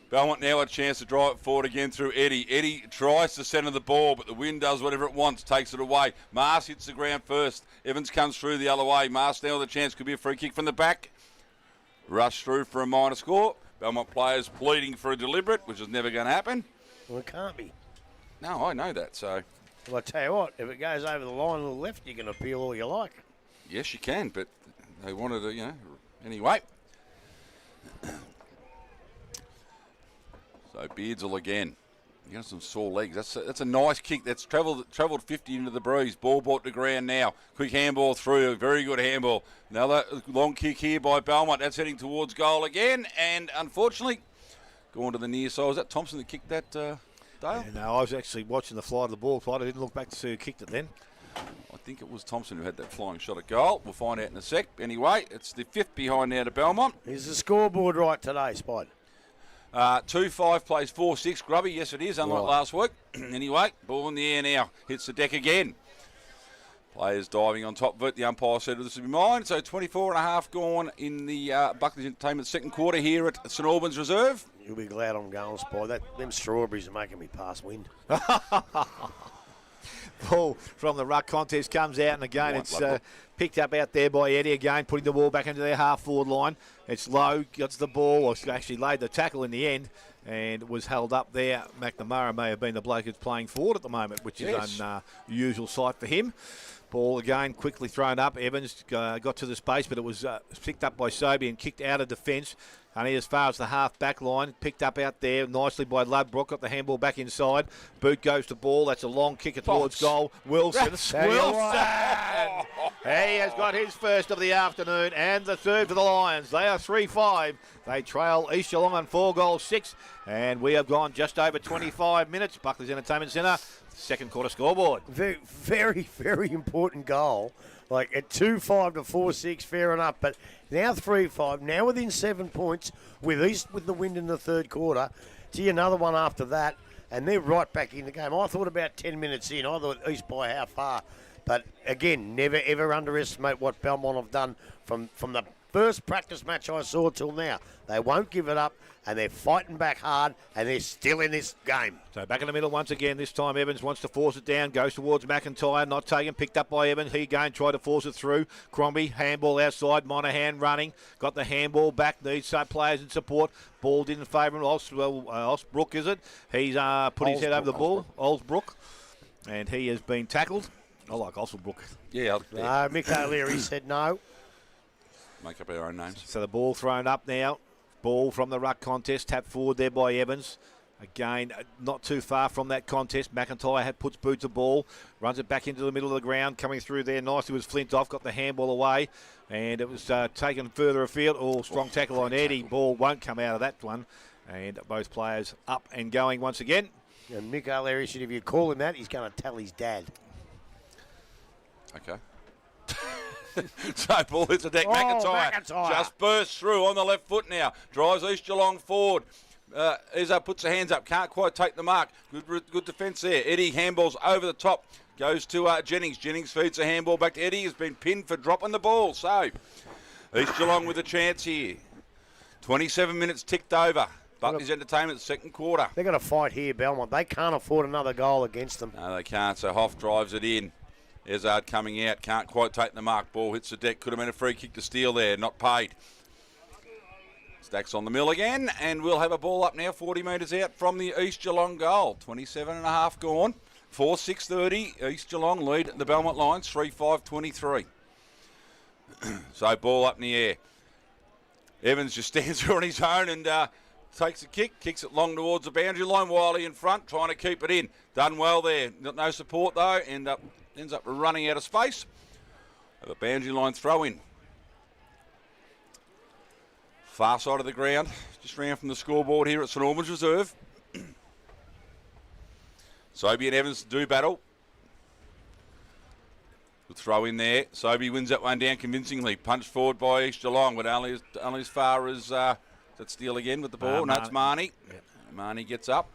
Belmont now a chance to drive it forward again through Eddie. Eddie tries to centre the ball, but the wind does whatever it wants, takes it away. Mars hits the ground first. Evans comes through the other way. Mars now with a chance. Could be a free kick from the back. Rush through for a minor score. Belmont players pleading for a deliberate, which is never going to happen. Well, it can't be. No, I know that, so... Well, I tell you what, if it goes over the line on the left, you can appeal all you like. Yes, you can, but they wanted to, Anyway. So Beardsall again. You got some sore legs. That's a nice kick. That's travelled 50 into the breeze. Ball brought to ground now. Quick handball through. Very good handball. Another long kick here by Belmont. That's heading towards goal again. And unfortunately, going to the near side. Was that Thompson that kicked that, Dale? Yeah, no, I was actually watching the flight of the ball. I didn't look back to see who kicked it then. I think it was Thompson who had that flying shot at goal. We'll find out in a sec. Anyway, it's the fifth behind now to Belmont. Is the scoreboard right today, Spide? 2-5 plays 4-6. Grubby, yes it is, unlike last week. Anyway, ball in the air now. Hits the deck again. Players diving on top of it. The umpire said this will be mine. So 24 and a half gone in the Buckley's Entertainment second quarter here at St Albans Reserve. You'll be glad I'm going, Spide. Them strawberries are making me pass wind. Ball from the ruck contest comes out, and again it's picked up out there by Eddie again, putting the ball back into their half-forward line. It's Lowe, gets the ball, or actually laid the tackle in the end, and was held up there. McNamara may have been the bloke who's playing forward at the moment, which is an unusual sight for him. Ball again, quickly thrown up. Evans got to the space, but it was picked up by Sobey and kicked out of defence. Only as far as the half-back line. Picked up out there nicely by Ludbrook. Got the handball back inside. Boot goes to ball. That's a long kick towards goal. Wilson. He has got his first of the afternoon and the third for the Lions. They are 3-5. They trail East Geelong on 4-6. And we have gone just over 25 minutes. Buckley's Entertainment Centre. Second quarter scoreboard. Very, very, very important goal. Like at 2-5 to 4-6, fair enough. But now 3-5, now within 7 points with East with the wind in the third quarter. Gee, another one after that, and they're right back in the game. I thought about 10 minutes in. I thought East by how far. But again, never ever underestimate what Belmont have done from the first practice match I saw till now. They won't give it up, and they're fighting back hard, and they're still in this game. So back in the middle once again. This time Evans wants to force it down, goes towards McIntyre, not taken, picked up by Evans. He again tried to force it through. Crombie, handball outside, Monahan running, got the handball back, needs some players in support. Ball didn't favour him. Osbrook, is it? He's put his head over the ball. Osbrook. And he has been tackled. I like Osbrook. Yeah. Mick O'Leary said no. Make up our own names. So the ball thrown up now. Ball from the ruck contest, tapped forward there by Evans. Again, not too far from that contest. McIntyre puts boot to ball, runs it back into the middle of the ground, coming through there nicely was Flintoff, got the handball away, and it was taken further afield. Strong tackle on Eddie. Ball won't come out of that one, and both players up and going once again. And Mick O'Leary said if you call him that, he's going to tell his dad. Okay. So ball hits the deck. Oh, McIntyre McIntyre. just bursts through on the left foot now. Drives East Geelong forward. Izzo puts her hands up. Can't quite take the mark. Good defence there. Eddie handballs over the top. Goes to Jennings. Jennings feeds a handball back to Eddie. Has been pinned for dropping the ball. So East Geelong with a chance here. 27 minutes ticked over. Buckley's Entertainment, second quarter. They've got to fight here, Belmont. They can't afford another goal against them. No, they can't. So Hoff drives it in. Ezard coming out. Can't quite take the mark. Ball hits the deck. Could have been a free kick to steal there. Not paid. Stacks on the mill again. And we'll have a ball up now. 40 metres out from the East Geelong goal. 27 and a half gone. 4:6:30. East Geelong lead the Belmont Lions. 3-5-23. So ball up in the air. Evans just stands there on his own and takes a kick, kicks it long towards the boundary line. Wiley in front, trying to keep it in. Done well there. No support though. Ends up running out of space. Have a boundary line throw in. Far side of the ground. Just ran from the scoreboard here at St Albans Reserve. Sobey and Evans do battle. Good throw in there. Sobey wins that one down convincingly. Punched forward by East Geelong, but only as far as that steal again with the ball. No, it's Marnie. Yep. Marnie gets up.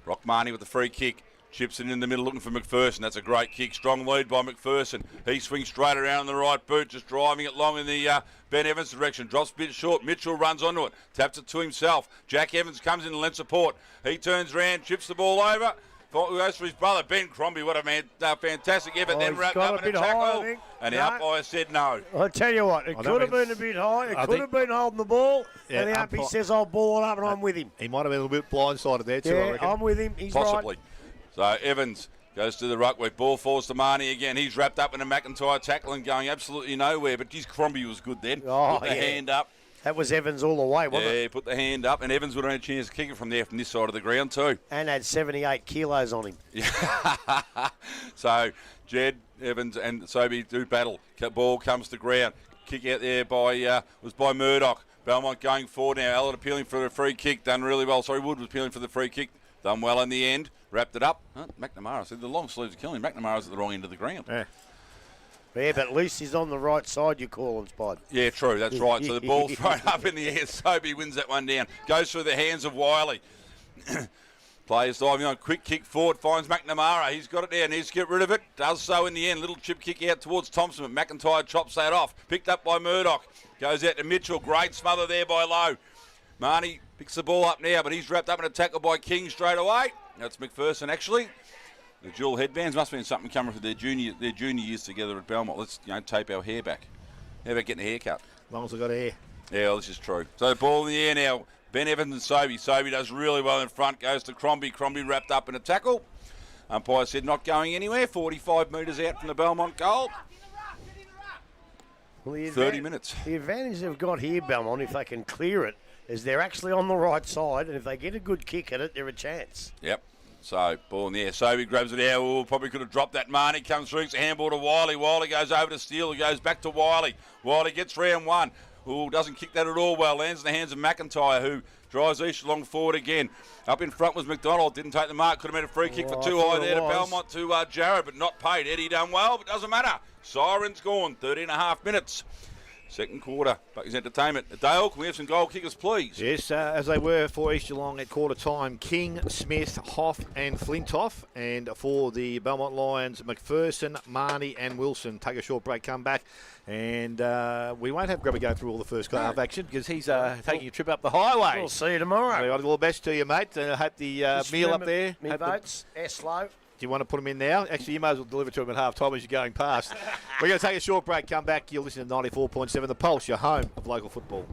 Rock Marnie with the free kick. Chips it in the middle looking for McPherson. That's a great kick. Strong lead by McPherson. He swings straight around in the right boot, just driving it long in the Ben Evans direction. Drops a bit short. Mitchell runs onto it. Taps it to himself. Jack Evans comes in and lends support. He turns around, chips the ball over. Goes for his brother, Ben Crombie. What a fantastic effort. Then wrapped up in a tackle. And the umpire said no. I'll tell you what, it could have been a bit high. It could have been holding the ball. Yeah, and the umpire says, I'll ball it up, and I'm with him. He might have been a little bit blindsided there too, I reckon. I'm with him. He's possibly. Right. So Evans goes to the ruck where ball falls to Marnie again. He's wrapped up in a McIntyre tackle and going absolutely nowhere. But geez, Crombie was good then. Oh, put the hand up. That was Evans all the way, wasn't it? Yeah, put the hand up, and Evans would have had a chance to kick it from there from this side of the ground too. And had 78 kilos on him. So Jed, Evans and Sobey do battle. Ball comes to ground. Kick out there was by Murdoch. Belmont going forward now. Allard appealing for a free kick. Done really well. Sorry, Wood was appealing for the free kick. Done well in the end. Wrapped it up. McNamara said the long sleeves are killing him. McNamara's at the wrong end of the ground. Yeah, but at least he's on the right side, you call him, Spud. Yeah, true, that's right. So the ball's thrown up in the air. Sobey wins that one down. Goes through the hands of Wiley. Players diving on. Quick kick forward. Finds McNamara. He's got it there. Needs to get rid of it. Does so in the end. Little chip kick out towards Thompson. But McIntyre chops that off. Picked up by Murdoch. Goes out to Mitchell. Great smother there by Lowe. Marnie picks the ball up now, but he's wrapped up in a tackle by King straight away. That's McPherson, actually. The dual headbands must have been something coming from their junior years together at Belmont. Let's tape our hair back. How about getting a haircut? As long as I've got hair. Yeah, well, this is true. So the ball in the air now. Ben Evans and Sobey. Sobey does really well in front. Goes to Crombie. Crombie wrapped up in a tackle. Umpire said not going anywhere. 45 metres out from the Belmont goal. Well, 30 minutes. The advantage they've got here, Belmont, if they can clear it, is they're actually on the right side, and if they get a good kick at it, they're a chance. Yep. So, ball in the air. Sobey grabs it out. Oh, probably could have dropped that. Marnie comes through. It's a handball to Wiley. Wiley goes over to Steele. He goes back to Wiley. Wiley gets round one. Oh, doesn't kick that at all well. Lands in the hands of McIntyre, who drives East Geelong forward again. Up in front was McDonald. Didn't take the mark. Could have made a free kick for too high there to Belmont to Jarrett, but not paid. Eddie done well, but doesn't matter. Siren's gone. 30 and a half minutes. Second quarter, Bucky's Entertainment. Dale, can we have some goal kickers, please? Yes, as they were for East Geelong at quarter time, King, Smith, Hoff and Flintoff. And for the Belmont Lions, McPherson, Marnie and Wilson. Take a short break, come back. And we won't have Grubber go through all the first half action because he's taking a trip up the highway. We'll see you tomorrow. All the best to you, mate. I hope the meal up there. Me votes, S-Low. Do you want to put them in now? Actually, you might as well deliver to them at half time as you're going past. We're going to take a short break, come back. You'll listen to 94.7 The Pulse, your home of local football.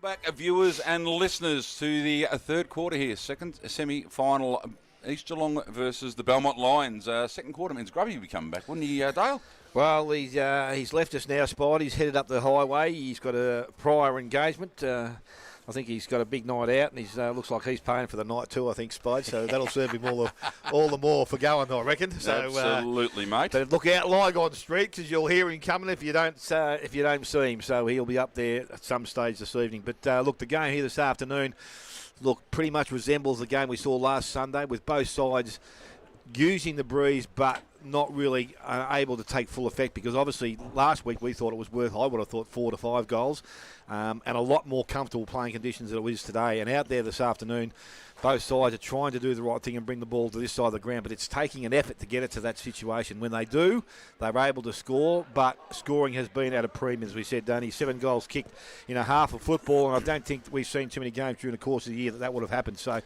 Back, viewers and listeners, to the third quarter here. Second semi-final, East Geelong versus the Belmont Lions. Second quarter means Grubby will be coming back, wouldn't he, Dale? Well, he's left us now, Spide. He's headed up the highway. He's got a prior engagement. I think he's got a big night out, and he looks like he's paying for the night too, I think, Spide. So that'll serve him all the more for going, I reckon. So, absolutely, mate. But look out, Lygon Street, because you'll hear him coming if you don't see him. So he'll be up there at some stage this evening. But look, the game here this afternoon, pretty much resembles the game we saw last Sunday, with both sides using the breeze, but not really able to take full effect, because obviously last week we thought it was worth, I would have thought, 4 to 5 goals, and a lot more comfortable playing conditions than it is today. And out there this afternoon, both sides are trying to do the right thing and bring the ball to this side of the ground, but it's taking an effort to get it to that situation. When they do, they're able to score, but scoring has been at a premium, as we said, Danny. 7 goals kicked in a half of football, and I don't think we've seen too many games during the course of the year that would have happened. So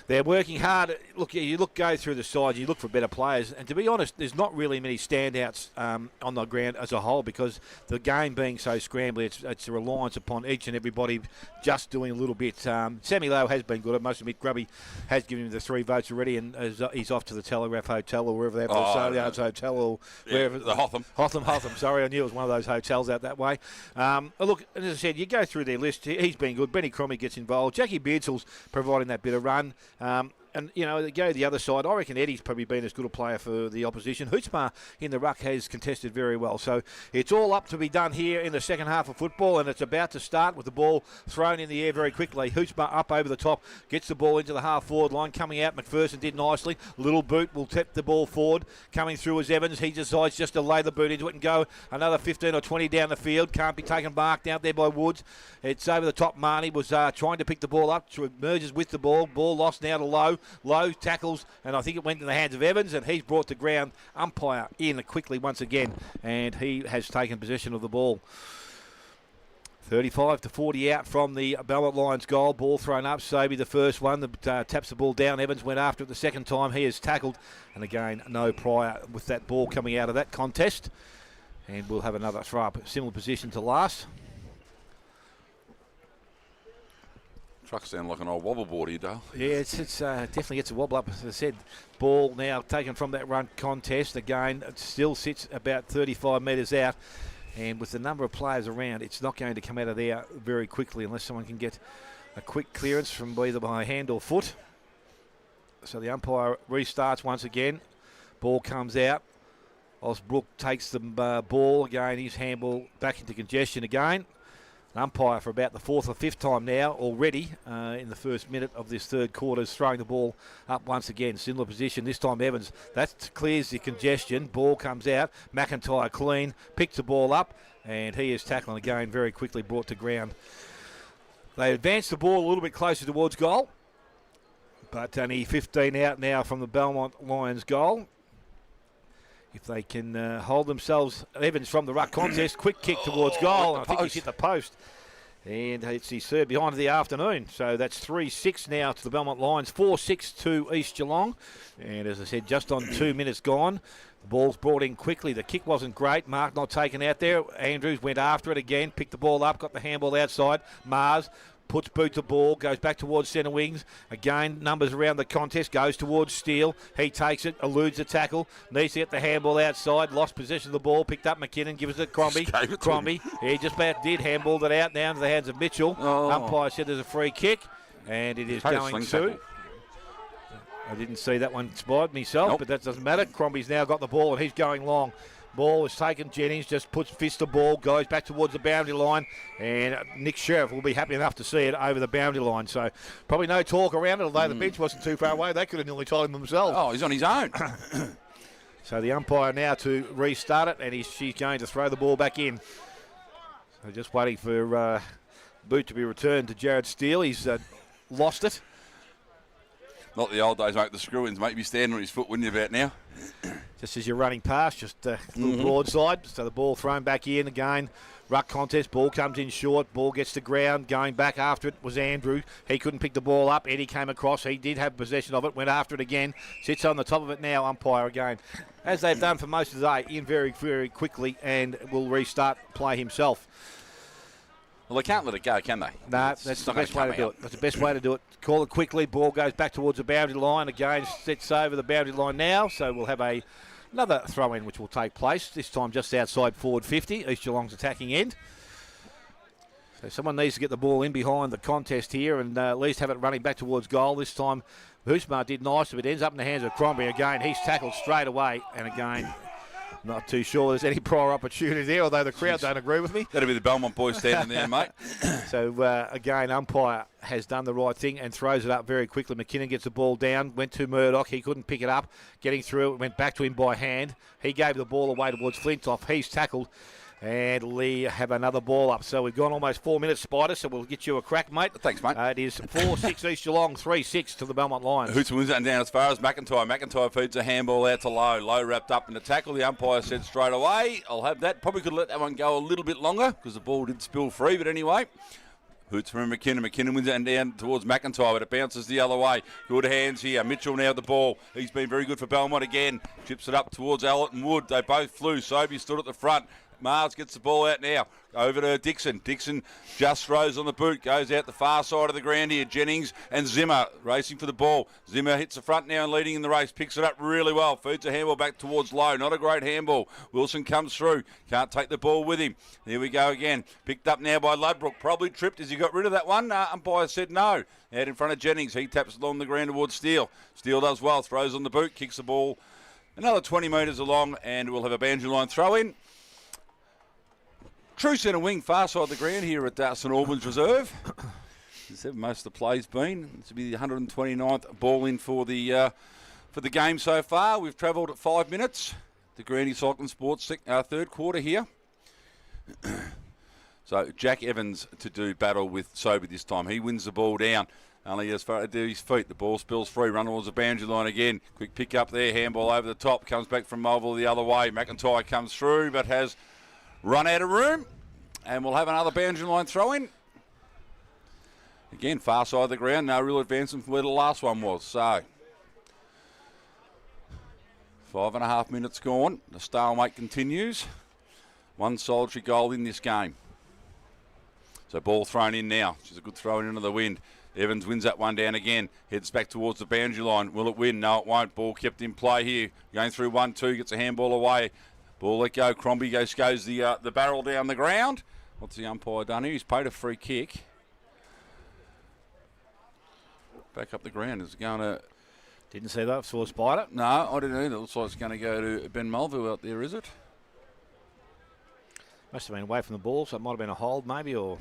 they're working hard. Go through the sides, you look for better players, and to be honest, there's not really many standouts on the ground as a whole, because the game being so scrambly, it's a reliance upon each and everybody just doing a little bit. Sammy Lowe has been good, I must admit. Grubby has given him the 3 votes already, and he's off to the Telegraph Hotel or wherever that is, Hotel or wherever. The Hotham. Hotham, sorry, I knew it was one of those hotels out that way. Look, as I said, you go through their list, he's been good. Benny Cromie gets involved. Jackie Beardsley's providing that bit of run. And, they go to the other side. I reckon Eddie's probably been as good a player for the opposition. Hootsma in the ruck has contested very well. So it's all up to be done here in the second half of football, and it's about to start with the ball thrown in the air very quickly. Hootsma up over the top, gets the ball into the half-forward line. Coming out, McPherson did nicely. Little boot will tip the ball forward. Coming through is Evans. He decides just to lay the boot into it and go another 15 or 20 down the field. Can't be taken marked out there by Woods. It's over the top. Marnie was trying to pick the ball up. Merges with the ball. Ball lost now to Lowe. Lowe tackles, and I think it went in the hands of Evans, and he's brought the ground umpire in quickly once again, and he has taken possession of the ball. 35 to 40 out from the Belmont Lions goal. Ball thrown up. Sobey the first one. Taps the ball down. Evans went after it the second time. He is tackled, and again, no prior with that ball coming out of that contest. And we'll have another throw up. Similar position to last. Truck sound like an old wobble board here, Dale. Yeah, it's definitely gets a wobble up. As I said, ball now taken from that run contest. Again, it still sits about 35 metres out. And with the number of players around, it's not going to come out of there very quickly unless someone can get a quick clearance from either by hand or foot. So the umpire restarts once again. Ball comes out. Osbrook takes the ball again. His handball back into congestion again. An umpire for about the 4th or 5th time now already in the first minute of this third quarter is throwing the ball up once again. Similar position, this time Evans. That clears the congestion. Ball comes out. McIntyre clean. Picks the ball up, and he is tackling again very quickly, brought to ground. They advance the ball a little bit closer towards goal, but only 15 out now from the Belmont Lions goal. If they can hold themselves, Evans from the ruck contest, quick kick towards goal. I think he's hit the post. And it's his third behind of the afternoon. So that's 3-6 now to the Belmont Lions, 4-6 to East Geelong. And as I said, just on 2 minutes gone. The ball's brought in quickly. The kick wasn't great. Mark not taken out there. Andrews went after it again, picked the ball up, got the handball outside. Mars puts boot to ball, goes back towards centre wings. Again, numbers around the contest, goes towards Steele. He takes it, eludes the tackle, needs to get the handball outside, lost possession of the ball, picked up McKinnon, gives it to Crombie. Crombie, he just about did handballed it out now into the hands of Mitchell. Umpire said there's a free kick, and it is going to. I didn't see that one spied myself, but that doesn't matter. Crombie's now got the ball, and he's going long. Ball is taken. Jennings just puts fist the ball, goes back towards the boundary line, and Nick Sheriff will be happy enough to see it over the boundary line. So probably no talk around it, although the bench wasn't too far away. They could have nearly told him themselves. Oh, he's on his own. So the umpire now to restart it, and she's going to throw the ball back in. So just waiting for boot to be returned to Jared Steele. He's lost it. Not the old days, mate. The screw-ins, mate. You'd be standing on his foot, wouldn't you, about now? Just as you're running past, just a little broadside. So the ball thrown back in again. Ruck contest, ball comes in short. Ball gets to ground. Going back after it was Andrew. He couldn't pick the ball up. Eddie came across. He did have possession of it. Went after it again. Sits on the top of it now. Umpire again, as they've done for most of the day, in very, very quickly, and will restart play himself. Well, they can't let it go, can they? No, It's that's not the best gonna way to come do out. it. That's the best way to do it. Call it quickly. Ball goes back towards the boundary line. Again, sets over the boundary line now. So we'll have another throw-in which will take place, this time just outside forward 50, East Geelong's attacking end. So someone needs to get the ball in behind the contest here and at least have it running back towards goal. This time, Hoosmar did nicely, but ends up in the hands of Crombie. Again, he's tackled straight away. And again, not too sure there's any prior opportunity there, although the crowd don't agree with me. That'll be the Belmont boys standing there, mate. So, again, umpire has done the right thing and throws it up very quickly. McKinnon gets the ball down, went to Murdoch. He couldn't pick it up. Getting through it, went back to him by hand. He gave the ball away towards Flintoff. He's tackled. And Lee have another ball up. So we've gone almost 4 minutes, Spider, so we'll get you a crack, mate. Thanks, mate. It is 4-6 East Geelong, 3-6 to the Belmont Lions. Hoots wins that down as far as McIntyre. McIntyre feeds a handball out to Lowe. Lowe wrapped up in the tackle. The umpire said straight away, I'll have that. Probably could let that one go a little bit longer because the ball did spill free, but anyway. Hoots from McKinnon. McKinnon wins that down towards McIntyre, but it bounces the other way. Good hands here. Mitchell now with the ball. He's been very good for Belmont again. Chips it up towards Allett and Wood. They both flew. Sobey stood at the front. Mars gets the ball out now. Over to Dixon. Dixon just throws on the boot. Goes out the far side of the ground here. Jennings and Zimmer racing for the ball. Zimmer hits the front now and leading in the race. Picks it up really well. Feeds a handball back towards Lowe. Not a great handball. Wilson comes through. Can't take the ball with him. There we go again. Picked up now by Ludbrook. Probably tripped as he got rid of that one. Umpire said no. Out in front of Jennings. He taps along the ground towards Steele. Steele does well. Throws on the boot. Kicks the ball another 20 metres along and we'll have a boundary line throw in. True centre wing, far side of the ground here at St Albans Reserve. This is most of the play's been. This will be the 129th ball in for the game so far. We've travelled at 5 minutes. The Granny Cycling Sports third quarter here. So Jack Evans to do battle with Sobey this time. He wins the ball down. Only as far as his feet. The ball spills free. Run towards the boundary line again. Quick pick up there. Handball over the top. Comes back from Mulville the other way. McIntyre comes through but has run out of room, and we'll have another boundary line throw-in. Again, far side of the ground, no real advancement from where the last one was. So, 5.5 minutes gone. The stalemate continues. One solitary goal in this game. So, ball thrown in now. Which is a good throw-in into the wind. Evans wins that one down again. Heads back towards the boundary line. Will it win? No, it won't. Ball kept in play here. Going through 1-2, gets a handball away. Ball let go. Crombie goes the barrel down the ground. What's the umpire done here? He's paid a free kick. Back up the ground. Is it going to... Didn't see that. Saw a Spider. No, I didn't either. It looks like it's going to go to Ben Mulville out there, is it? Must have been away from the ball, so it might have been a hold maybe, or...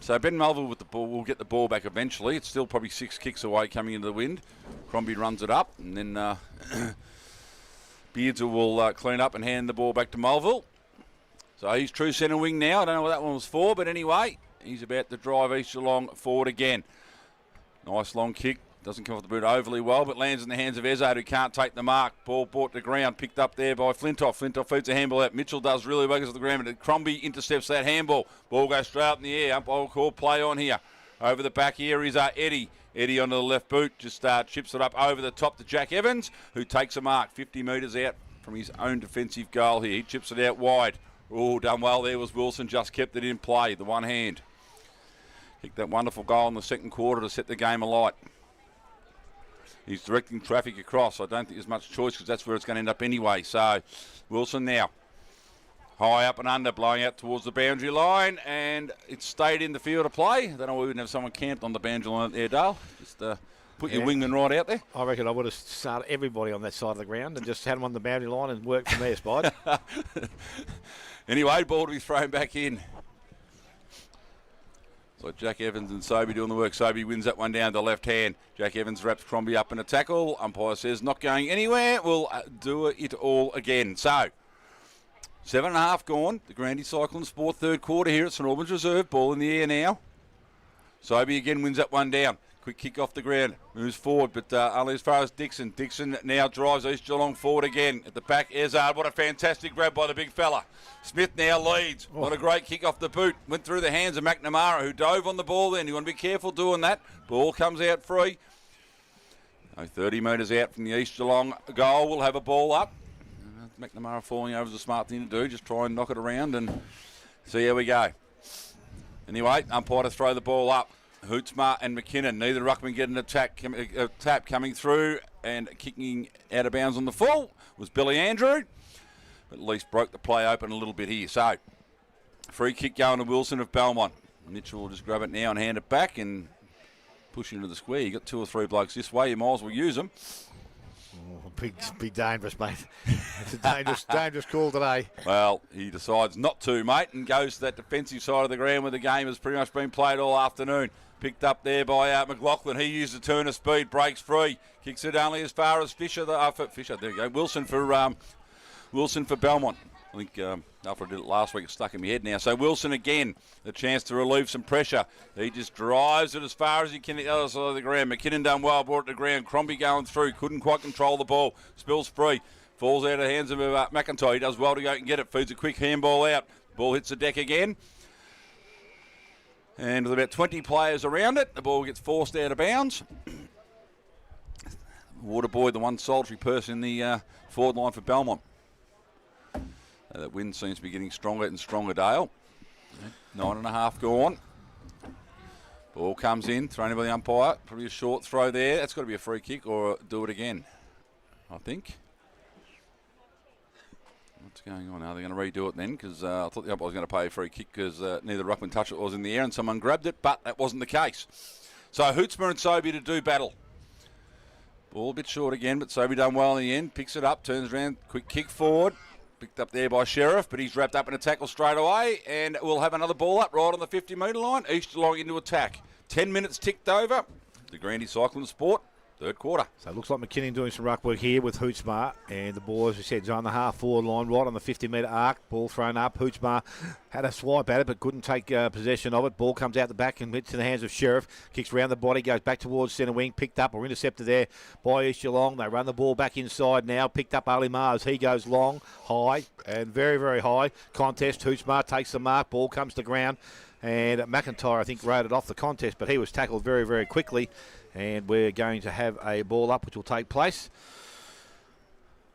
So Ben Mulville with the ball will get the ball back eventually. It's still probably 6 kicks away coming into the wind. Crombie runs it up and then... Beardser will clean up and hand the ball back to Mulville. So he's true centre wing now. I don't know what that one was for, but anyway, he's about to drive East Geelong forward again. Nice long kick. Doesn't come off the boot overly well, but lands in the hands of Ezzard, who can't take the mark. Ball brought to ground, picked up there by Flintoff. Flintoff feeds a handball out. Mitchell does really well, goes to the ground, but Crombie intercepts that handball. Ball goes straight up in the air. Umpire will call play on here. Over the back here is Eddie. Eddie onto the left boot, just chips it up over the top to Jack Evans, who takes a mark 50 metres out from his own defensive goal here. He chips it out wide. Oh, done well there was Wilson, just kept it in play, the one hand. Kicked that wonderful goal in the second quarter to set the game alight. He's directing traffic across. I don't think there's much choice because that's where it's going to end up anyway. So, Wilson now. High up and under, blowing out towards the boundary line, and it's stayed in the field of play. I don't know why we wouldn't have someone camped on the boundary line there, Dale. Just put your wingman right out there. I reckon I would have started everybody on that side of the ground and just had them on the boundary line and worked from there, Spide. Anyway, ball to be thrown back in. So Jack Evans and Sobey doing the work. Sobey wins that one down to the left hand. Jack Evans wraps Crombie up in a tackle. Umpire says not going anywhere. We'll do it all again. So, 7.5 gone. The Grandy Cycling Sport third quarter here at St Albans Reserve. Ball in the air now. Sobey again wins that one down. Quick kick off the ground. Moves forward, but only as far as Dixon. Dixon now drives East Geelong forward again. At the back, Ezzard. What a fantastic grab by the big fella. Smith now leads. What a great kick off the boot. Went through the hands of McNamara, who dove on the ball then. You want to be careful doing that. Ball comes out free. 30 metres out from the East Geelong goal. We'll have a ball up. McNamara falling over is a smart thing to do. Just try and knock it around and see how we go. Anyway, umpire to throw the ball up. Hootsma and McKinnon. Neither ruckman get an tap coming through and kicking out of bounds on the full was Billy Andrew. But at least broke the play open a little bit here. So, free kick going to Wilson of Belmont. Mitchell will just grab it now and hand it back and push into the square. You got 2 or 3 blokes this way. You might as well use them. Oh, big dangerous, mate. It's a dangerous call today. Well, he decides not to, mate, and goes to that defensive side of the ground where the game has pretty much been played all afternoon. Picked up there by McLaughlin. He used a turn of speed, breaks free, kicks it only as far as Fisher. Fisher, there you go. Wilson for Belmont. I think after I did it last week, it's stuck in my head now. So Wilson again, the chance to relieve some pressure. He just drives it as far as he can the other side of the ground. McKinnon done well, brought it to ground. Crombie going through, couldn't quite control the ball. Spills free, falls out of the hands of McIntyre. He does well to go and get it, feeds a quick handball out. Ball hits the deck again. And with about 20 players around it, the ball gets forced out of bounds. Waterboy, the one solitary person in the forward line for Belmont. That wind seems to be getting stronger and stronger, Dale. 9.5 gone. Ball comes in, thrown in by the umpire. Probably a short throw there. That's got to be a free kick or do it again, I think. What's going on? Are they going to redo it then? Because I thought the umpire was going to pay a free kick because neither ruckman touched it, was in the air and someone grabbed it, but that wasn't the case. So Hootsma and Sobey to do battle. Ball a bit short again, but Sobey done well in the end. Picks it up, turns around, quick kick forward. Picked up there by Sheriff, but he's wrapped up in a tackle straight away, and we'll have another ball up right on the 50-metre line. East Geelong into attack. 10 minutes ticked over. The Grandy Cycling Sport, third quarter. So it looks like McKinnon doing some ruck work here with Hootsma, and the ball, as we said, is on the half-forward line, right on the 50-metre arc. Ball thrown up. Hootsma had a swipe at it, but couldn't take possession of it. Ball comes out the back and hits to the hands of Sheriff. Kicks round the body, goes back towards centre wing. Picked up or intercepted there by East Geelong. They run the ball back inside now. Picked up Ali Mars. He goes long, high, and very, very high. Contest. Hootsma takes the mark. Ball comes to ground. And McIntyre, I think, rode it off the contest, but he was tackled very, very quickly. And we're going to have a ball up, which will take place.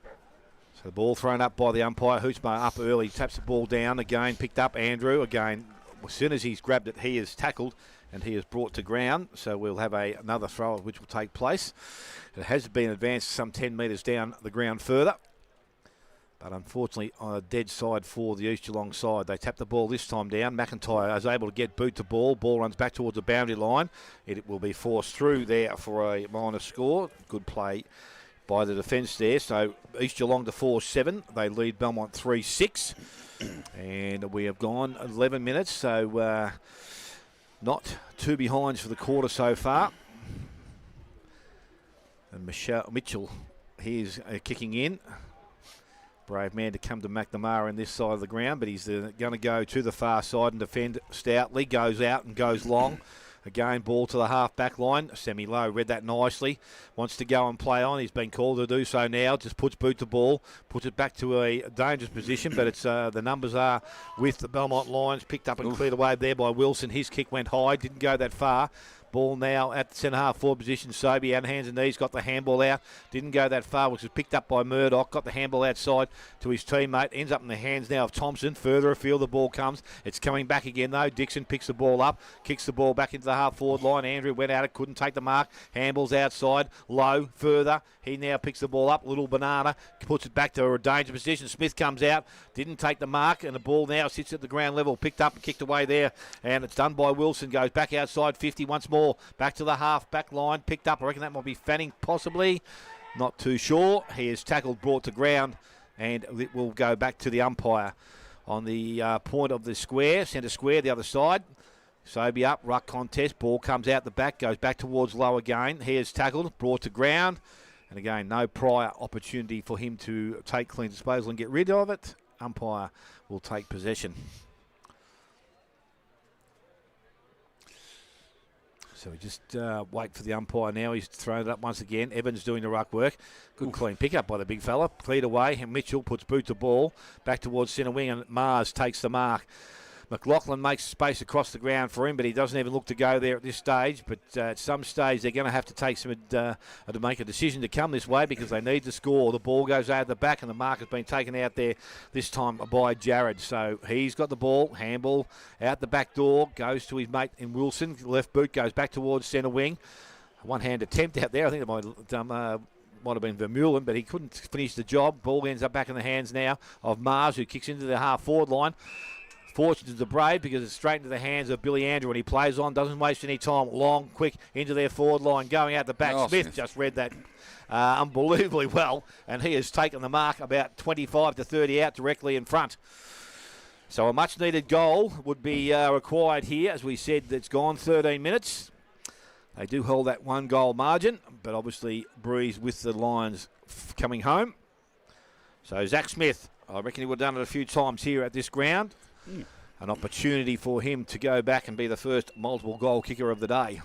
So the ball thrown up by the umpire. Hootsma up early, taps the ball down again, picked up Andrew. Again, as soon as he's grabbed it, he is tackled and he is brought to ground. So we'll have another throw, which will take place. It has been advanced some 10 metres down the ground further. But unfortunately, on a dead side for the East Geelong side. They tap the ball this time down. McIntyre is able to get boot to ball. Ball runs back towards the boundary line. It will be forced through there for a minor score. Good play by the defence there. So East Geelong to 4-7. They lead Belmont 3-6. And we have gone 11 minutes. So not two behinds for the quarter so far. And Mitchell, he's kicking in. Brave man to come to McNamara in this side of the ground, but he's going to go to the far side and defend stoutly. Goes out and goes long. Again, ball to the half-back line. Semi-low, read that nicely. Wants to go and play on. He's been called to do so now. Just puts boot to ball. Puts it back to a dangerous position, but it's the numbers are with the Belmont Lions. Picked up and cleared away there by Wilson. His kick went high. Didn't go that far. Ball now at the centre-half forward position. Sobey out hands and knees, got the handball out. Didn't go that far, which was picked up by Murdoch. Got the handball outside to his teammate. Ends up in the hands now of Thompson. Further afield the ball comes. It's coming back again though. Dixon picks the ball up. Kicks the ball back into the half-forward line. Andrew went at it, couldn't take the mark. Handball's outside. Low, further. He now picks the ball up. Little banana. Puts it back to a dangerous position. Smith comes out. Didn't take the mark. And the ball now sits at the ground level. Picked up and kicked away there. And it's done by Wilson. Goes back outside 50 once more. Back to the half-back line. Picked up. I reckon that might be Fanning possibly. Not too sure. He is tackled, brought to ground. And it will go back to the umpire on the point of the square. Centre square, the other side. Sobey up. Ruck contest. Ball comes out the back. Goes back towards low again. He is tackled, brought to ground. And again, no prior opportunity for him to take clean disposal and get rid of it. Umpire will take possession. So we just wait for the umpire now. He's thrown it up once again. Evans doing the ruck work. Good clean pickup by the big fella. Cleared away. And Mitchell puts boot to ball. Back towards centre wing and Mars takes the mark. McLaughlin makes space across the ground for him, but he doesn't even look to go there at this stage. But at some stage, they're going to have to take to make a decision to come this way because they need to score. The ball goes out the back, and the mark has been taken out there this time by Jared. So he's got the ball. Handball out the back door, goes to his mate in Wilson. Left boot goes back towards centre wing. One-hand attempt out there. I think it might have been Vermeulen, but he couldn't finish the job. Ball ends up back in the hands now of Mars, who kicks into the half-forward line. Fortunate to the Brave because it's straight into the hands of Billy Andrew, and he plays on, doesn't waste any time. Long, quick, into their forward line, going out the back. Smith just read that unbelievably well, and he has taken the mark about 25 to 30 out directly in front. So a much-needed goal would be required here. As we said, it's gone 13 minutes. They do hold that one-goal margin, but obviously Breeze with the Lions coming home. So Zach Smith, I reckon he would have done it a few times here at this ground. An opportunity for him to go back and be the first multiple goal kicker of the day.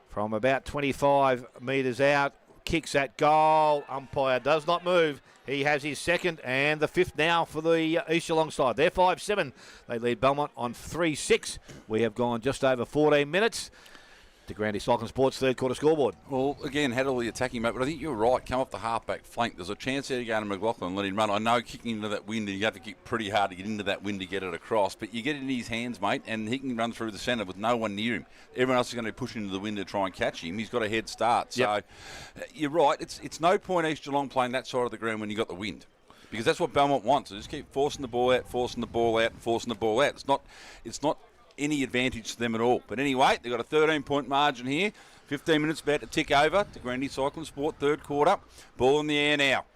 From about 25 metres out, kicks at goal. Umpire does not move. He has his second and the fifth now for the East Geelong side. They're 5-7. They lead Belmont on 3-6. We have gone just over 14 minutes. The Grandy Cycling Sports third quarter scoreboard. Well, again, had all the attacking, mate, but I think you're right. Come off the halfback flank. There's a chance there to go to McLaughlin and let him run. I know kicking into that wind, you have to kick pretty hard to get into that wind to get it across, but you get it in his hands, mate, and he can run through the centre with no one near him. Everyone else is going to push into the wind to try and catch him. He's got a head start. So you're right. It's no point East Geelong playing that side of the ground when you've got the wind. Because that's what Belmont wants. They just keep forcing the ball out, forcing the ball out, forcing the ball out. It's not any advantage to them at all. But anyway, they've got a 13-point margin here. 15 minutes about to tick over. The Grandy Cycling Sport third quarter. Ball in the air now.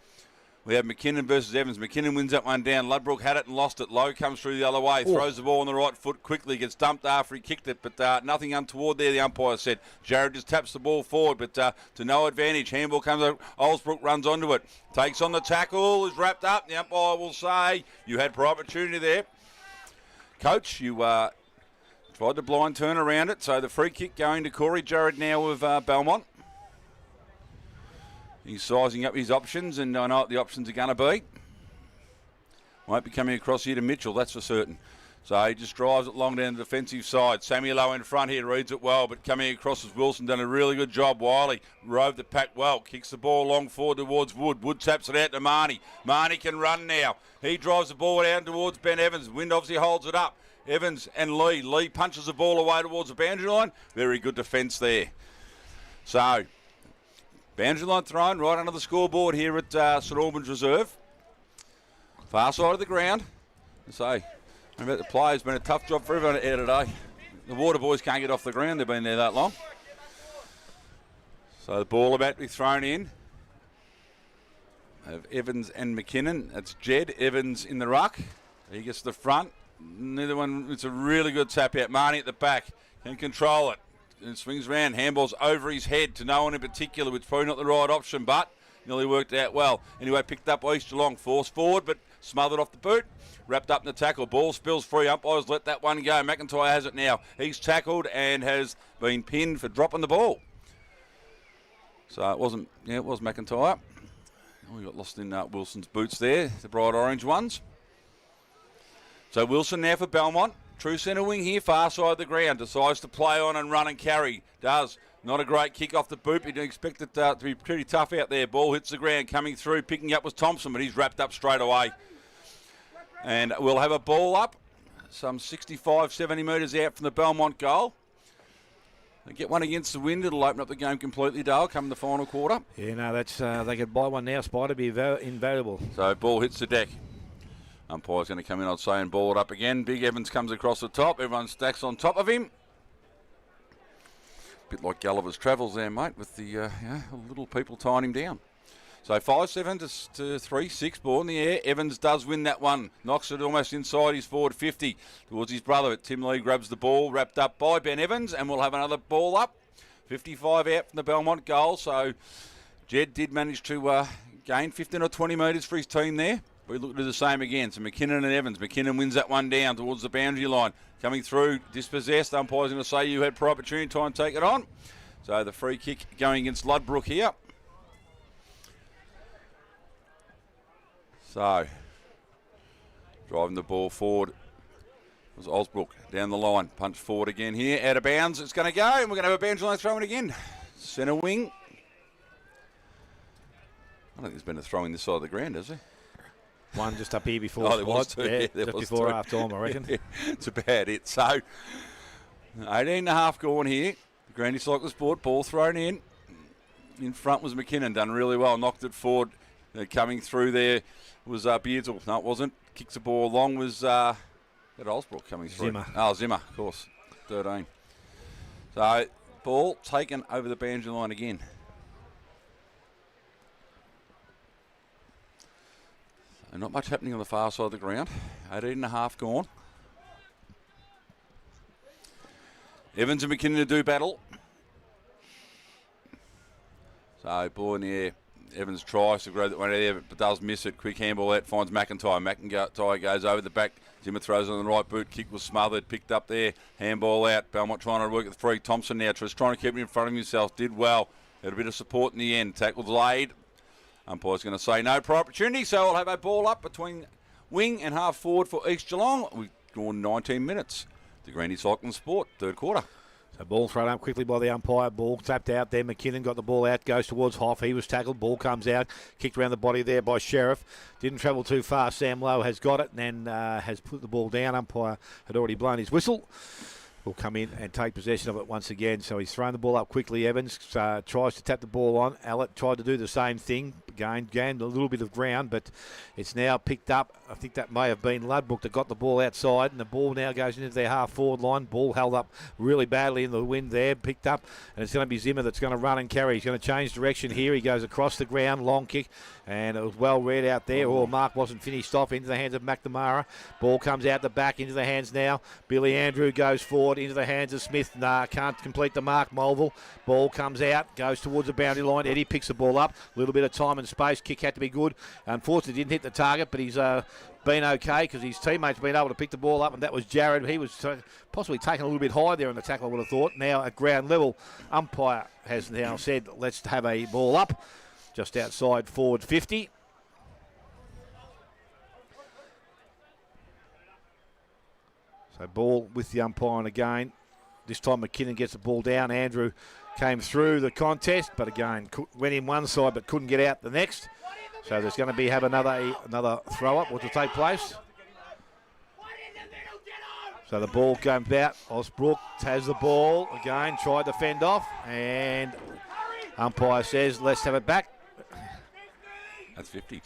We have McKinnon versus Evans. McKinnon wins that one down. Ludbrook had it and lost it. Lowe comes through the other way. Throws the ball on the right foot quickly. Gets dumped after he kicked it. But nothing untoward there, the umpire said. Jared just taps the ball forward, but to no advantage. Handball comes out. Olsbrook runs onto it. Takes on the tackle. Is wrapped up. The umpire will say, you had for opportunity there. Coach, you tried the blind turn around it. So the free kick going to Corey Jared now of Belmont. He's sizing up his options, and I know what the options are going to be. Won't be coming across here to Mitchell, that's for certain. So he just drives it long down the defensive side. Samuelo in front here, reads it well, but coming across is Wilson, done a really good job. Wiley rode the pack well, kicks the ball long forward towards Wood. Wood taps it out to Marnie. Marnie can run now. He drives the ball down towards Ben Evans. Wind obviously holds it up. Evans and Lee. Lee punches the ball away towards the boundary line. Very good defence there. So, boundary line thrown right under the scoreboard here at St Albans Reserve. Far side of the ground. So, remember the players, been a tough job for everyone here today. The Water Boys can't get off the ground. They've been there that long. So the ball about to be thrown in. Of Evans and McKinnon. That's Jed. Evans in the ruck. He gets to the front. Neither one. It's a really good tap out. Marnie at the back can control it. And swings around. Handball's over his head to no one in particular, which is probably not the right option, but nearly worked out well. Anyway, picked up East Geelong. Forced forward, but smothered off the boot. Wrapped up in the tackle. Ball spills free. Umpires let that one go. McIntyre has it now. He's tackled and has been pinned for dropping the ball. So it wasn't. Yeah, it was McIntyre. We got lost in Wilson's boots there, the bright orange ones. So Wilson now for Belmont. True centre wing here, far side of the ground. Decides to play on and run and carry. Does. Not a great kick off the boot. You'd expect it to be pretty tough out there. Ball hits the ground. Coming through, picking up was Thompson, but he's wrapped up straight away. And we'll have a ball up, some 65, 70 metres out from the Belmont goal. They get one against the wind. It'll open up the game completely, Dale, come the final quarter. Yeah, no, that's they could buy one now. Spider be invaluable. So ball hits the deck. Umpire's going to come in, I'd say, and ball it up again. Big Evans comes across the top. Everyone stacks on top of him. Bit like Gulliver's Travels there, mate, with the little people tying him down. So 5-7 to 3-6, ball in the air. Evans does win that one. Knocks it almost inside his forward 50 towards his brother. Tim Lee grabs the ball, wrapped up by Ben Evans, and we'll have another ball up. 55 out from the Belmont goal. So Jed did manage to gain 15 or 20 metres for his team there. We look to do the same again. So McKinnon and Evans. McKinnon wins that one down towards the boundary line. Coming through, dispossessed. Umpire's going to say you had prior opportunity to try and take it on. So the free kick going against Ludbrook here. So, driving the ball forward was Osbrook down the line. Punch forward again here. Out of bounds. It's going to go. And we're going to have a boundary line throw in again. Centre wing. I don't think there's been a throw in this side of the ground, has there? One just up here before. Oh, there was two. Yeah, there just was before two. half time, I reckon. Yeah, it's about it. So, 18.5 gone here. The Grandy Cyclist Sport ball thrown in. In front was McKinnon, done really well. Knocked it forward. Coming through there was Beardsall. No, it wasn't. Kicks the ball along was Osbrook coming through. Zimmer. Oh, Zimmer, of course. 13. So, ball taken over the boundary line again. So not much happening on the far side of the ground. 18.5 gone. Evans and McKinnon to do battle. So, ball in the air. Evans tries to grow that one out there, but does miss it. Quick handball out, finds McIntyre. McIntyre goes over the back. Zimmer throws on the right boot. Kick was smothered, picked up there. Handball out. Belmont trying to work at the free. Thompson now trying to keep it in front of himself. Did well. Had a bit of support in the end. Tackle delayed. Umpire's going to say no for opportunity, so we'll have a ball up between wing and half forward for East Geelong. We've gone 19 minutes. The Grandy Cycling Sport, third quarter. So ball thrown up quickly by the umpire. Ball tapped out there. McKinnon got the ball out. Goes towards Hoff. He was tackled. Ball comes out. Kicked around the body there by Sheriff. Didn't travel too far. Sam Lowe has got it and then has put the ball down. Umpire had already blown his whistle. Will come in and take possession of it once again. So he's thrown the ball up quickly. Evans tries to tap the ball on. Allett tried to do the same thing. Gained a little bit of ground, but it's now picked up. I think that may have been Ludbrook that got the ball outside, and the ball now goes into their half-forward line. Ball held up really badly in the wind there, picked up, and it's going to be Zimmer that's going to run and carry. He's going to change direction here. He goes across the ground, long kick, and it was well read out there. Oh, Mark wasn't finished off into the hands of McNamara. Ball comes out the back into the hands now. Billy Andrew goes forward into the hands of Smith. Nah, can't complete the mark. Mulville. Ball comes out, goes towards the boundary line. Eddie picks the ball up. A little bit of time and space. Kick had to be good. Unfortunately, didn't hit the target, but he's been okay because his teammates been able to pick the ball up, and that was Jared. He was possibly taken a little bit high there in the tackle, I would have thought. Now at ground level, umpire has now said, let's have a ball up just outside forward 50. So ball with the umpire again. This time McKinnon gets the ball down. Andrew came through the contest, but again went in one side but couldn't get out the next. So there's going to have another throw up, which will take place. So the ball comes out. Osbrook has the ball again, tried to fend off, and umpire says, let's have it back. That's 50.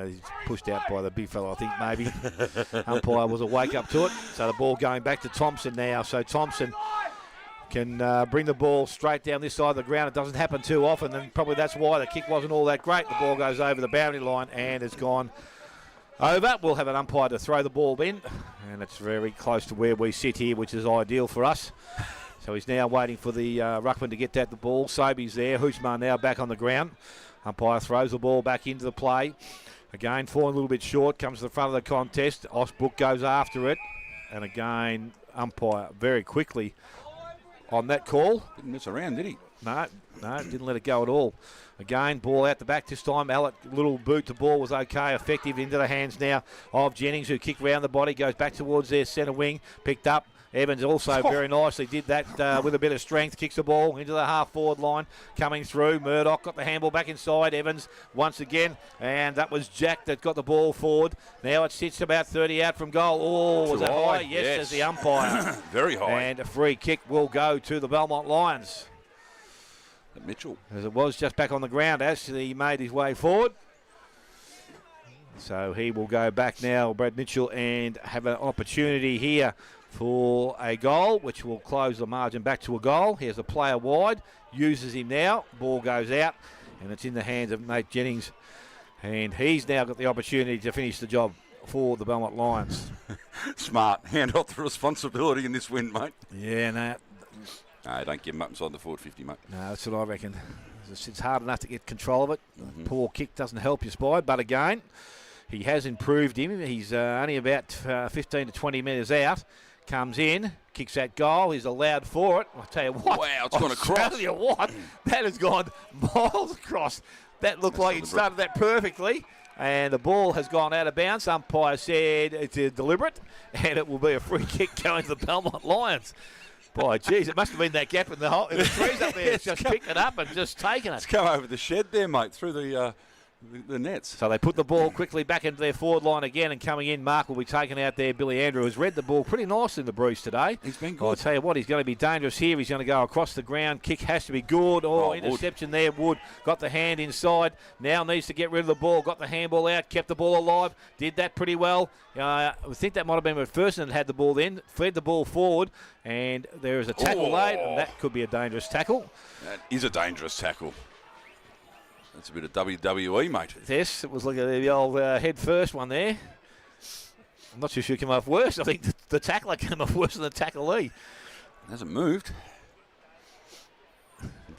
He's pushed out by the big fellow, I think, maybe. Umpire was awake up to it. So the ball going back to Thompson now. So Thompson can bring the ball straight down this side of the ground. It doesn't happen too often, and probably that's why the kick wasn't all that great. The ball goes over the boundary line and it's gone over. We'll have an umpire to throw the ball in, and it's very close to where we sit here, which is ideal for us. So he's now waiting for the ruckman to get at the ball. Sobey's there. Hoosmar now back on the ground. Umpire throws the ball back into the play. Again, falling a little bit short, comes to the front of the contest. Osbrook goes after it. And again, umpire very quickly on that call. Didn't mess around, did he? No, didn't let it go at all. Again, ball out the back this time. Allett, little boot to ball was okay, effective into the hands now of Jennings, who kicked round the body, goes back towards their centre wing, picked up. Evans also very nicely did that with a bit of strength, kicks the ball into the half-forward line, coming through. Murdoch got the handball back inside. Evans once again, and that was Jack that got the ball forward. Now it sits about 30 out from goal. Oh, was that high? Yes, says the umpire. Very high. And a free kick will go to the Belmont Lions. Mitchell. As it was just back on the ground, actually he made his way forward. So he will go back now, Brad Mitchell, and have an opportunity here for a goal, which will close the margin back to a goal. Here's a player wide, uses him now, ball goes out, and it's in the hands of Nate Jennings, and he's now got the opportunity to finish the job for the Belmont Lions. Smart. Hand off the responsibility in this win, mate. Yeah, no, don't give him up inside the forward 50, mate. no, that's what I reckon. It's hard enough to get control of it. Poor kick doesn't help your spine, but again, he has improved him. He's only about 15 to 20 metres out. Comes in, kicks that goal. He's allowed for it. I'll tell you what. Wow, it's gone across. I'll tell you what. That has gone miles across. That looked like it started that perfectly. And the ball has gone out of bounds. Umpire said it's deliberate, and it will be a free kick going to the Belmont Lions. Boy, geez, it must have been that gap in the trees up there. It's just picked it up and just taken it. It's come over the shed there, mate, through the nets. So they put the ball quickly back into their forward line again, and coming in, Mark will be taken out there. Billy Andrew has read the ball pretty nicely in the breeze today. He's been good. I'll tell you what, he's going to be dangerous here. He's going to go across the ground. Kick has to be good. Interception there. Wood got the hand inside. Now needs to get rid of the ball. Got the handball out. Kept the ball alive. Did that pretty well. I think that might have been McPherson that had the ball then. Fed the ball forward, and there is a tackle laid, and that could be a dangerous tackle. That is a dangerous tackle. That's a bit of WWE, mate. Yes, it was like the old head first one there. I'm not too sure it came off worse. I think the tackler came off worse than the tacklee. Hasn't moved.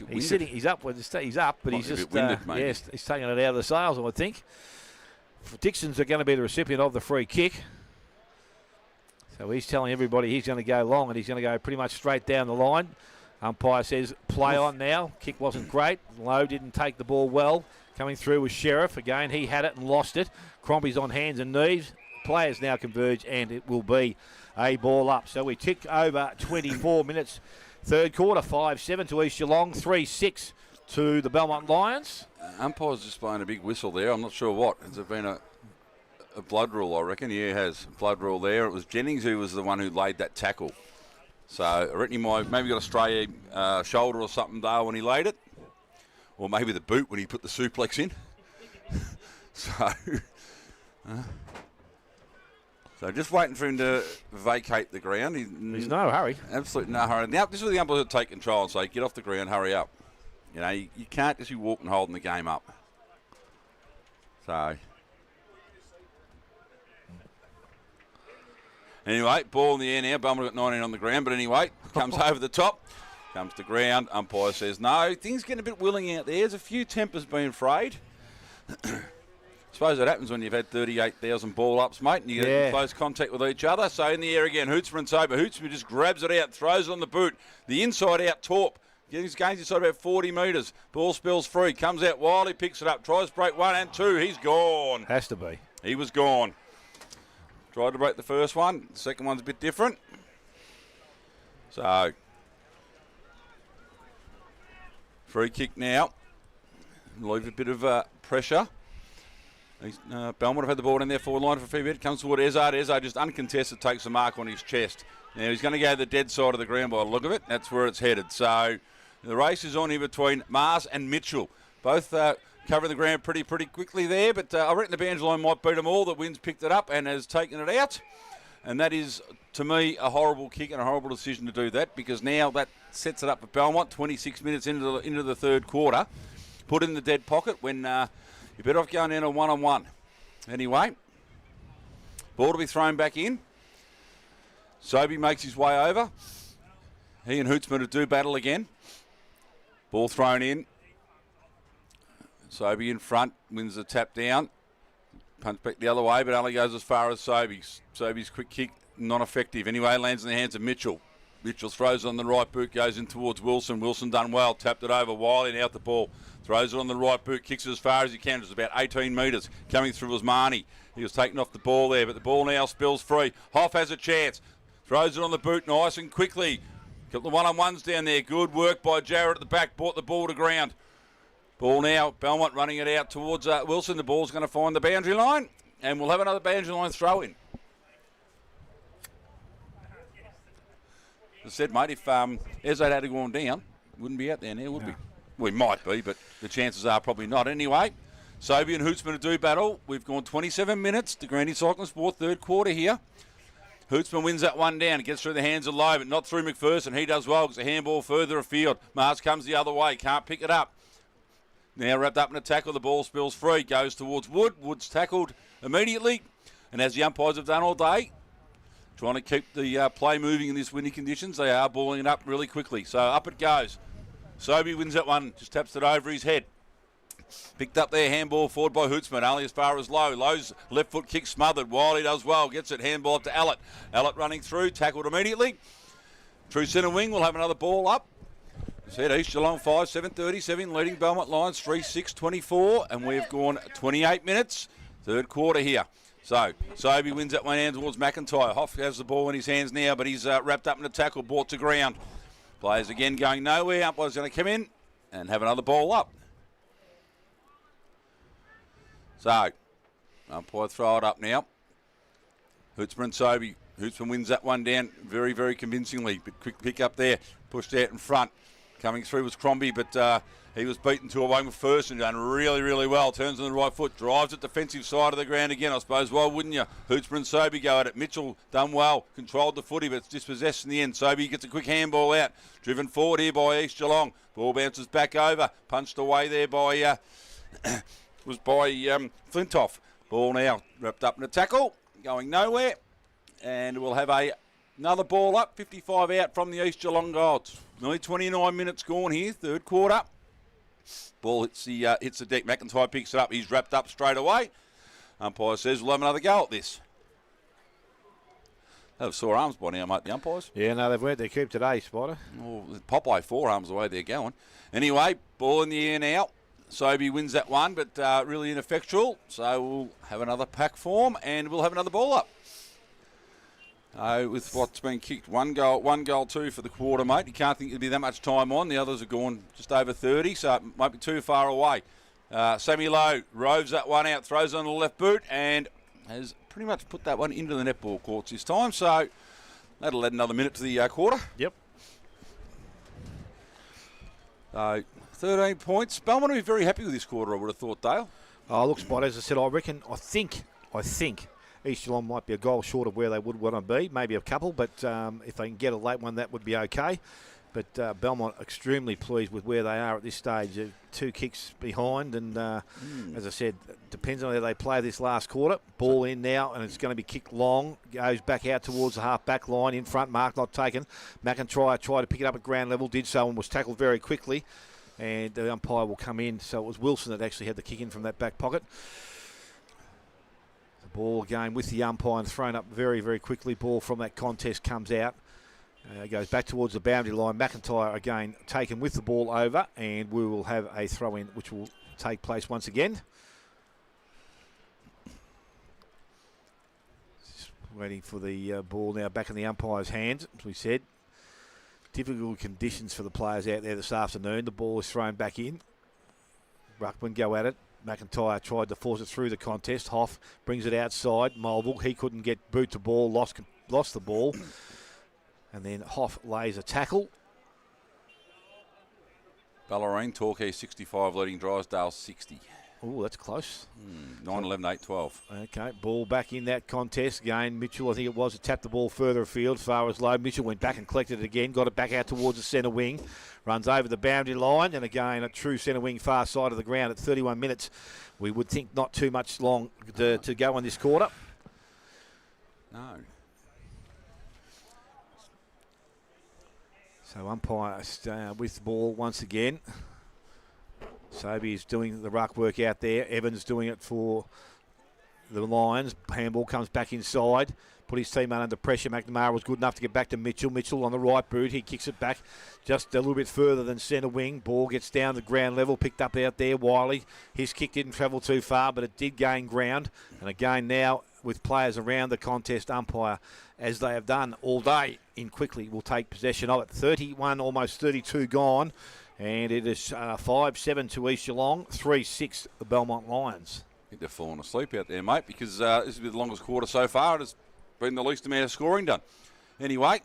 He's sitting. He's up. He's up, but he's just yes, he's taking it out of the sails, I would think. Dixon's are going to be the recipient of the free kick. So he's telling everybody he's going to go long, and he's going to go pretty much straight down the line. Umpire says play on now. Kick wasn't great. Lowe didn't take the ball well. Coming through was Sheriff. Again, he had it and lost it. Crombie's on hands and knees. Players now converge, and it will be a ball up. So we tick over 24 minutes. Third quarter, 5-7 to East Geelong, 3-6 to the Belmont Lions. Umpire's just blowing a big whistle there. I'm not sure what. Has it been a blood rule, I reckon? Yeah, it has. Blood rule there. It was Jennings who was the one who laid that tackle. So I reckon he might maybe got a stray shoulder or something, Dale, when he laid it. Or maybe the boot when he put the suplex in. So just waiting for him to vacate the ground. There's no hurry. Absolutely no hurry. Now, this is the umpires that take control and say, get off the ground, hurry up. You know, you can't just be walking holding the game up. So... Anyway, ball in the air now. Belmont got 19 on the ground, but anyway, comes over the top, comes to ground. Umpire says no. Things getting a bit willing out there. There's a few tempers being frayed. Suppose that happens when you've had 38,000 ball ups, mate, and you get in close contact with each other. So in the air again, Hootsman over. Hootsman just grabs it out, throws it on the boot. The inside out Torp. Gains inside about 40 metres. Ball spills free, comes out wild, he picks it up, tries to break 1 and 2. He's gone. Has to be. He was gone. Tried to break the first one. The second one's a bit different. So, free kick now. Leave a bit of pressure. Belmont have had the ball in their forward line for a few minutes. Comes toward Ezard. Ezard just uncontested takes a mark on his chest. Now he's going to go to the dead side of the ground by the look of it. That's where it's headed. So, the race is on here between Mars and Mitchell. Both... covering the ground pretty quickly there, but I reckon the boundary line might beat them all. The wind's picked it up and has taken it out. And that is, to me, a horrible kick and a horrible decision to do that, because now that sets it up for Belmont, 26 minutes into the third quarter. Put in the dead pocket when you're better off going in a one-on-one. Anyway, ball to be thrown back in. Sobey makes his way over. He and Hootsman do battle again. Ball thrown in. Sobey in front, wins the tap down. Punch back the other way, but only goes as far as Sobey's. Sobey's quick kick, not effective. Anyway, lands in the hands of Mitchell. Mitchell throws on the right boot, goes in towards Wilson. Wilson done well, tapped it over. Wiley out the ball. Throws it on the right boot, kicks it as far as he can. It's about 18 metres. Coming through was Marnie. He was taken off the ball there, but the ball now spills free. Hoff has a chance. Throws it on the boot nice and quickly. Got the one-on-ones down there. Good work by Jarrett at the back. Brought the ball to ground. Ball now, Belmont running it out towards Wilson. The ball's going to find the boundary line, and we'll have another boundary line throw in. As I said, mate, if Ezard had gone down, wouldn't be out there now, would we? We might be, but the chances are probably not. Anyway, Sobey and Hootsman do battle. We've gone 27 minutes. The Grandy Cycling Sport third quarter here. Hootsman wins that one down. It gets through the hands of Lowe, but not through McPherson. He does well. Gets a handball further afield. Mars comes the other way. Can't pick it up. Now wrapped up in a tackle, the ball spills free, goes towards Wood. Wood's tackled immediately, and as the umpires have done all day, trying to keep the play moving in this windy conditions, they are balling it up really quickly. So up it goes. Sobey wins that one, just taps it over his head. Picked up there, handball forward by Hootsman, only as far as Lowe. Lowe's left foot kick smothered. Wiley does well, gets it, handball up to Allett. Allett running through, tackled immediately. Through centre wing, we'll have another ball up. Said East Geelong 5, 7:37, leading Belmont Lions 3-6-24, and we've gone 28 minutes. Third quarter here. So, Sobey wins that one hand towards McIntyre. Hoff has the ball in his hands now, but he's wrapped up in a tackle, brought to ground. Players again going nowhere. Umpire's going to come in and have another ball up. So, umpire throw it up now. Hootsman and Sobey. Hootsman wins that one down very, very convincingly. But quick pick up there. Pushed out in front. Coming through was Crombie, but he was beaten to away with first and done really, really well. Turns on the right foot, drives it defensive side of the ground again. I suppose, why wouldn't you? Hootsman and Sobey go at it. Mitchell done well, controlled the footy, but it's dispossessed in the end. Sobey gets a quick handball out. Driven forward here by East Geelong. Ball bounces back over. Punched away there by Flintoff. Ball now wrapped up in a tackle. Going nowhere. And we'll have another ball up. 55 out from the East Geelong goal. Nearly 29 minutes gone here. Third quarter. Ball hits the deck. McIntyre picks it up. He's wrapped up straight away. Umpire says we'll have another go at this. They have sore arms by now, mate, the umpires. Yeah, no, they've worked their coop today, Spider. Oh, Popeye forearms the way they're going. Anyway, ball in the air now. Sobey wins that one, but really ineffectual. So we'll have another pack form and we'll have another ball up. With what's been kicked, one goal two for the quarter, mate. You can't think there'd be that much time on. The others are gone just over 30, so it might be too far away. Sammy Lowe roves that one out, throws on the left boot, and has pretty much put that one into the netball courts this time. So that'll add another minute to the quarter. Yep. 13 points. Belmont will be very happy with this quarter, I would have thought, Dale. Oh, look, Spot, as I said, I think East Geelong might be a goal short of where they would want to be, maybe a couple, but if they can get a late one, that would be okay. But Belmont extremely pleased with where they are at this stage. 2 kicks behind, and as I said, depends on how they play this last quarter. Ball in now, and it's going to be kicked long. Goes back out towards the half-back line. In front, Mark not taken. McIntyre tried to pick it up at ground level, did so, and was tackled very quickly. And the umpire will come in. So it was Wilson that actually had the kick in from that back pocket. The ball again with the umpire and thrown up very, very quickly. Ball from that contest comes out. Goes back towards the boundary line. McIntyre again taken with the ball over, and we will have a throw in which will take place once again. Just waiting for the ball now back in the umpire's hands, as we said. Difficult conditions for the players out there this afternoon. The ball is thrown back in. Ruckman go at it. McIntyre tried to force it through the contest. Hoff brings it outside. Mulville, he couldn't get boot to ball, lost the ball. And then Hoff lays a tackle. Ballerine, Torquay 65, leading Drysdale 60. Oh, that's close. 9-11, 8-12. Okay, ball back in that contest. Again, Mitchell, I think it was, tapped the ball further afield as far as low. Mitchell went back and collected it again, got it back out towards the centre wing. Runs over the boundary line, and again, a true centre wing far side of the ground at 31 minutes. We would think not too much long to go on this quarter. No. So umpire with the ball once again. Sobey is doing the ruck work out there. Evans doing it for the Lions. Handball comes back inside. Put his team under pressure. McNamara was good enough to get back to Mitchell. Mitchell on the right boot. He kicks it back just a little bit further than centre wing. Ball gets down to ground level. Picked up out there. Wiley. His kick didn't travel too far, but it did gain ground. And again now, with players around the contest, umpire, as they have done all day, in quickly will take possession of it. 31, almost 32 gone. And it is 5-7 to East Geelong, 3-6 the Belmont Lions. I think they're falling asleep out there, mate, because this has been the longest quarter so far. It has been the least amount of scoring done. Anyway,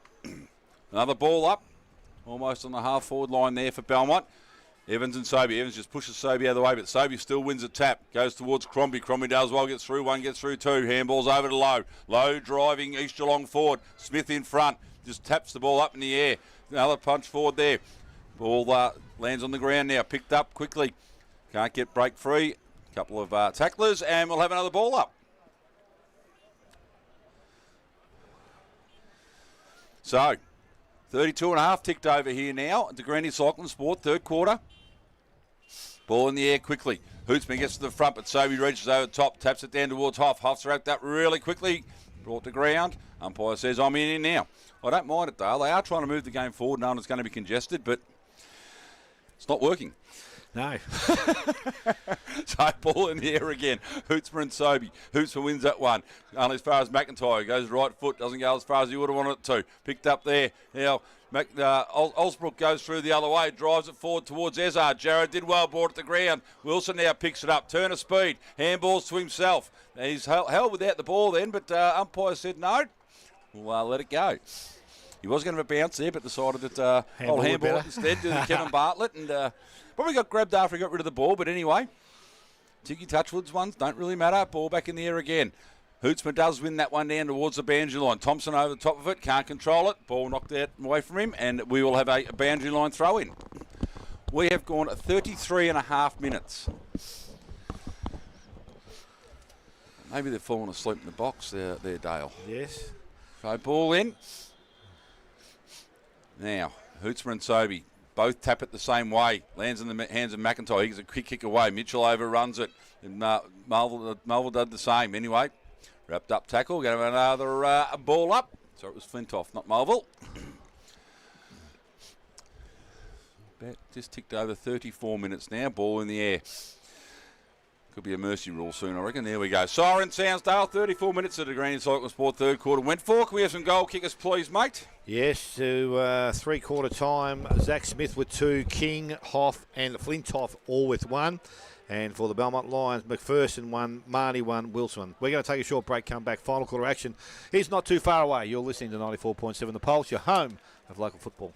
another ball up, almost on the half-forward line there for Belmont. Evans and Sobey. Evans just pushes Sobey out of the way, but Sobey still wins a tap. Goes towards Crombie. Crombie does well, gets through one, gets through two. Handballs over to Lowe. Lowe driving East Geelong forward. Smith in front. Just taps the ball up in the air. Another punch forward there. Ball lands on the ground now. Picked up quickly. Can't get break free. Couple of tacklers, and we'll have another ball up. So, 32 and a half ticked over here now. De Grandy Cycling Sport, third quarter. Ball in the air quickly. Hootsman gets to the front, but Sobey reaches over the top, taps it down towards Hoff. Hoff's wrapped up really quickly. Brought to ground. Umpire says, I'm in now. I don't mind it, Dale. They are trying to move the game forward, knowing it's going to be congested, but it's not working. No. So ball in the air again. Hootsman and Sobey. Hootsman wins that one. Only as far as McIntyre. Goes right foot. Doesn't go as far as he would have wanted it to. Picked up there. Now Osbrook goes through the other way. Drives it forward towards Ezard. Jarrod did well. Brought it to ground. Wilson now picks it up. Turn of speed. Handballs to himself. He's held without the ball then, but umpire said no. Well, let it go. He was going to have a bounce there, but decided that handball it instead to Kevin Bartlett, and probably got grabbed after he got rid of the ball. But anyway, Ticky Touchwood's ones don't really matter. Ball back in the air again. Hootsman does win that one down towards the boundary line. Thompson over the top of it, can't control it. Ball knocked out away from him, and we will have a boundary line throw in. We have gone 33 and a half minutes. Maybe they've fallen asleep in the box there, Dale. Yes. So ball in. Now, Hootsman and Sobey both tap it the same way. Lands in the hands of McIntyre. He gets a quick kick away. Mitchell overruns it. And Marvel did the same. Anyway, wrapped up tackle. Going to have another ball up. So it was Flintoff, not Marvel. Just ticked over 34 minutes now. Ball in the air. Could be a mercy rule soon, I reckon. There we go. Siren sounds, Dale. 34 minutes of the Green Cycle Sport third quarter went for. Can we have some goal kickers, please, mate? Yes, to three-quarter time, Zach Smith with 2, King, Hoff and Flintoff all with 1. And for the Belmont Lions, McPherson 1, Marnie 1, Wilson 1. We're going to take a short break, come back, final quarter action. He's not too far away. You're listening to 94.7 The Pulse, your home of local football.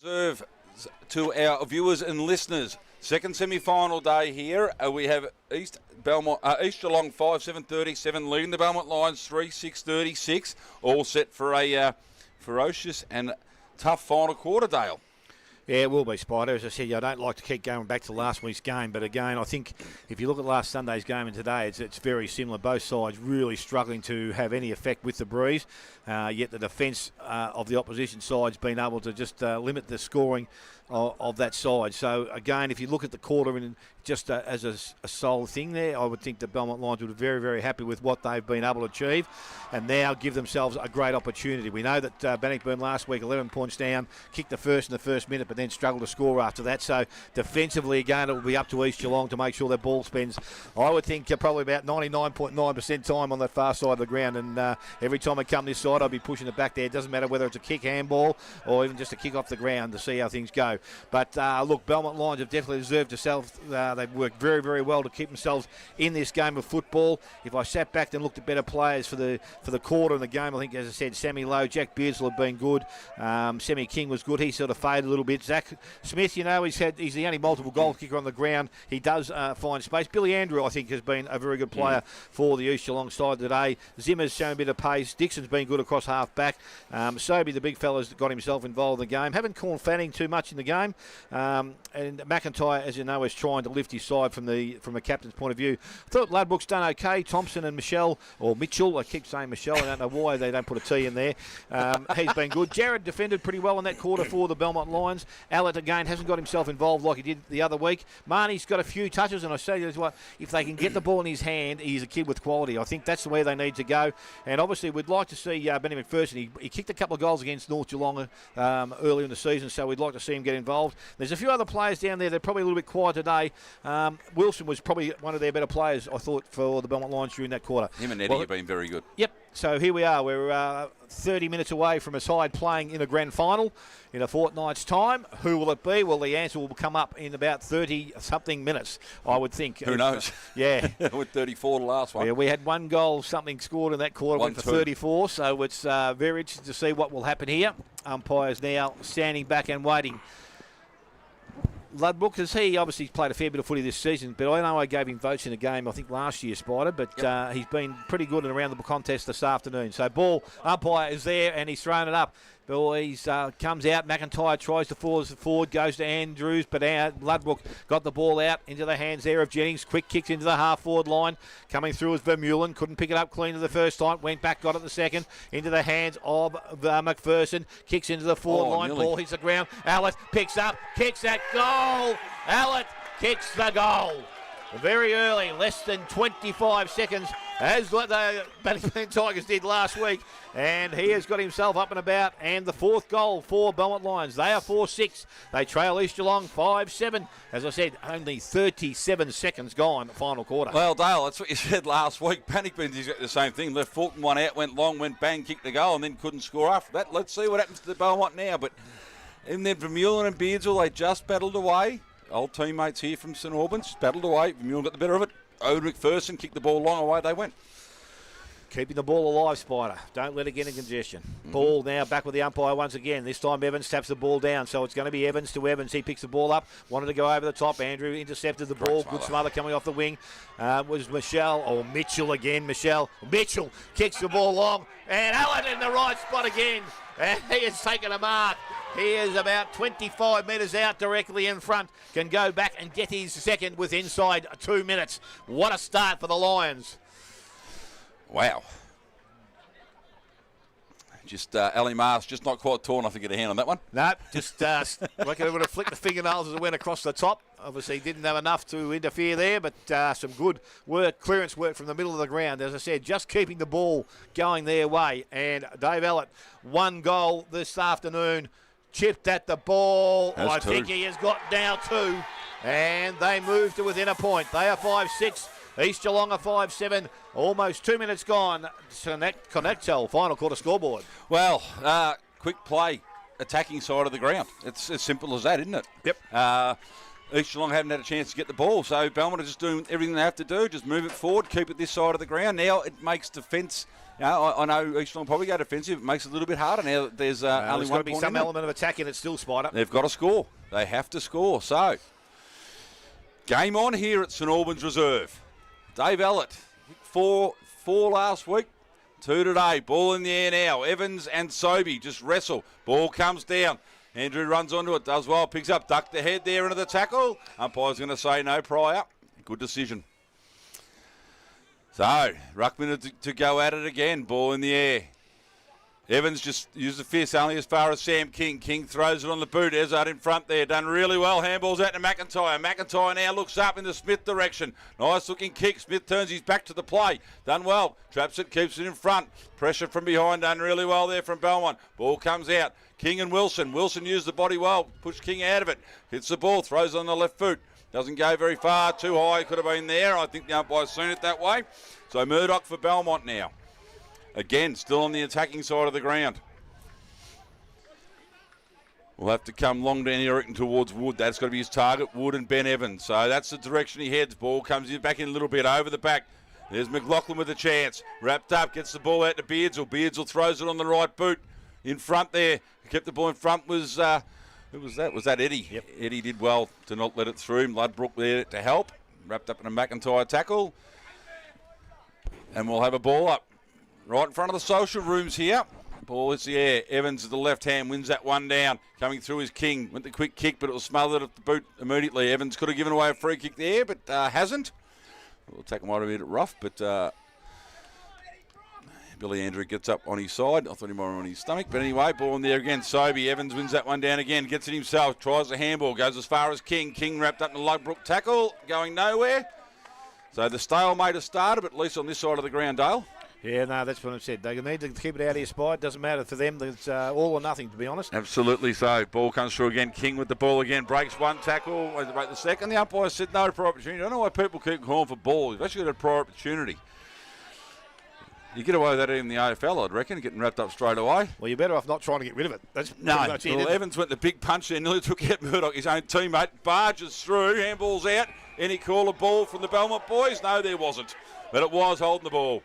Observe to our viewers and listeners. Second semi-final day here. We have East Geelong 5-7-37 leading the Belmont Lions 3-6-36. All set for a ferocious and tough final quarter, Dale. Yeah, it will be, Spider. As I said, I don't like to keep going back to last week's game, but again, I think if you look at last Sunday's game and today, it's very similar. Both sides really struggling to have any effect with the breeze, yet the defence of the opposition side's been able to just limit the scoring of that side. So again, if you look at the quarter and just as a sole thing there, I would think the Belmont Lions would be very, very happy with what they've been able to achieve and now give themselves a great opportunity. We know that Bannockburn last week, 11 points down, kicked the first in the first minute, but then struggled to score after that. So defensively, again, it will be up to East Geelong to make sure their ball spends, I would think, probably about 99.9% time on that far side of the ground. And every time I come this side, I'll be pushing it back there. It doesn't matter whether it's a kick, handball, or even just a kick off the ground to see how things go. But look, Belmont Lions have definitely deserved themselves. They've worked very, very well to keep themselves in this game of football. If I sat back and looked at better players for the quarter in the game, I think, as I said, Sammy Lowe, Jack Beardsley have been good. Sammy King was good. He sort of faded a little bit. Zach Smith, he's the only multiple goal kicker on the ground. He does find space. Billy Andrew, I think, has been a very good player for the East Geelong side today. Zimmer's shown a bit of pace. Dixon's been good across half back. Sobey, the big fella's got himself involved in the game. Haven't Corn Fanning too much in the game. And McIntyre, as you know, is trying to lift his side from a captain's point of view. I thought Ladbrook's done okay. Thompson and Mitchell, I keep saying Michelle, I don't know why they don't put a T in there. He's been good. Jared defended pretty well in that quarter for the Belmont Lions. Allett, again, hasn't got himself involved like he did the other week. Marnie's got a few touches, and I say this, if they can get the ball in his hand, he's a kid with quality. I think that's the way they need to go. And obviously, we'd like to see Benny McPherson. He kicked a couple of goals against North Geelong earlier in the season, so we'd like to see him get involved. There's a few other players down there that are probably a little bit quiet today. Wilson was probably one of their better players, I thought, for the Belmont Lions during that quarter. Him and Eddie have been very good. Yep. So here we are. We're 30 minutes away from a side playing in a grand final in a fortnight's time. Who will it be? Well, the answer will come up in about 30-something minutes, I would think. Who knows? Yeah. With 34 the last one. Yeah, we had one goal, something scored in that quarter, went for 34. So it's very interesting to see what will happen here. Umpires now standing back and waiting. Ludbrook, as he obviously played a fair bit of footy this season, but I know I gave him votes in the game, I think last year, Spider, but he's been pretty good in around the contest this afternoon. So ball, umpire is there and he's thrown it up. Ball comes out, McIntyre tries to forward, goes to Andrews, but Ludbrook got the ball out into the hands there of Jennings. Quick kicks into the half-forward line. Coming through is Vermeulen. Couldn't pick it up clean the first time. Went back, got it the second. Into the hands of McPherson. Kicks into the forward line. Nearly. Ball hits the ground. Allett picks up, kicks that goal. Allett kicks the goal. Very early, less than 25 seconds, as the Bannockburn Tigers did last week. And he has got himself up and about. And the fourth goal for Belmont Lions. They are 4-6. They trail East Geelong 5-7. As I said, only 37 seconds gone, final quarter. Well, Dale, that's what you said last week. Bannockburn did the same thing. Left Fulton one out, went long, went bang, kicked the goal, and then couldn't score after that. Let's see what happens to the Belmont now. But in then Vermeulen and Beardsley, they just battled away. Old teammates here from St Albans battled away. Vermeulen got the better of it. Owen McPherson kicked the ball long, away they went. Keeping the ball alive, Spider. Don't let it get in congestion. Ball now back with the umpire once again. This time Evans taps the ball down, so it's going to be Evans to Evans. He picks the ball up. Wanted to go over the top. Andrew intercepted the ball. Good smother coming off the wing. Was Mitchell again. Mitchell kicks the ball long. And Allen in the right spot again. And he has taken a mark. He is about 25 metres out directly in front. Can go back and get his second with inside 2 minutes. What a start for the Lions. Wow. Just Ali Mars, just not quite tall enough to get a hand on that one. No, just reckon it would have flicked the fingernails as it went across the top. Obviously didn't have enough to interfere there, but some good work, clearance work from the middle of the ground. As I said, just keeping the ball going their way. And Dave Allett, one goal this afternoon, chipped at the ball. That's I two. think he has got now 2. And they move to within a point. They are 5-6. East Geelong are 5-7. Almost 2 minutes gone. Connectel, final quarter scoreboard. Well, quick play, attacking side of the ground. It's as simple as that, isn't it? Yep. East Geelong haven't had a chance to get the ball, so Belmont are just doing everything they have to do, just move it forward, keep it this side of the ground. Now it makes defence, I know East Geelong probably go defensive, it makes it a little bit harder now that there's only one got to be point some in element of attack in it still, Spider. They've got to score. They have to score. So, game on here at St Albans Reserve. Dave Ellett, 4 last week, 2 today. Ball in the air now. Evans and Sobey just wrestle. Ball comes down. Andrew runs onto it, does well, picks up, ducked the head there into the tackle. Umpire's going to say no prior. Good decision. So, Ruckman to go at it again. Ball in the air. Evans just used the fist only as far as Sam King. King throws it on the boot. Ezard in front there. Done really well. Handball's out to McIntyre. McIntyre now looks up in the Smith direction. Nice looking kick. Smith turns his back to the play. Done well. Traps it, keeps it in front. Pressure from behind. Done really well there from Belmont. Ball comes out. King and Wilson. Wilson used the body well. Pushed King out of it. Hits the ball. Throws on the left foot. Doesn't go very far. Too high. Could have been there. I think the umpire's seen it that way. So Murdoch for Belmont now. Again, still on the attacking side of the ground. We'll have to come long down here towards Wood. That's got to be his target, Wood and Ben Evans. So that's the direction he heads. Ball comes in back in a little bit over the back. There's McLaughlin with a chance. Wrapped up, gets the ball out to Beardsall. Beardsall throws it on the right boot. In front there. Kept the ball in front was, who was that? Was that Eddie? Yep. Eddie did well to not let it through. Ludbrook there to help. Wrapped up in a McIntyre tackle. And we'll have a ball up. Right in front of the social rooms here. Ball hits the air. Evans to the left hand wins that one down. Coming through is King. Went the quick kick, but it was smothered at the boot immediately. Evans could have given away a free kick there, but hasn't. We'll take him might have been a bit rough, but Billy Andrew gets up on his side. I thought he might have on his stomach, but anyway, ball in there again. Sobey. Evans wins that one down again. Gets it himself. Tries the handball. Goes as far as King. King wrapped up in the Ludbrook tackle. Going nowhere. So the stalemate has started, but at least on this side of the ground, Dale. Yeah, no, that's what I said. They need to keep it out of your spot. Doesn't matter for them. It's all or nothing, to be honest. Absolutely so. Ball comes through again. King with the ball again. Breaks one tackle. Break the second. The umpire said no prior opportunity. I don't know why people keep calling for ball. You've actually got a prior opportunity. You get away with that in the AFL, I'd reckon, getting wrapped up straight away. Well, you're better off not trying to get rid of it. That's pretty much it. Well, Evans went the big punch there. Nearly took out Murdoch, his own teammate. Barges through. Handball's out. Any call of ball from the Belmont boys? No, there wasn't. But it was holding the ball.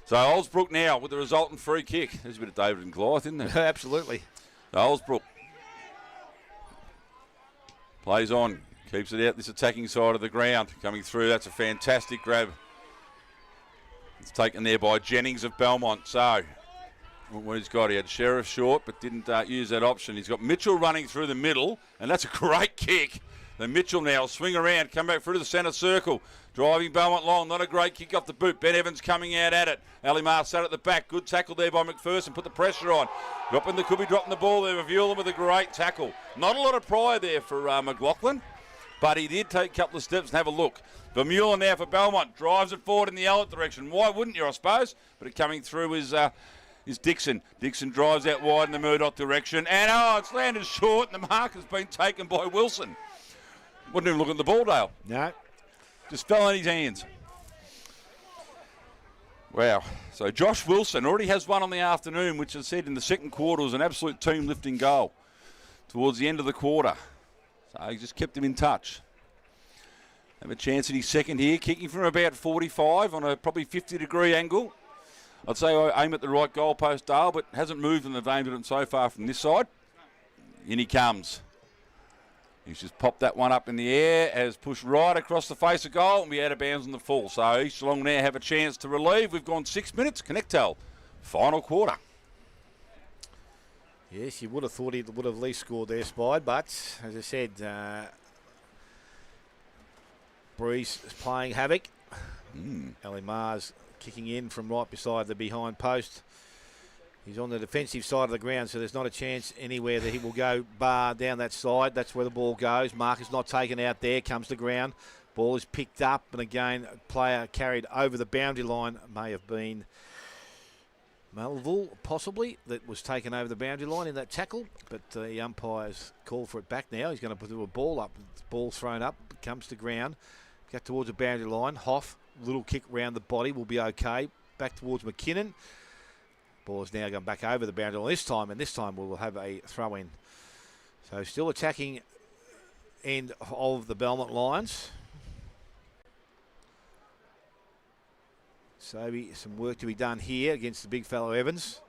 So Olsbrook now with the resultant free kick. There's a bit of David and Goliath, isn't there? Absolutely. So Olsbrook plays on, keeps it out this attacking side of the ground. Coming through, that's a fantastic grab. It's taken there by Jennings of Belmont. So what he's got, he had Sheriff short, but didn't use that option. He's got Mitchell running through the middle, and that's a great kick. Then Mitchell now swing around, come back through to the centre circle. Driving Belmont long, not a great kick off the boot. Ben Evans coming out at it. Alimar sat at the back. Good tackle there by McPherson. Put the pressure on. Could be dropping the ball there. Reveal them with a great tackle. Not a lot of prior there for McLaughlin, but he did take a couple of steps and have a look. Vermeulen now for Belmont. Drives it forward in the Ellett direction. Why wouldn't you, I suppose? But it coming through is Dixon. Dixon drives out wide in the Murdoch direction. And, it's landed short, and the mark has been taken by Wilson. Wouldn't even look at the ball, Dale. No. Just fell in his hands. Wow. So Josh Wilson already has one on the afternoon, which I said in the second quarter was an absolute team-lifting goal towards the end of the quarter. So he just kept him in touch. Have a chance in his second here, kicking from about 45 on a probably 50-degree angle. I'd say I aim at the right goalpost, Dale, but hasn't moved and they've aimed at him so far from this side. In he comes. He's just popped that one up in the air, has pushed right across the face of goal, and we out of bounds on the full. So East Geelong now have a chance to relieve. We've gone 6 minutes. Connectel, final quarter. Yes, you would have thought he would have at least scored there, Spide, but as I said, Breeze is playing havoc. Ali Mars kicking in from right beside the behind post. He's on the defensive side of the ground, so there's not a chance anywhere that he will go bar down that side. That's where the ball goes. Mark is not taken out there, comes to ground. Ball is picked up, and again, a player carried over the boundary line. May have been Melville, possibly, that was taken over the boundary line in that tackle, but the umpire's called for it back now. He's going to do a ball up. Ball's thrown up, comes to ground, get towards the boundary line. Hoff, little kick round the body, will be okay. Back towards McKinnon. Ball is now going back over the boundary line this time, and this time we will have a throw-in. So still attacking end of the Belmont Lions. So some work to be done here against the big fellow Evans.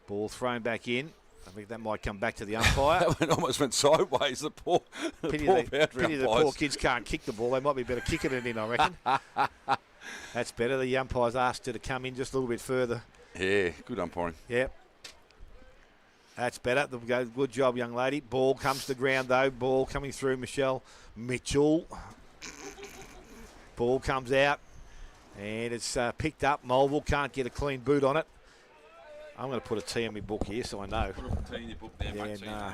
Ball thrown back in. I think that might come back to the umpire. That almost went sideways. The poor Pity boundary the umpires. poor kids can't kick the ball. They might be better kicking it in, I reckon. That's better. The umpire's asked her to come in just a little bit further. Yeah, good umpiring. Yep. That's better. Good job, young lady. Ball comes to ground, though. Ball coming through Michelle Mitchell. Ball comes out. And it's picked up. Mulville can't get a clean boot on it. I'm going to put a T on my book here so I know. Put a T in your book there, mate. No.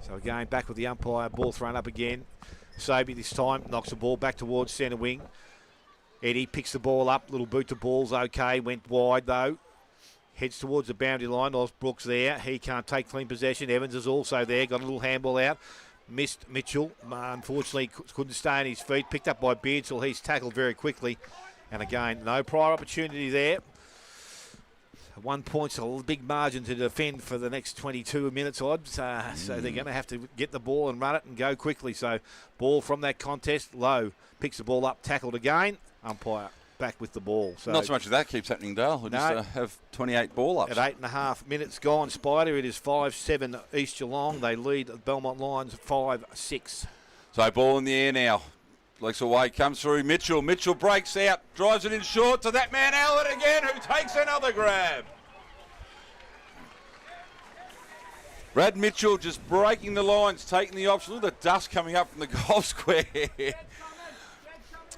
So again, back with the umpire. Ball thrown up again. Sobey this time knocks the ball back towards centre wing. Eddie picks the ball up. Little boot to ball's okay. Went wide though. Heads towards the boundary line. Osbrook's there. He can't take clean possession. Evans is also there. Got a little handball out. Missed Mitchell. Unfortunately, couldn't stay on his feet. Picked up by Beardsall. He's tackled very quickly. And again, no prior opportunity there. 1 point's a big margin to defend for the next 22 minutes odds. So they're going to have to get the ball and run it and go quickly. So ball from that contest. Low picks the ball up. Tackled again. Umpire back with the ball. So not so much of that keeps happening, Dale. We'll just have 28 ball ups. At 8.5 minutes gone, Spider. It is 5-7 East Geelong. They lead the Belmont Lions 5-6. So ball in the air now. Legs away, comes through Mitchell. Mitchell breaks out, drives it in short to that man Allen again, who takes another grab. Brad Mitchell just breaking the lines, taking the option. Look at the dust coming up from the goal square.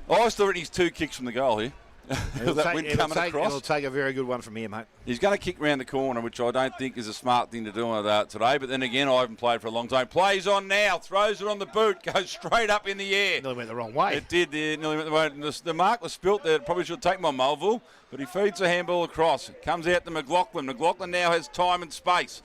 I was thinking he's 2 kicks from the goal here. That wind coming across. It'll take a very good one from here, mate. He's going to kick round the corner, which I don't think is a smart thing to do today. But then again, I haven't played for a long time. Plays on now, throws it on the boot, goes straight up in the air. Nearly went the wrong way. It did. Nearly went the way. The mark was spilt there. Probably should have taken on Mulville, but he feeds the handball across. It comes out to McLaughlin. McLaughlin now has time and space.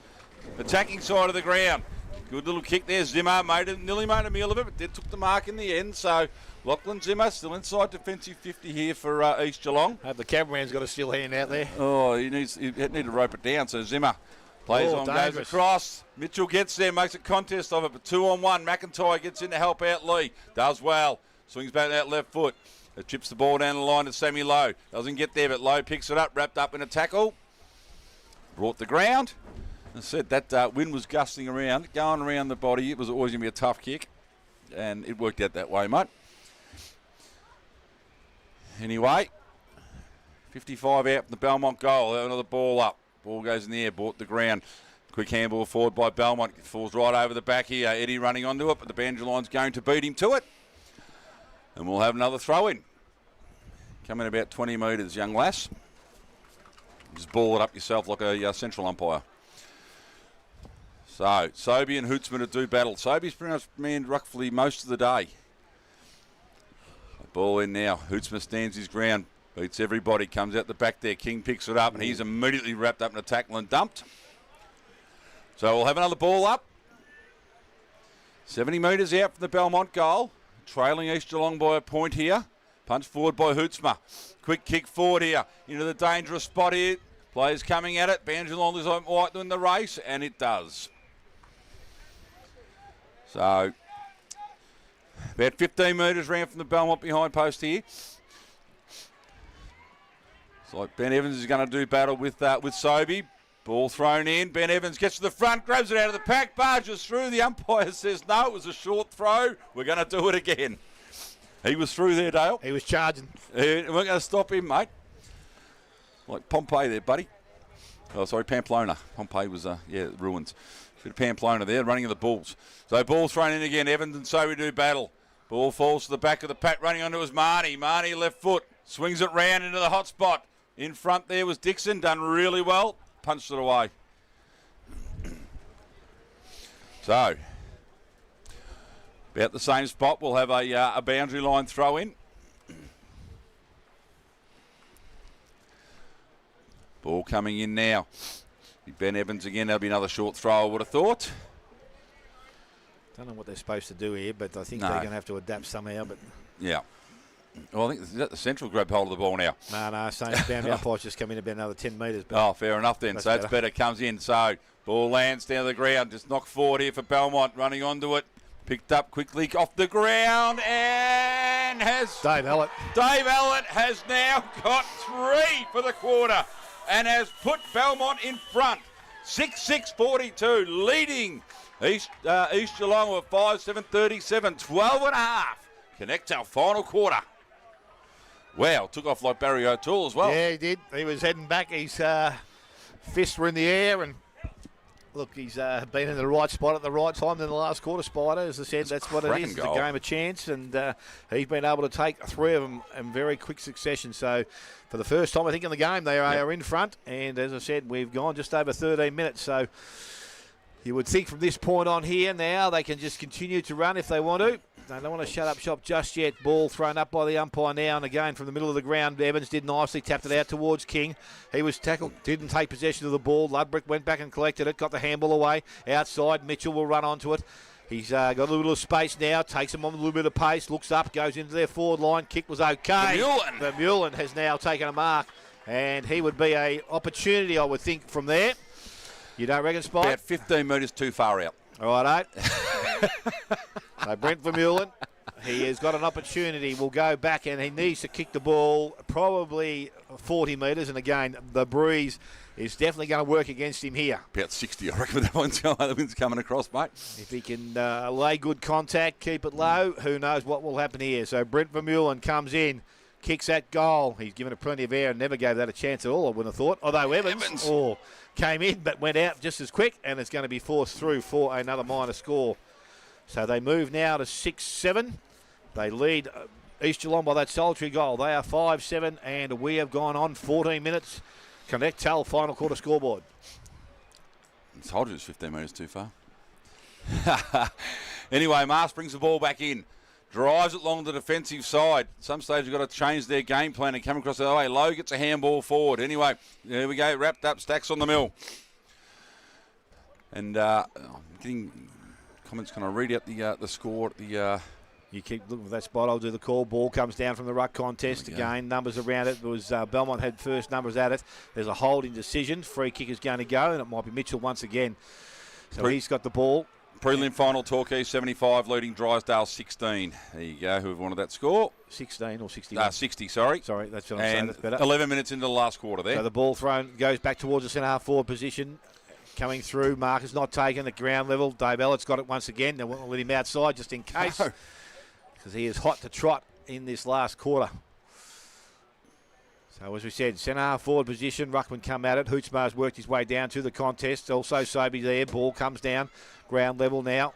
Attacking side of the ground. Good little kick there. Zimmer nearly made a meal of it, but took the mark in the end. So Lachlan Zimmer still inside defensive 50 here for East Geelong. Hope the cameraman's got a still hand out there. Oh, he need to rope it down. So Zimmer plays on, dangerous. goes across. Mitchell gets there, makes a contest of it, but 2-on-1. McIntyre gets in to help out Lee. Does well. Swings back that left foot. It chips the ball down the line to Sammy Lowe. Doesn't get there, but Lowe picks it up, wrapped up in a tackle. Brought the ground. I said that wind was gusting around, going around the body. It was always going to be a tough kick, and it worked out that way, mate. Anyway, 55 out from the Belmont goal. Another ball up. Ball goes in the air, brought the ground. Quick handball forward by Belmont. It falls right over the back here. Eddie running onto it, but the boundary line's going to beat him to it. And we'll have another throw in. Coming about 20 metres, young lass. Just ball it up yourself like a central umpire. So, Sobey and Hootsman to do battle. Sobey's pretty much manned roughly most of the day. Ball in now. Hootsman stands his ground. Beats everybody. Comes out the back there. King picks it up, and he's immediately wrapped up in a tackle and dumped. So we'll have another ball up. 70 metres out from the Belmont goal. Trailing East Geelong by a point here. Punch forward by Hootsma. Quick kick forward here. Into the dangerous spot here. Players coming at it. Boundary line looks like might win the race, and it does. So, about 15 metres round from the Belmont behind post here. It's like Ben Evans is going to do battle with Sobey. Ball thrown in. Ben Evans gets to the front, grabs it out of the pack, barges through. The umpire says no, it was a short throw. We're going to do it again. He was through there, Dale. He was charging. We're going to stop him, mate. Like Pompey there, buddy. Oh, sorry, Pamplona. Pompey was, ruins. Bit of Pamplona there, running of the Bulls. So ball thrown in again. Evans and Sobey do battle. Ball falls to the back of the pack, running onto his Marnie. Marnie left foot. Swings it round into the hot spot. In front there was Dixon, done really well. Punched it away. So, about the same spot, we'll have a boundary line throw in. Ball coming in now. Ben Evans again, that'll be another short throw, I would have thought. Don't know what they're supposed to do here, but I think No. they're going to have to adapt somehow. But Yeah. Well, I think is that the central grab hold of the ball now. No, same boundary umpire's just come in about another 10 metres. Oh, fair enough then. That's So it's better. Comes in. So ball lands down the ground. Just knocked forward here for Belmont. Running onto it. Picked up quickly off the ground and has... Dave Ellett. Dave Ellett has now got 3 for the quarter and has put Belmont in front. 6-6-42, leading East Geelong with 5-7-37, 12 and a half. Connect our final quarter. Wow, took off like Barry O'Toole as well. Yeah, he did. He was heading back. His fists were in the air, and look, he's been in the right spot at the right time in the last quarter, Spider. As I said, that's what it is. It's a game of chance, and he's been able to take 3 of them in very quick succession. So for the first time, I think, in the game, they are in front. And as I said, we've gone just over 13 minutes. So you would think from this point on here now, they can just continue to run if they want to. They don't want to shut up shop just yet. Ball thrown up by the umpire now, and again from the middle of the ground. Evans did nicely, tapped it out towards King. He was tackled, didn't take possession of the ball. Ludbrick went back and collected it, got the handball away. Outside, Mitchell will run onto it. He's got a little bit of space now, takes him on a little bit of pace, looks up, goes into their forward line. Kick was okay. Vermeulen has now taken a mark, and he would be an opportunity, I would think, from there. You don't reckon, Spike? About 15 metres too far out. All right, so Brent Vermeulen, he has got an opportunity. Will go back and he needs to kick the ball probably 40 metres. And again, the breeze is definitely going to work against him here. About 60, I reckon, with the wind's coming across, mate. If he can lay good contact, keep it low, who knows what will happen here. So Brent Vermeulen comes in, kicks that goal. He's given it plenty of air and never gave that a chance at all, I wouldn't have thought. Although Evans. Came in but went out just as quick, and it's going to be forced through for another minor score. So they move now to 6-7. They lead East Geelong by that solitary goal. They are 5-7, and we have gone on 14 minutes. Connect Tell final quarter scoreboard. I told you it was 15 metres too far. Anyway, Mars brings the ball back in. Drives it along the defensive side. At some stage, you've got to change their game plan and come across the other way. Lowe gets a handball forward. Anyway, there we go. Wrapped up. Stacks on the mill. And I'm getting comments. Can I read out the score at the... You keep looking for that spot. I'll do the call. Ball comes down from the ruck contest. Again, numbers around it. It was Belmont had first numbers at it. There's a holding decision. Free kick is going to go, and it might be Mitchell once again. So he's got the ball. Prelim final, Torquay 75, leading Drysdale 16. There you go, whoever wanted that score. 16 or 61? 60, sorry. Sorry, that's what I'm saying, that's better. 11 minutes into the last quarter there. So the ball thrown goes back towards the centre-half forward position. Coming through, Marcus not taken at ground level. Dave Ellett's got it once again. They won't let him outside just in case. Because he is hot to trot in this last quarter. So as we said, centre-half forward position. Ruckman come at it. Hootsmar's worked his way down to the contest. Also Sobey there. Ball comes down. Ground level now.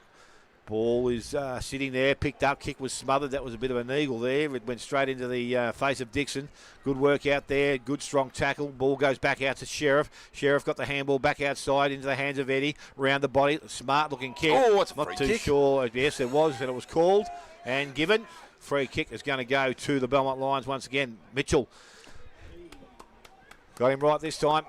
Ball is sitting there. Picked up. Kick was smothered. That was a bit of an eagle there. It went straight into the face of Dixon. Good work out there. Good strong tackle. Ball goes back out to Sheriff. Sheriff got the handball back outside into the hands of Eddie. Around the body. Smart looking kick. Oh, it's a not free too kick. sure. Yes, it was. And it was called and given. Free kick is going to go to the Belmont Lions once again. Mitchell. Got him right this time.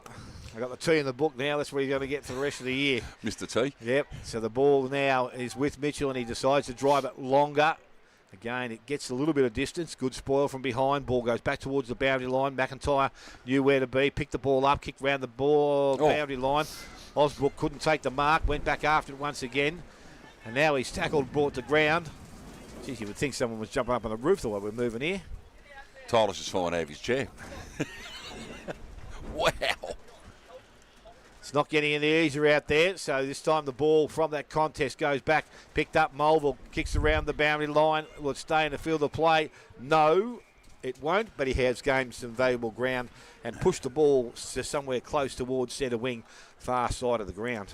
I got the T in the book now. That's what he's going to get for the rest of the year. Mr. T. Yep. So the ball now is with Mitchell, and he decides to drive it longer. Again, it gets a little bit of distance. Good spoil from behind. Ball goes back towards the boundary line. McIntyre knew where to be. Picked the ball up. Kicked round the ball boundary line. Osbrook couldn't take the mark. Went back after it once again. And now he's tackled, brought to ground. Geez, you would think someone was jumping up on the roof the way we're moving here. Tyler's just falling out of his chair. Wow. It's not getting any easier out there, so this time the ball from that contest goes back, picked up. Mulville kicks around the boundary line. Will it stay in the field of play? No, it won't, but he has gained some valuable ground and pushed the ball to somewhere close towards centre wing, far side of the ground.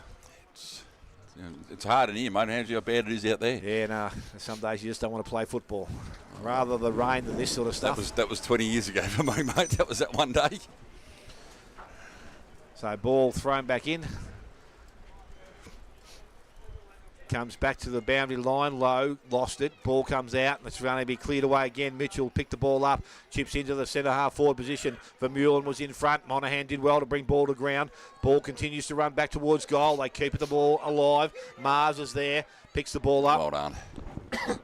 It's hard in here, mate. How bad it is out there. Yeah, no, some days you just don't want to play football. Rather the rain than this sort of stuff. That was 20 years ago for me, mate. That was that one day. So ball thrown back in. Comes back to the boundary line. Low, lost it. Ball comes out, and it's going to be cleared away again. Mitchell picked the ball up, chips into the centre-half forward position. Vermeulen was in front. Monaghan did well to bring ball to ground. Ball continues to run back towards goal. They keep the ball alive. Mars is there, picks the ball up. Well done.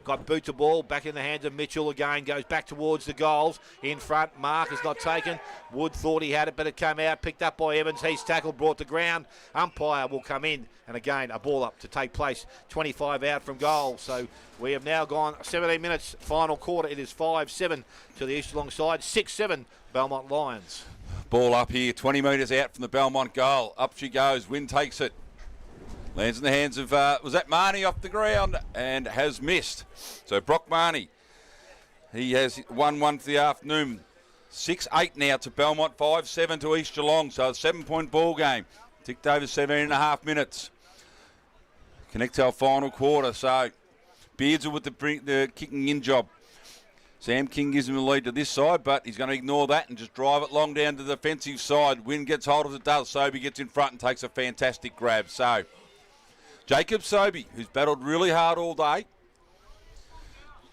Got boot to ball, back in the hands of Mitchell again, goes back towards the goals. In front, Mark is not taken. Wood thought he had it, but it came out, picked up by Evans. He's tackled, brought to ground. Umpire will come in, and again, a ball up to take place. 25 out from goal. So we have now gone 17 minutes, final quarter. It is 5-7 to the East Geelong side, 6-7 Belmont Lions. Ball up here, 20 metres out from the Belmont goal. Up she goes, Wynn takes it. Lands in the hands of, was that Marnie off the ground? And has missed. So Brock Marnie, he has 1-1 for the afternoon. 6-8 now to Belmont, 5-7 to East Geelong. So a 7-point ball game. Ticked over 17.5 minutes. Connect our final quarter. So Beards are with the kicking in job. Sam King gives him a lead to this side, but he's going to ignore that and just drive it long down to the defensive side. Wynn gets hold of it, does. Sobey gets in front and takes a fantastic grab. So Jacob Sobey, who's battled really hard all day,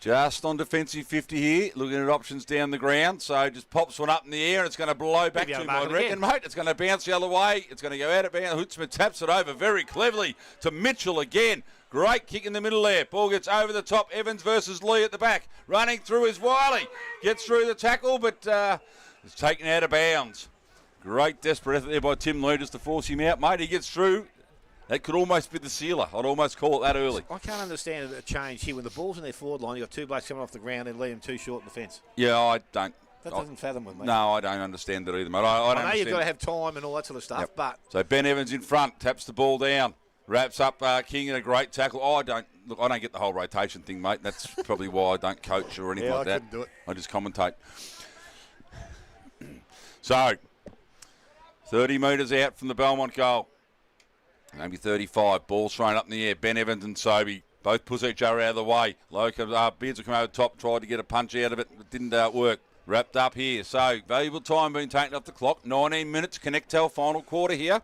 just on defensive 50 here, looking at options down the ground. So just pops one up in the air and it's going to blow back to him, I reckon, mate. It's going to bounce the other way. It's going to go out of bounds. Hootsman taps it over very cleverly to Mitchell again. Great kick in the middle there. Ball gets over the top. Evans versus Lee at the back. Running through is Wiley. Gets through the tackle, but it's taken out of bounds. Great desperate effort there by Tim Lee just to force him out, mate. He gets through. That could almost be the sealer. I'd almost call it that early. I can't understand a change here. When the ball's in their forward line, you've got two blokes coming off the ground and leave them too short in the fence. Yeah, I don't. That doesn't fathom with me. No, I don't understand that either, mate. I know you've got to have time and all that sort of stuff, but... So Ben Evans in front, taps the ball down, wraps up King in a great tackle. I don't get the whole rotation thing, mate. That's probably why I don't coach or anything like that. I couldn't do it. I just commentate. So, 30 metres out from the Belmont goal. Maybe 35. Ball thrown up in the air. Ben Evans and Sobey both push each other out of the way. Beards will come over the top, tried to get a punch out of it, but didn't work. Wrapped up here. So, valuable time being taken off the clock. 19 minutes. Connectel final quarter here.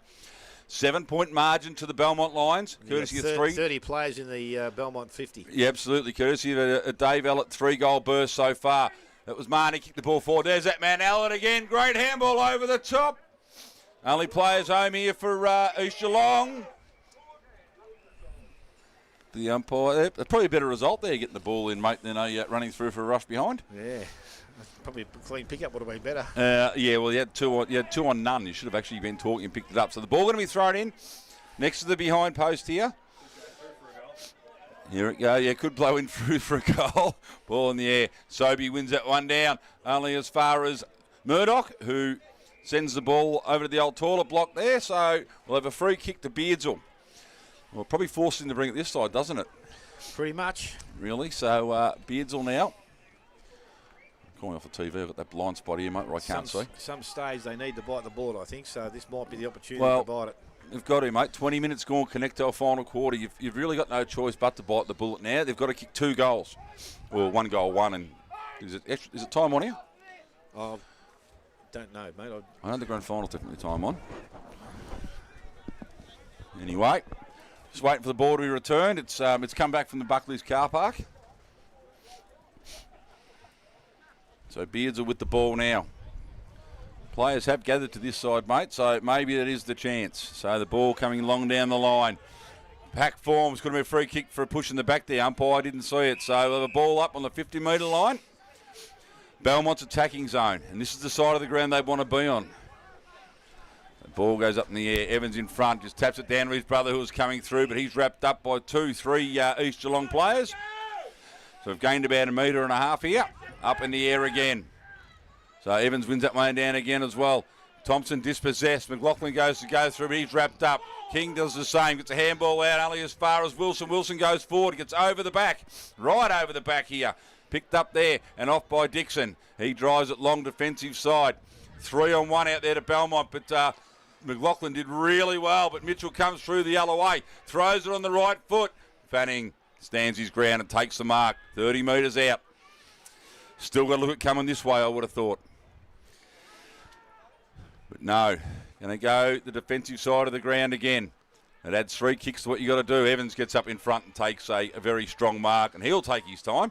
7-point margin to the Belmont Lions. Courtesy of 30 players in the Belmont 50. Yeah, absolutely. Courtesy of a Dave Ellett 3-goal burst so far. That was Marnie kicked the ball forward. There's that man Allen again. Great handball over the top. Only players home here for East Geelong. The umpire, probably a better result there getting the ball in, mate, than running through for a rush behind. Yeah, probably a clean pickup would have been better. Yeah, well, you had two on none. You should have actually been talking and picked it up. So the ball going to be thrown in next to the behind post here. Here it goes. Yeah, could blow in through for a goal. Ball in the air. Sobey wins that one down. Only as far as Murdoch, who sends the ball over to the old toilet block there. So we'll have a free kick to Beardsall. Well, probably forced him to bring it this side, doesn't it? Pretty much. Really? So Beardsall now. Calling off the TV. I've got that blind spot here, mate, where I can't see. Some stage they need to bite the bullet, I think. So this might be the opportunity to bite it. They've got to, mate. 20 minutes gone, connect to our final quarter. You've really got no choice but to bite the bullet now. They've got to kick 2 goals. Well, 1 goal, 1. And is it time on here? Oh, don't know, mate. I know the grand final's definitely time on. Anyway, just waiting for the ball to be returned. It's come back from the Buckley's car park. So Beards are with the ball now. Players have gathered to this side, mate, so maybe that is the chance. So the ball coming long down the line. Pack form's going to be a free kick for a push in the back there. Umpire didn't see it, so we'll have a ball up on the 50-metre line. Belmont's attacking zone, and this is the side of the ground they want to be on. The ball goes up in the air. Evans in front, just taps it down to his brother who was coming through, but he's wrapped up by 2-3 East Geelong players. So we've gained about 1.5 metres here. Up in the air again. So Evans wins that one down again as well. Thompson dispossessed. McLaughlin goes to go through, but he's wrapped up. King does the same. Gets a handball out only as far as Wilson. Wilson goes forward. Gets over the back. Right over the back here. Picked up there and off by Dixon. He drives it long defensive side. 3-on-1 out there to Belmont, but McLaughlin did really well, but Mitchell comes through the other way. Throws it on the right foot. Fanning stands his ground and takes the mark. 30 metres out. Still got to look at coming this way, I would have thought. But no, going to go the defensive side of the ground again. It adds 3 kicks to what you got to do. Evans gets up in front and takes a very strong mark, and he'll take his time.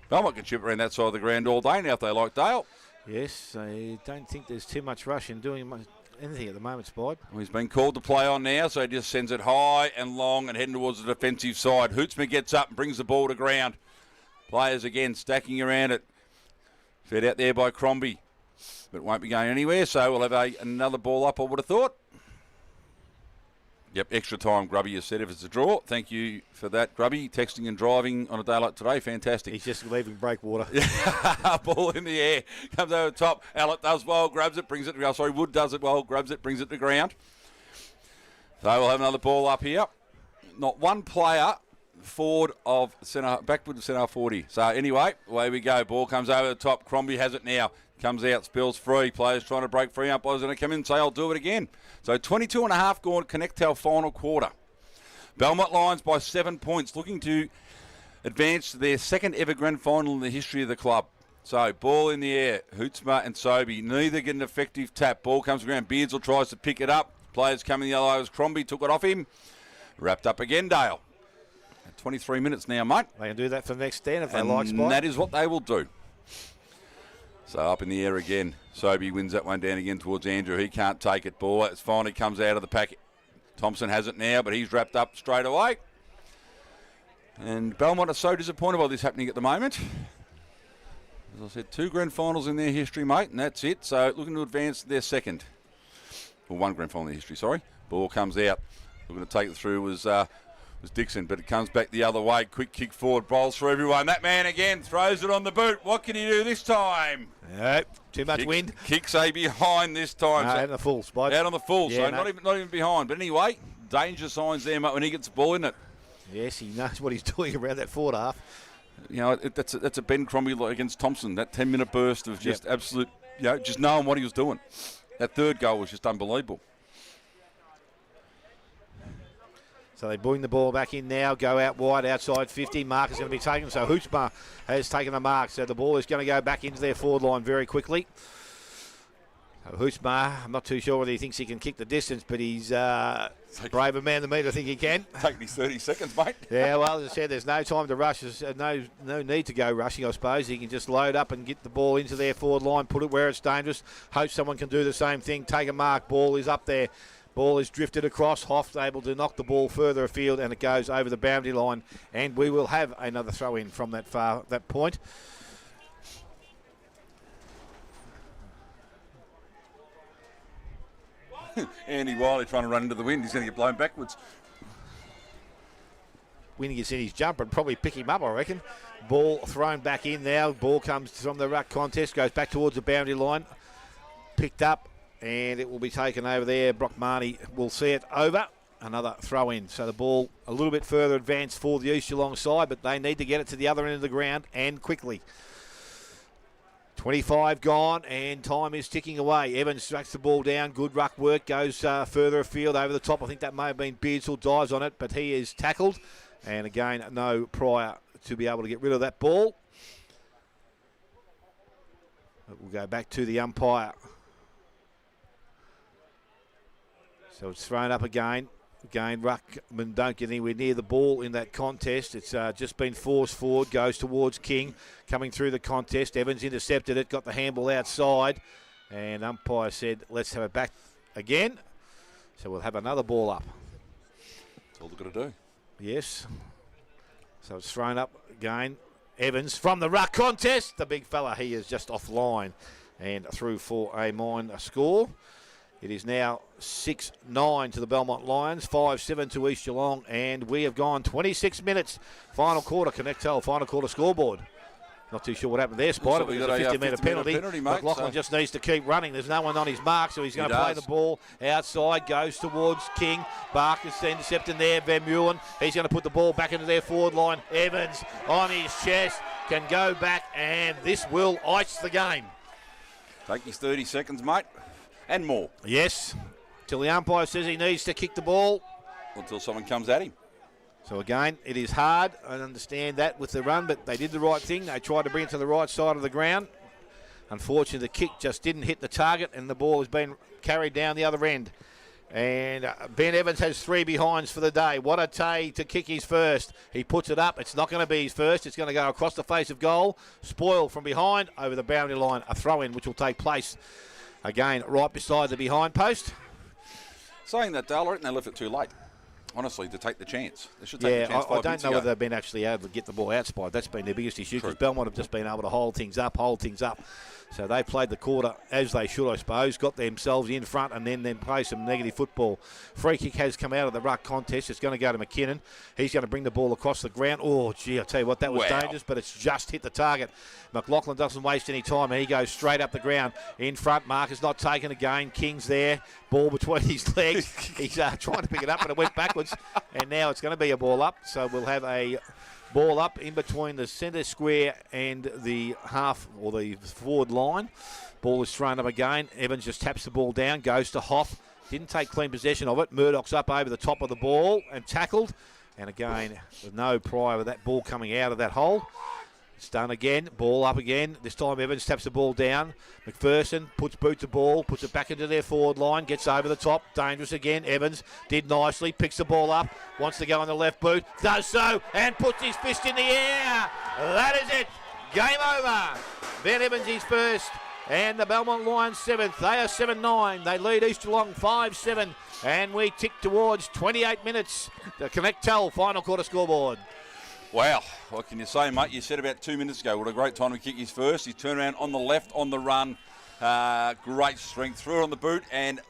Belmont can chip around that side of the ground all day now if they like, Dale. Yes, I don't think there's too much rush in doing anything at the moment, Spide. Well, he's been called to play on now, so he just sends it high and long and heading towards the defensive side. Hootsma gets up and brings the ball to ground. Players again stacking around it. Fed out there by Crombie, but it won't be going anywhere, so we'll have another ball up, I would have thought. Yep, extra time, Grubby has said if it's a draw. Thank you for that, Grubby. Texting and driving on a day like today, fantastic. He's just leaving breakwater. Ball in the air, comes over the top. Allett does well, grabs it, brings it to ground. Sorry, Wood does it well, grabs it, brings it to ground. So we'll have another ball up here. Not one player forward of centre, backward to centre 40. So anyway, away we go. Ball comes over the top. Crombie has it now. Comes out, spills free. Players trying to break free. Umpires going to come in and say, I'll do it again. So 22 and a half gone, Connectel final quarter. Belmont Lions by 7 points, looking to advance to their second ever grand final in the history of the club. So ball in the air. Hootsma and Sobey, neither get an effective tap. Ball comes around. Beardsall tries to pick it up. Players coming the other way as Crombie took it off him. Wrapped up again, Dale. 23 minutes now, mate. They can do that for the next 10 if they And like, Spike. that is what they will do. So up in the air again. Sobey wins that one down again towards Andrew. He can't take it. Ball. It finally comes out of the pack. Thompson has it now, but he's wrapped up straight away. And Belmont are so disappointed by this happening at the moment. As I said, 2 grand finals in their history, mate, and that's it. So looking to advance to their second. Well, 1 grand final in their history, sorry. Ball comes out. Looking to take it through was Dixon, but it comes back the other way. Quick kick forward, bowls for everyone. That man again throws it on the boot. What can he do this time? No, too much wind. Kicks a behind this time. No, So out on the full, Spike. out on the full, Yeah, so no. not even behind. But anyway, danger signs there, mate, when he gets the ball in it. Yes, he knows what he's doing around that forward half. You know, that's a Ben Crombie against Thompson. That 10-minute burst of just absolute, just knowing what he was doing. That third goal was just unbelievable. So they bring the ball back in now, go out wide, outside 50. Mark is going to be taken. So Hootsma has taken the mark. So the ball is going to go back into their forward line very quickly. So Hootsma, I'm not too sure whether he thinks he can kick the distance, but he's a braver man than me to think he can. Take me 30 seconds, mate. Yeah, well, as I said, there's no time to rush. There's no need to go rushing, I suppose. He can just load up and get the ball into their forward line, put it where it's dangerous. Hope someone can do the same thing. Take a mark. Ball is up there. Ball is drifted across. Hoff's able to knock the ball further afield, and it goes over the boundary line. And we will have another throw in from that point. Andy Wiley trying to run into the wind. He's going to get blown backwards. When he gets in his jumper and probably pick him up, I reckon. Ball thrown back in now. Ball comes from the ruck contest, goes back towards the boundary line. Picked up, and it will be taken over there. Brock Marnie will see it over. Another throw in. So the ball a little bit further advanced for the East Geelong side, but they need to get it to the other end of the ground and quickly. 25 gone, and time is ticking away. Evans tracks the ball down. Good ruck work. Goes further afield over the top. I think that may have been Beardsall. Dives on it, but he is tackled. And again, no prior to be able to get rid of that ball. We'll go back to the umpire. So it's thrown up again. Again, Ruckman don't get anywhere near the ball in that contest. It's just been forced forward, goes towards King, coming through the contest. Evans intercepted it, got the handball outside, and umpire said, let's have it back again. So we'll have another ball up. That's all they've got to do. Yes. So it's thrown up again. Evans from the ruck contest. The big fella, he is just offline and through for a mine score. It is now 6-9 to the Belmont Lions, 5-7 to East Geelong, and we have gone 26 minutes. Final quarter, Connectel, final quarter scoreboard. Not too sure what happened there, Spider, but it's a 50-metre penalty. Mate, McLaughlin just needs to keep running. There's no one on his mark, so he's going to play the ball outside, goes towards King. Barker's intercepting there, Van Meulen. He's going to put the ball back into their forward line. Evans on his chest, can go back, and this will ice the game. Take his 30 seconds, mate, and more. Yes, till the umpire says he needs to kick the ball. Until someone comes at him. So again, it is hard. I understand that with the run, but they did the right thing. They tried to bring it to the right side of the ground. Unfortunately, the kick just didn't hit the target, and the ball has been carried down the other end. And Ben Evans has 3 behinds for the day. What a tay to kick his first. He puts it up. It's not going to be his first. It's going to go across the face of goal. Spoil from behind over the boundary line. A throw-in which will take place Again, right beside the behind post. Saying that, Dale, I reckon they left it too late. Honestly, to take the chance. They should take the chance I 5 don't minutes know ago. whether they've been actually able to get the ball outside. That's been their biggest issue because True. Belmont have just been able to hold things up. So they played the quarter as they should, I suppose, got themselves in front and then play some negative football. Free kick has come out of the ruck contest. It's going to go to McKinnon. He's going to bring the ball across the ground. Oh, gee, I tell you what, that was dangerous, but it's just hit the target. McLaughlin doesn't waste any time. He goes straight up the ground. In front, Marcus not taken again. King's there. Ball between his legs. He's trying to pick it up, but it went backwards. And now it's going to be a ball up. So we'll have a ball up in between the centre square and the half or the forward line. Ball is thrown up again. Evans just taps the ball down, goes to Hoff. Didn't take clean possession of it. Murdoch's up over the top of the ball and tackled. And again, with no prior with that ball coming out of that hole. It's done again. Ball up again. This time Evans taps the ball down. McPherson puts boot to ball, puts it back into their forward line, gets over the top. Dangerous again. Evans did nicely, picks the ball up, wants to go on the left boot, does so, and puts his fist in the air. That is it. Game over. Ben Evans is first, and the Belmont Lions 7th. They are 7-9. They lead East Geelong 5-7, and we tick towards 28 minutes. The Connect-Tel final quarter scoreboard. Wow, what can you say, mate? You said about 2 minutes ago, what a great time to kick his first. He turned around on the left, on the run. Great strength. Threw it on the boot and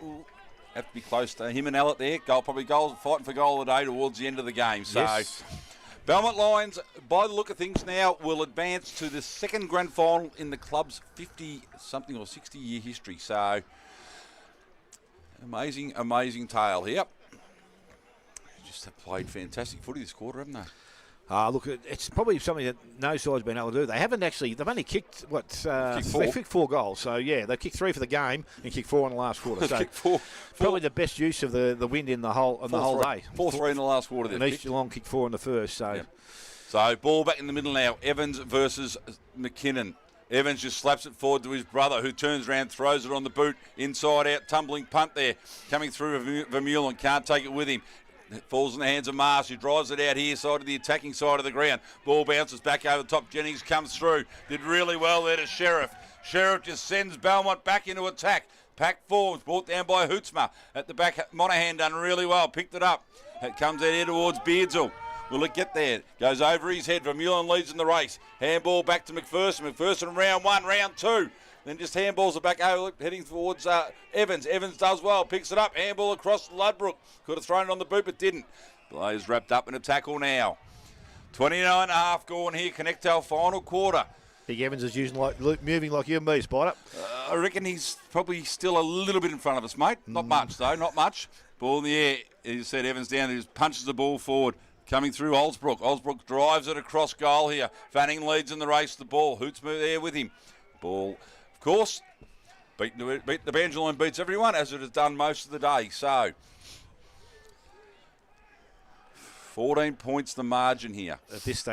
have to be close to him and Allett there. Probably goals, fighting for goal of the day towards the end of the game. So, Yes. Belmont Lions, by the look of things now, will advance to the second grand final in the club's 50-something or 60-year history. So, amazing, amazing tale here. Just have played fantastic footy this quarter, haven't they? Look, it's probably something that no side's been able to do. They haven't actually. They've only kicked they kicked 4 goals. So yeah, they've kicked 3 for the game and kicked 4 in the last quarter. So Kicked four. probably the best use of the wind in the whole day. 4-3 in the last quarter. And East Geelong kicked 4 in the first. So Yep. So ball back in the middle now. Evans versus McKinnon. Evans just slaps it forward to his brother, who turns around, throws it on the boot, inside out, tumbling punt there, coming through Vermeulen, can't take it with him. It falls in the hands of Mars, who drives it out here, side of the attacking side of the ground. Ball bounces back over the top. Jennings comes through. Did really well there to Sheriff. Sheriff just sends Belmont back into attack. Pack forwards, brought down by Hootsma. At the back, Monaghan done really well. Picked it up. It comes out here towards Beardsall. Will it get there? Goes over his head. Vermeulen leads in the race. Handball back to McPherson. McPherson round 1, round 2. Then just handballs it back over, heading towards Evans. Evans does well, picks it up, handball across Ludbrook. Could have thrown it on the boot, but didn't. Blaze wrapped up in a tackle now. 29.5 gone here, Connect-Tel final quarter. I think Evans is moving like you and me, Spider. I reckon he's probably still a little bit in front of us, mate. Not much, though, not much. Ball in the air. As you said, Evans down, he punches the ball forward. Coming through Olsbrook. Olsbrook drives it across goal here. Fanning leads in the race, the ball. Hoots there with him. Ball, of course, beat the Banjo beats everyone, as it has done most of the day. So, 14 points the margin here. At this stage.